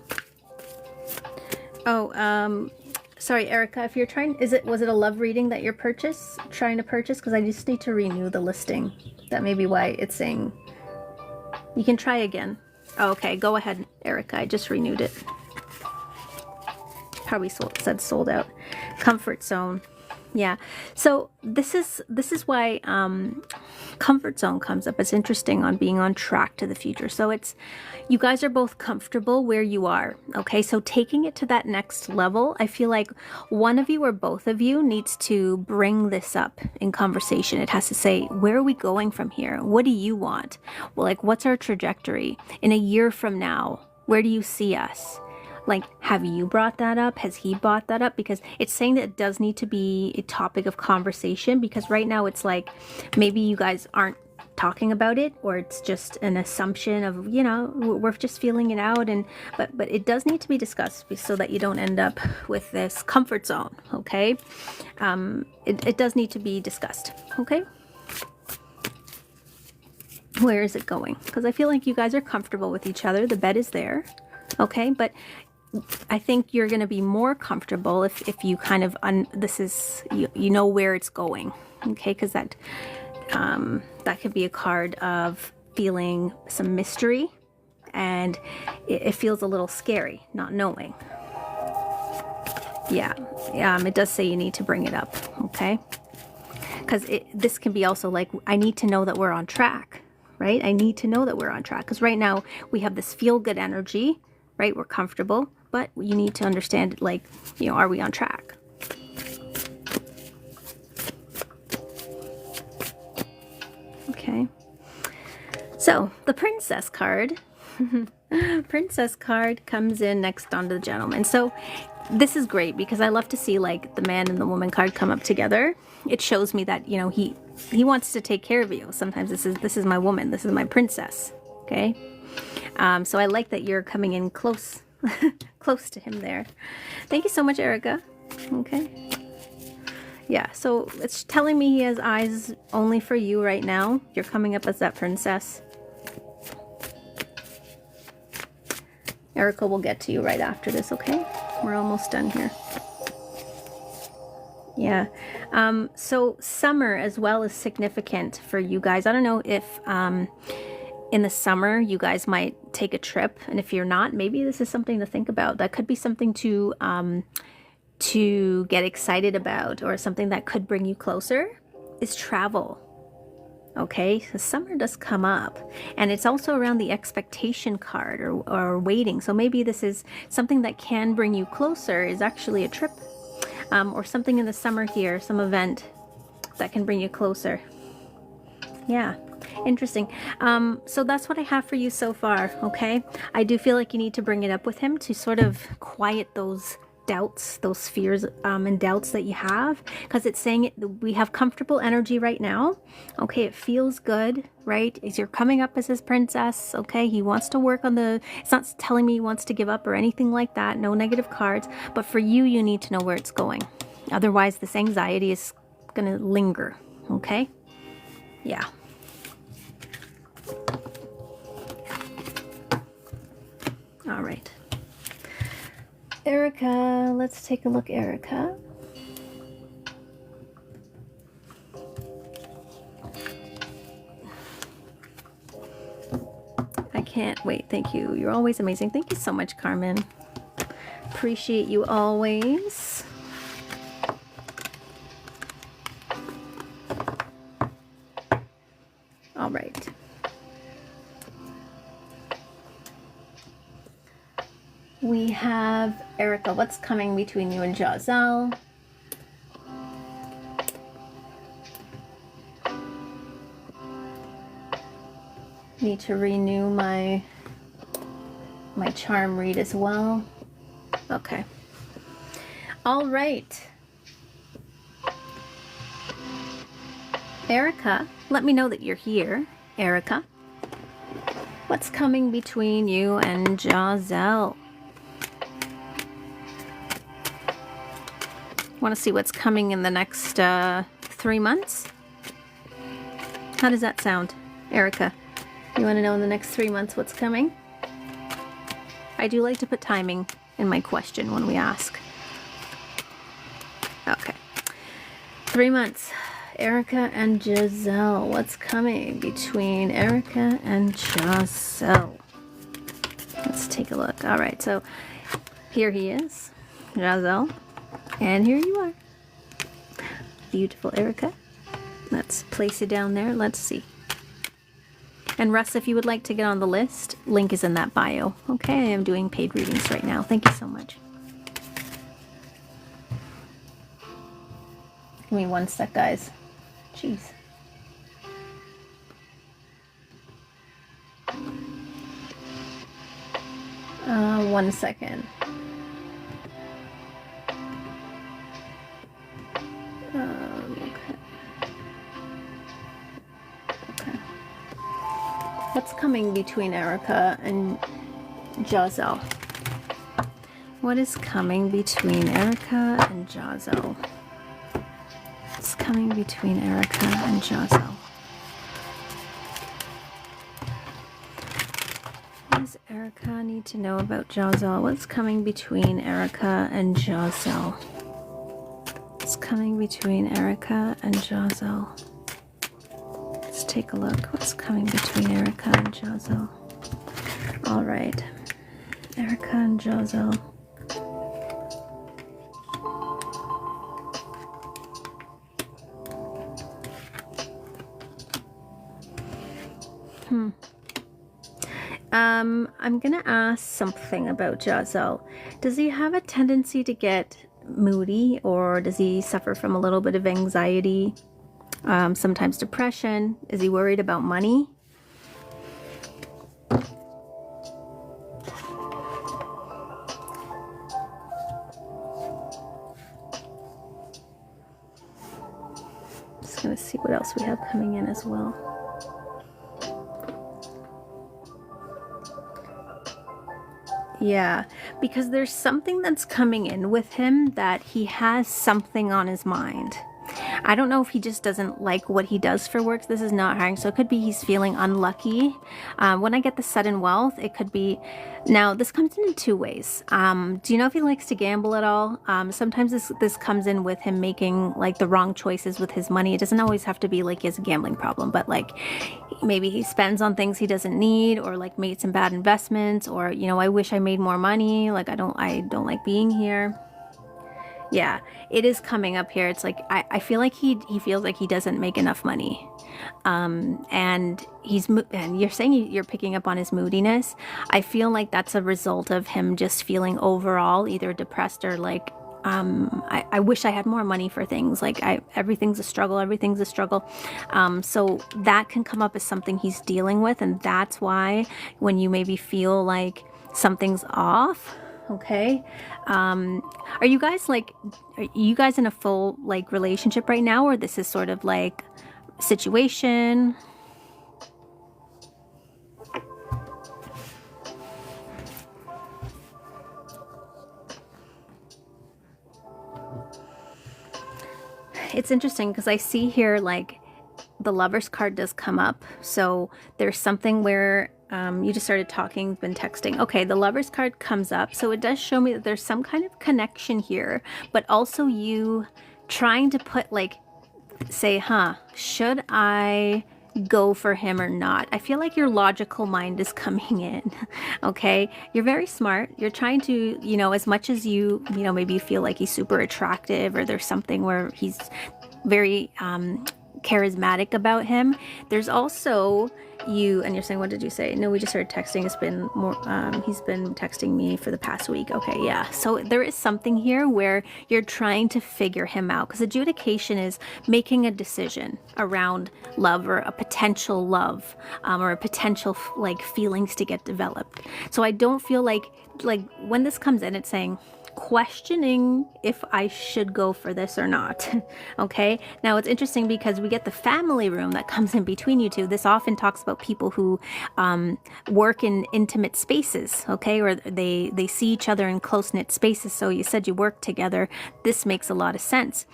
Oh, sorry, Erica, if you're trying, was it a love reading that you're trying to purchase? Because I just need to renew the listing. That may be why it's saying you can try again. Oh, okay, go ahead, Erica. I just renewed it. Probably said sold out. Comfort zone. Yeah. So this is why comfort zone comes up. It's interesting on being on track to the future. So it's, you guys are both comfortable where you are. Okay. So taking it to that next level, I feel like one of you or both of you needs to bring this up in conversation. It has to say, where are we going from here? What do you want? Well, like, what's our trajectory in a year from now? Where do you see us? Like, have you brought that up? Has he brought that up? Because it's saying that it does need to be a topic of conversation, because right now it's like maybe you guys aren't talking about it, or it's just an assumption of, you know, we're just feeling it out, and but it does need to be discussed so that you don't end up with this comfort zone. Okay, it does need to be discussed. Okay, where is it going? Because I feel like you guys are comfortable with each other. The bed is there. Okay, but I think you're going to be more comfortable if you kind of you know where it's going. Okay, because that could be a card of feeling some mystery, and it feels a little scary not knowing. Yeah, it does say you need to bring it up. Okay, because this can be also like, I need to know that we're on track, right? I need to know that we're on track, because right now we have this feel good energy, right? We're comfortable, but you need to understand, like, you know, are we on track? Okay. So the princess card, princess card comes in next onto the gentleman. So this is great because I love to see like the man and the woman card come up together. It shows me that, you know, he wants to take care of you. Sometimes this is my woman. This is my princess. Okay. So I like that you're coming in close, close to him there. Thank you so much, Erica. Okay. Yeah, so it's telling me he has eyes only for you right now. You're coming up as that princess. Erica will get to you right after this, okay? We're almost done here. Yeah. So summer as well is significant for you guys. I don't know if in the summer you guys might take a trip, and if you're not, maybe this is something to think about. That could be something to get excited about, or something that could bring you closer, is travel. Okay, so summer does come up, and it's also around the expectation card, or waiting. So maybe this is something that can bring you closer, is actually a trip, or something in the summer here, some event that can bring you closer. Yeah, interesting. So that's what I have for you so far. Okay, I do feel like you need to bring it up with him to sort of quiet those doubts, those fears and doubts that you have, because it's saying we have comfortable energy right now. Okay, it feels good, right? As you're coming up as his princess, okay? He wants to work on the, it's not telling me he wants to give up or anything like that. No negative cards. But for you, you need to know where it's going. Otherwise, this anxiety is going to linger, okay? Yeah. All right. Erica, let's take a look, Erica. I can't wait. Thank you. You're always amazing. Thank you so much, Carmen. Appreciate you always. All right. We have Erica. What's coming between you and Giselle? Need to renew my charm read as well. Okay. All right. Erica, let me know that you're here. Erica, what's coming between you and Giselle? Want to see what's coming in the next 3 months? How does that sound, Erica? You want to know in the next 3 months what's coming? I do like to put timing in my question when we ask. Okay. 3 months. Erica and Giselle. What's coming between Erica and Giselle? Let's take a look. All right, so here he is, Giselle. And here you are. Beautiful Erica. Let's place it down there. Let's see. And Russ, if you would like to get on the list, link is in that bio. Okay, I am doing paid readings right now. Thank you so much. Give me 1 sec, guys. Jeez. One second. Okay. Okay. What's coming between Erica and Giselle? What is coming between Erica and Giselle? What's coming between Erica and Giselle? What does Erica need to know about Giselle? What's coming between Erica and Giselle? What's coming between Erica and Giselle? Let's take a look. What's coming between Erica and Giselle? All right. Erica and Giselle. I'm gonna ask something about Giselle. Does he have a tendency to get moody, or does he suffer from a little bit of anxiety? Sometimes depression? Is he worried about money? Just gonna see what else we have coming in as well. Yeah, because there's something that's coming in with him, that he has something on his mind. I don't know if he just doesn't like what he does for work. This is not hiring, so it could be he's feeling unlucky. When I get the sudden wealth, it could be... Now, this comes in 2 ways. Do you know if he likes to gamble at all? Sometimes this comes in with him making like the wrong choices with his money. It doesn't always have to be like he has a gambling problem, but like maybe he spends on things he doesn't need, or like made some bad investments, or, you know, I wish I made more money. Like I don't like being here. Yeah, it is coming up here. It's like I feel like he feels like he doesn't make enough money, and you're saying you're picking up on his moodiness. I feel like that's a result of him just feeling overall either depressed or like I wish I had more money for things. Like everything's a struggle. Everything's a struggle. So that can come up as something he's dealing with, and that's why when you maybe feel like something's off, Okay. Are you guys in a full like relationship right now, or this is sort of like situation? It's interesting because I see here like the Lover's card does come up. So there's something where you just started talking, been texting. Okay, the Lover's card comes up. So it does show me that there's some kind of connection here, but also you trying to put like, say, should I go for him or not? I feel like your logical mind is coming in. Okay, you're very smart. You're trying to, you know, as much as you know, maybe you feel like he's super attractive, or there's something where he's very charismatic about him. There's also you, and you're saying, what did you say? No, we just started texting. It's been more, he's been texting me for the past week. Okay, yeah. So there is something here where you're trying to figure him out, because adjudication is making a decision around love, or a potential love, or a potential like feelings to get developed. So I don't feel like when this comes in, it's saying questioning if I should go for this or not. Okay, now it's interesting because we get the family room that comes in between you two. This often talks about people who work in intimate spaces, okay, or they see each other in close-knit spaces. So you said you work together. This makes a lot of sense.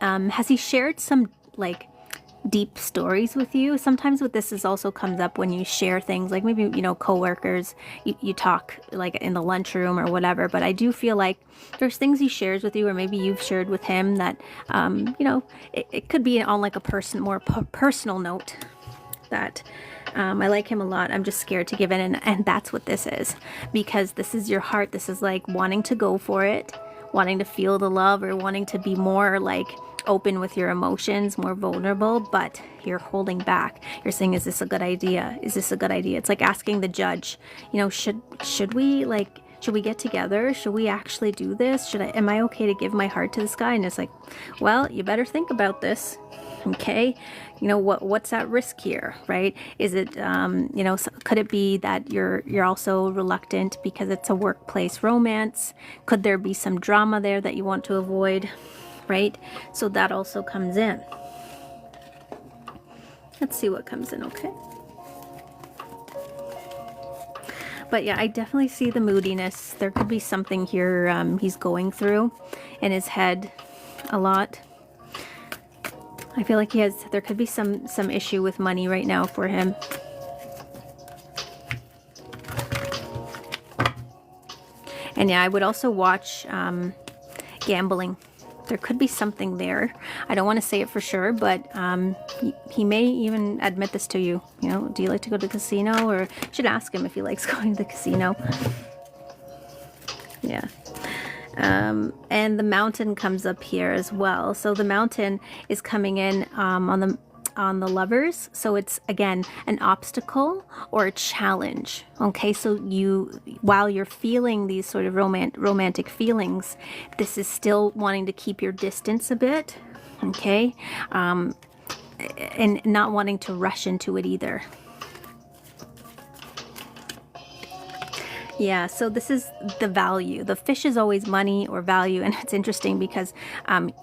Has he shared some like deep stories with you? Sometimes with this is also comes up when you share things like maybe, you know, coworkers, you talk like in the lunchroom or whatever. But I do feel like there's things he shares with you, or maybe you've shared with him that you know, it could be on like a more personal note that I like him a lot. I'm just scared to give in, and that's what this is, because this is your heart. This is like wanting to go for it, wanting to feel the love, or wanting to be more like open with your emotions, more vulnerable, but you're holding back. You're saying, is this a good idea? Is this a good idea? It's like asking the judge, you know, should we get together? Should we actually do this? Am I okay to give my heart to this guy? And it's like, well, you better think about this. Okay, you know, what's at risk here, right? Is it you know, could it be that you're also reluctant because it's a workplace romance? Could there be some drama there that you want to avoid? Right? So that also comes in. Let's see what comes in, okay? But yeah, I definitely see the moodiness. There could be something here he's going through in his head a lot. I feel like there could be some issue with money right now for him. And yeah, I would also watch gambling. There could be something there. I don't want to say it for sure, but he may even admit this to you. You know, do you like to go to the casino? Or you should ask him if he likes going to the casino. Yeah. And the mountain comes up here as well. So the mountain is coming in on the Lovers. So it's again an obstacle or a challenge. Okay, so while you're feeling these sort of romantic feelings, this is still wanting to keep your distance a bit. Okay, and not wanting to rush into it either. Yeah, so this is the value. The fish is always money or value, and it's interesting because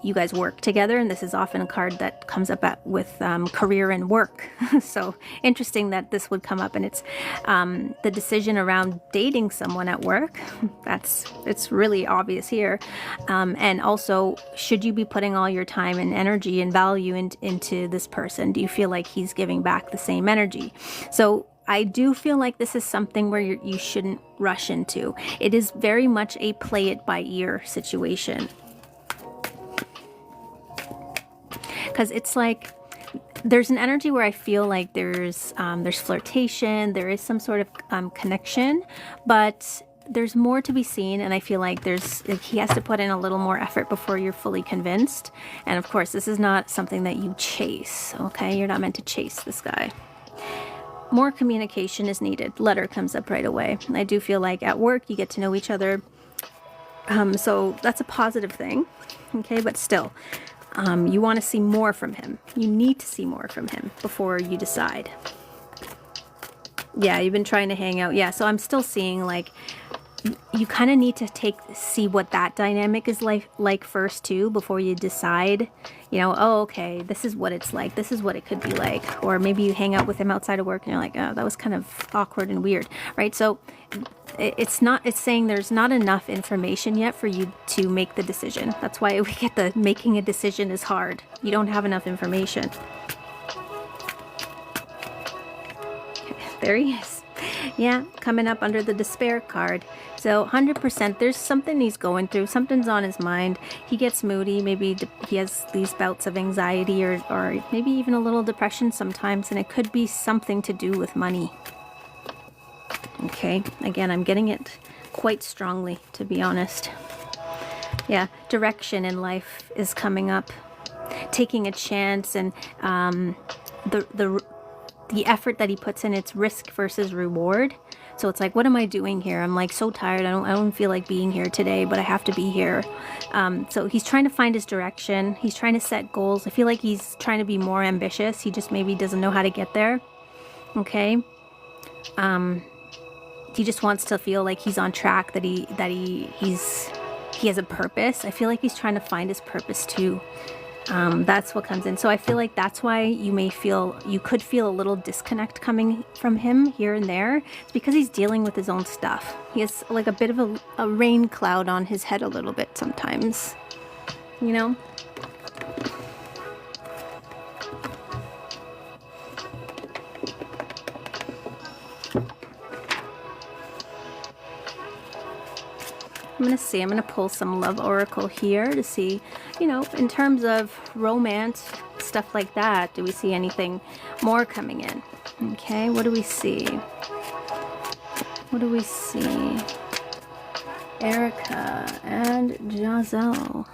you guys work together, and this is often a card that comes up with career and work. So interesting that this would come up, and it's the decision around dating someone at work. It's really obvious here. And also, should you be putting all your time and energy and value into this person? Do you feel like he's giving back the same energy? So I do feel like this is something where you shouldn't rush into. It is very much a play it by ear situation. Because it's like, there's an energy where I feel like there's flirtation, there is some sort of connection, but there's more to be seen, and I feel like he has to put in a little more effort before you're fully convinced. And of course, this is not something that you chase, okay? You're not meant to chase this guy. More communication is needed. Letter comes up right away. And I do feel like at work you get to know each other. So that's a positive thing. Okay, but still, you want to see more from him. You need to see more from him before you decide. Yeah, you've been trying to hang out. Yeah, so I'm still seeing like you kind of need to see what that dynamic is like first too, before you decide, you know, oh, okay, this is what it's like, this is what it could be like. Or maybe you hang out with him outside of work and you're like, oh, that was kind of awkward and weird, right? So it's saying there's not enough information yet for you to make the decision. That's why we get the making a decision is hard. You don't have enough information. Okay, there he is. Yeah, coming up under the despair card. So 100%, there's something he's going through. Something's on his mind. He gets moody. Maybe he has these bouts of anxiety or maybe even a little depression sometimes. And it could be something to do with money. Okay, again, I'm getting it quite strongly, to be honest. Yeah, direction in life is coming up. Taking a chance, and the effort that he puts in, it's risk versus reward. So it's like, what am I doing here? I'm like so tired. I don't feel like being here today, but I have to be here. So he's trying to find his direction. He's trying to set goals. I feel like he's trying to be more ambitious. He just maybe doesn't know how to get there. Okay. He just wants to feel like he's on track, that he has a purpose. I feel like he's trying to find his purpose too. That's what comes in. So I feel like that's why you could feel a little disconnect coming from him here and there. It's because he's dealing with his own stuff. He has like a bit of a rain cloud on his head a little bit sometimes, you know? I'm going to pull some love oracle here to see, you know, in terms of romance, stuff like that. Do we see anything more coming in? Okay, what do we see? What do we see? Erica and Giselle.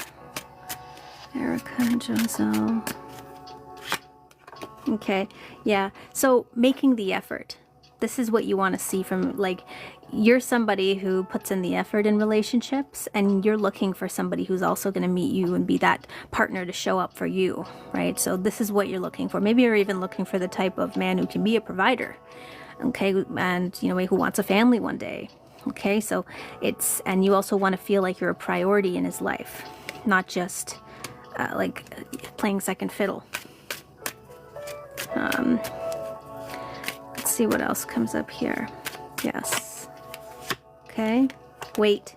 Erica and Giselle. Okay, yeah, so making the effort. This is what you want to see from, like, you're somebody who puts in the effort in relationships, and you're looking for somebody who's also going to meet you and be that partner to show up for you, right? So this is what you're looking for. Maybe you're even looking for the type of man who can be a provider, okay? And, you know, who wants a family one day, okay? So and you also want to feel like you're a priority in his life, not just like playing second fiddle. Let's see what else comes up here. Yes. Okay, wait.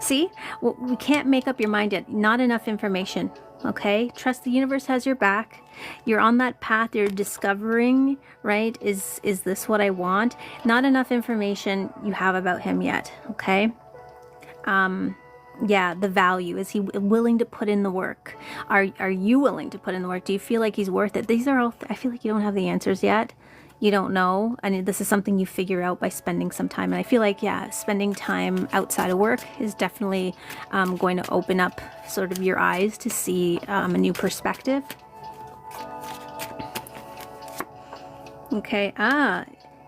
See, well, we can't make up your mind yet. Not enough information, okay? Trust the universe has your back. You're on that path. You're discovering, right? Is this what I want? Not enough information you have about him yet, okay? Yeah, the value. Is he willing to put in the work? Are you willing to put in the work? Do you feel like he's worth it? These are all, I feel like you don't have the answers yet. You don't know, and this is something you figure out by spending some time. And I feel like, yeah, spending time outside of work is definitely going to open up sort of your eyes to see a new perspective. Okay,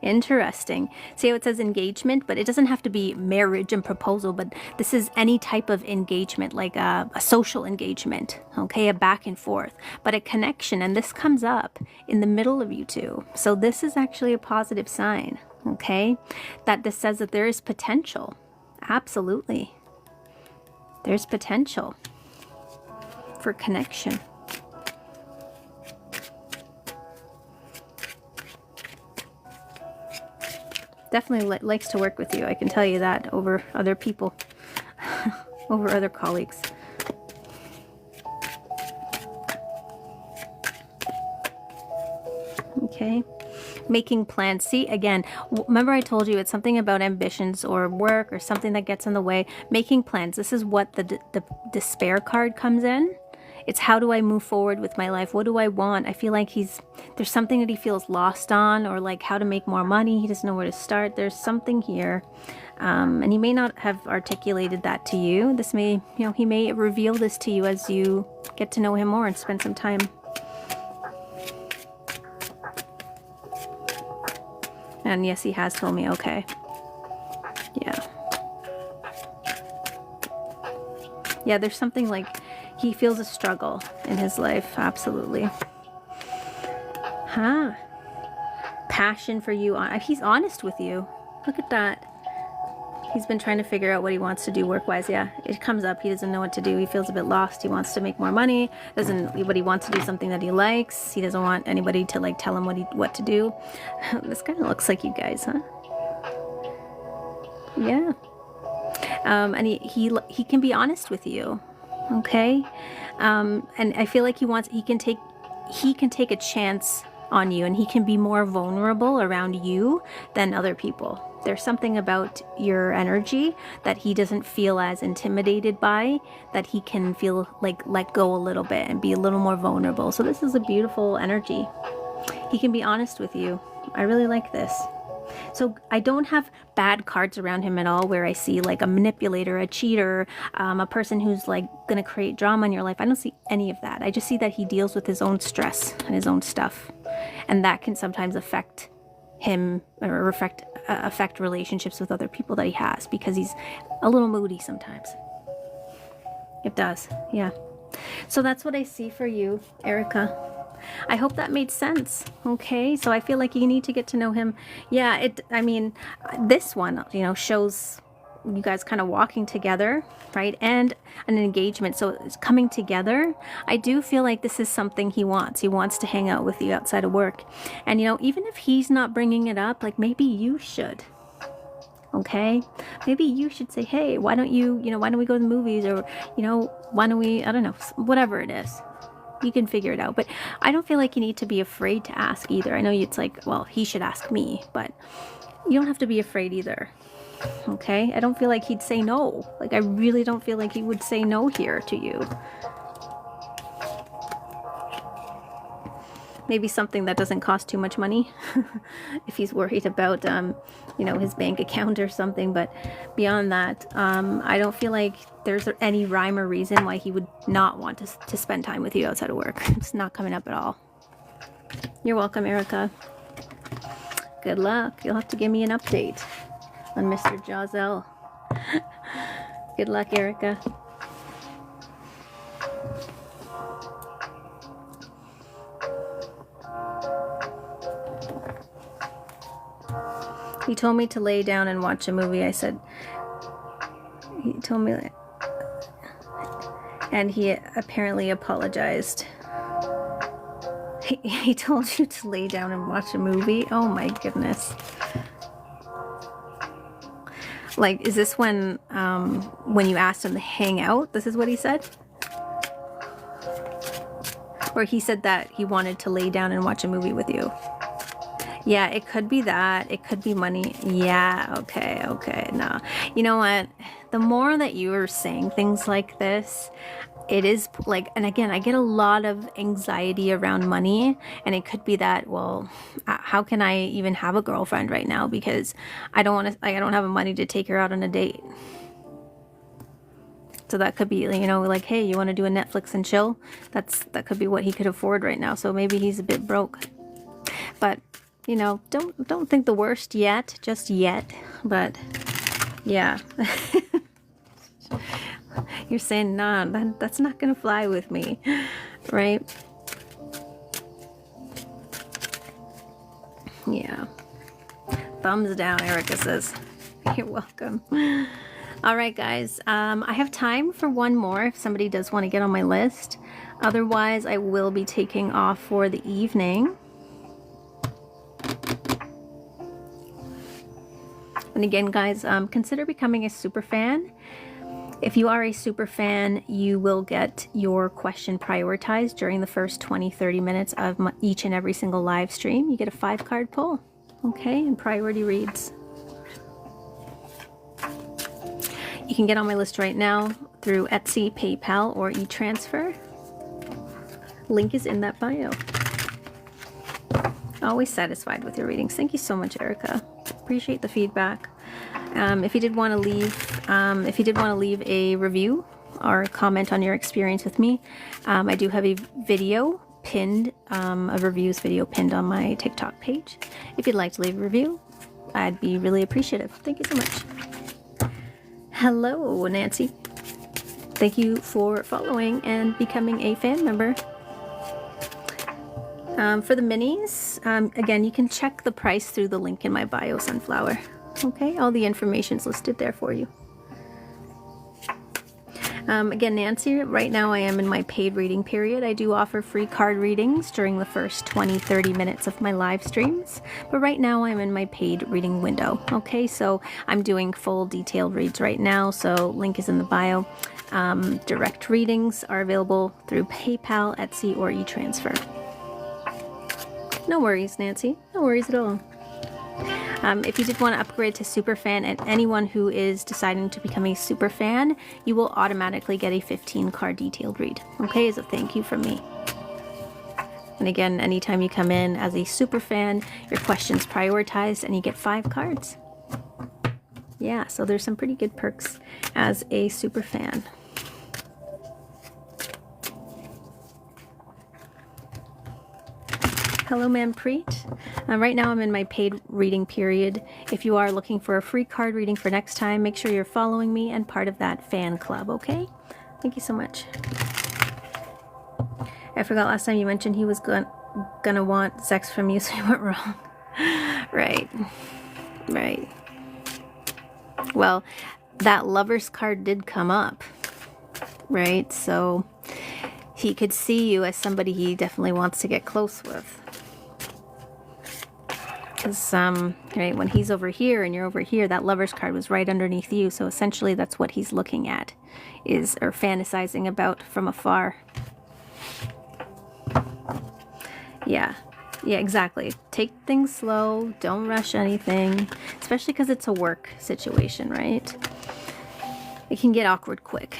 interesting. See how it says engagement, but it doesn't have to be marriage and proposal, but this is any type of engagement, like a social engagement, okay, a back and forth, but a connection. And this comes up in the middle of you two. So this is actually a positive sign, okay, that this says that there is potential. Absolutely. There's potential for connection. Definitely likes to work with you. I can tell you that, over other people, over other colleagues. Okay. Making plans. See, again, remember I told you it's something about ambitions or work or something that gets in the way. Making plans. This is what the despair card comes in. It's how do I move forward with my life? What do I want? I feel like there's something that he feels lost on, or like how to make more money. He doesn't know where to start. There's something here. And he may not have articulated that to you. This may, you know, he may reveal this to you as you get to know him more and spend some time. And yes, he has told me, okay. Yeah. Yeah, there's something like he feels a struggle in his life. Absolutely. Passion for you. He's honest with you. Look at that. He's been trying to figure out what he wants to do work-wise. Yeah, it comes up. He doesn't know what to do. He feels a bit lost. He wants to make more money. But he wants to do something that he likes. He doesn't want anybody to like tell him what to do. This kind of looks like you guys, huh? Yeah. And he can be honest with you, okay? And I feel like he can take a chance on you, and he can be more vulnerable around you than other people. There's something about your energy that he doesn't feel as intimidated by, that he can feel like let go a little bit and be a little more vulnerable. So this is a beautiful energy. He can be honest with you. I really like this. So I don't have bad cards around him at all where I see like a manipulator, a cheater, a person who's like going to create drama in your life. I don't see any of that. I just see that he deals with his own stress and his own stuff. And that can sometimes affect him or affect relationships with other people that he has, because he's a little moody sometimes. It does, yeah. So that's what I see for you, Erica. I hope that made sense. Okay, so I feel like you need to get to know him. Yeah, I mean, this one, you know, shows you guys kind of walking together, right? And an engagement. So it's coming together. I do feel like this is something he wants. He wants to hang out with you outside of work. And, you know, even if he's not bringing it up, like maybe you should. Okay, maybe you should say, hey, why don't why don't we go to the movies? Or, you know, why don't we, I don't know, whatever it is. You can figure it out. But I don't feel like you need to be afraid to ask either. I know it's like, well, he should ask me, but you don't have to be afraid either. Okay? I don't feel like he'd say no. Like, I really don't feel like he would say no here to you. Maybe something that doesn't cost too much money if he's worried about, you know, his bank account or something. But beyond that, I don't feel like there's any rhyme or reason why he would not want to spend time with you outside of work. It's not coming up at all. You're welcome, Erica. Good luck. You'll have to give me an update on Mr. Jazelle. Good luck, Erica. He told me to lay down and watch a movie. I said, he told me, and he apparently apologized. He told you to lay down and watch a movie? Oh my goodness. Like, is this when you asked him to hang out? This is what he said? Or he said that he wanted to lay down and watch a movie with you? Yeah, it could be that. It could be money. Yeah, okay, no. You know what? The more that you are saying things like this, it is like, and again, I get a lot of anxiety around money, and it could be that, well, how can I even have a girlfriend right now, because I don't have the money to take her out on a date. So that could be, you know, like, hey, you want to do a Netflix and chill? That could be what he could afford right now. So maybe he's a bit broke. But, you know, don't think the worst yet, just yet. But yeah. You're saying, nah, that's not gonna fly with me, right? Yeah. Thumbs down, Erica says. You're welcome. All right, guys. I have time for one more if somebody does want to get on my list. Otherwise, I will be taking off for the evening. And again, guys, consider becoming a super fan. If you are a super fan, you will get your question prioritized during the first 20-30 minutes of each and every single live stream. You get a 5-card pull, okay, and priority reads. You can get on my list right now through Etsy, PayPal, or e-transfer. Link is in that bio. Always satisfied with your readings. Thank you so much, Erica. Appreciate the feedback. If you did want to leave a review or comment on your experience with me, I do have a video pinned, a reviews video pinned on my TikTok page. If you'd like to leave a review, I'd be really appreciative. Thank you so much. Hello, Nancy. Thank you for following and becoming a fan member. For the minis, again, you can check the price through the link in my bio, Sunflower. Okay, all the information's listed there for you. Again, Nancy, right now I am in my paid reading period. I do offer free card readings during the first 20-30 minutes of my live streams, but right now I'm in my paid reading window. Okay, so I'm doing full detailed reads right now, so link is in the bio. Direct readings are available through PayPal, Etsy, or e-transfer. No worries, Nancy. No worries at all. If you did want to upgrade to super fan, and anyone who is deciding to become a super fan, you will automatically get a 15 card detailed read. Okay, as a thank you from me. And again, anytime you come in as a super fan, your question's prioritized and you get 5 cards. Yeah, so there's some pretty good perks as a super fan. Hello, Ma'am Preet. Right now I'm in my paid reading period. If you are looking for a free card reading for next time, make sure you're following me and part of that fan club, okay? Thank you so much. I forgot last time you mentioned he was gonna want sex from you, so you went wrong. Right. Right. Well, that lover's card did come up, right? So he could see you as somebody he definitely wants to get close with. Because right, when he's over here and you're over here, that lover's card was right underneath you. So essentially that's what he's looking at, or fantasizing about from afar. Yeah. Yeah, exactly. Take things slow. Don't rush anything, especially because it's a work situation, right? It can get awkward quick.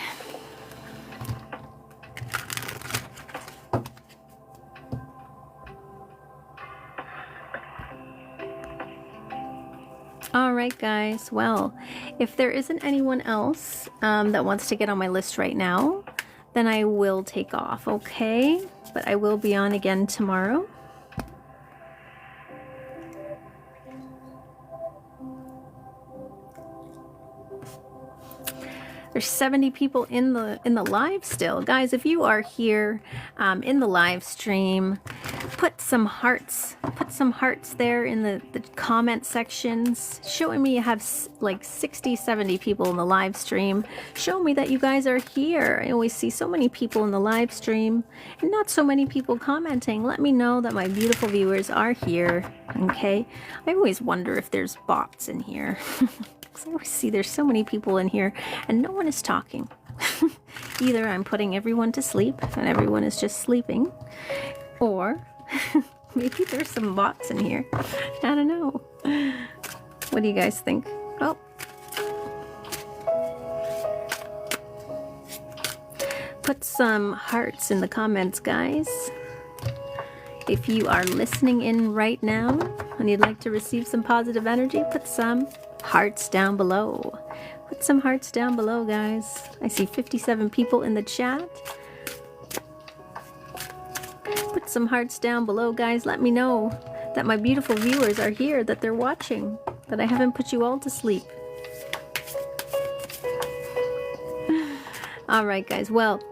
All right, guys. Well, if there isn't anyone else that wants to get on my list right now, then I will take off, okay? But I will be on again tomorrow. There's 70 people in the live still. Guys, if you are here in the live stream, put some hearts there in the comment sections, showing me you have like 60, 70 people in the live stream. Show me that you guys are here. I always see so many people in the live stream and not so many people commenting. Let me know that my beautiful viewers are here, okay? I always wonder if there's bots in here. I always see there's so many people in here and no one is talking. Either I'm putting everyone to sleep and everyone is just sleeping, or maybe there's some bots in here. I don't know. What do you guys think? Oh. Put some hearts in the comments, guys. If you are listening in right now and you'd like to receive some positive energy, put some hearts down below. Put some hearts down below, guys. I see 57 people in the chat. Put some hearts down below, guys. Let me know that my beautiful viewers are here, that they're watching, that I haven't put you all to sleep. All right, guys. Well,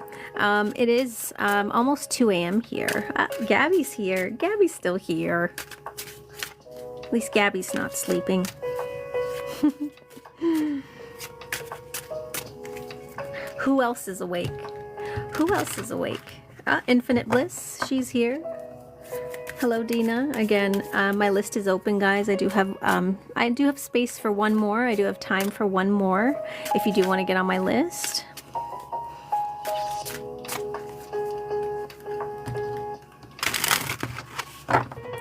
it is almost 2 a.m. here. Gabby's here. Gabby's still here. At least Gabby's not sleeping. Who else is awake? Who else is awake? Infinite Bliss, she's here. Hello, Dina. Again, my list is open, guys. I do have space for one more. I do have time for one more if you do want to get on my list.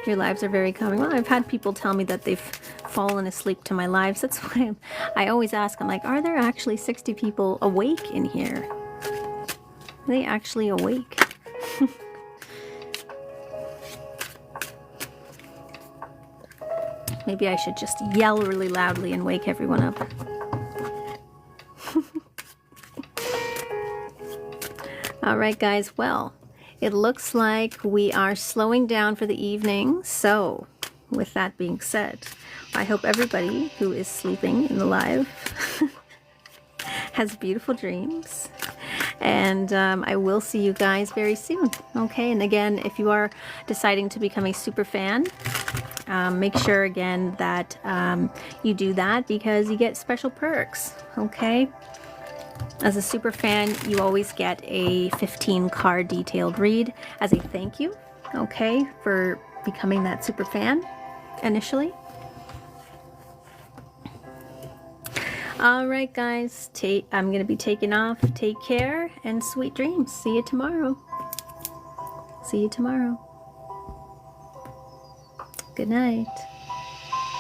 Your lives are very calming. Well, I've had people tell me that they've fallen asleep to my lives. That's why I always ask, I'm like, are there actually 60 people awake in here? Are they actually awake? Maybe I should just yell really loudly and wake everyone up. All right, guys. Well, it looks like we are slowing down for the evening. So, with that being said, I hope everybody who is sleeping in the live has beautiful dreams. And I will see you guys very soon. Okay, and again, if you are deciding to become a super fan, make sure again that you do that because you get special perks, okay? As a super fan, you always get a 15 card detailed read as a thank you, okay, for becoming that super fan initially. All right, guys, I'm going to be taking off. Take care and sweet dreams. See you tomorrow. See you tomorrow. Good night.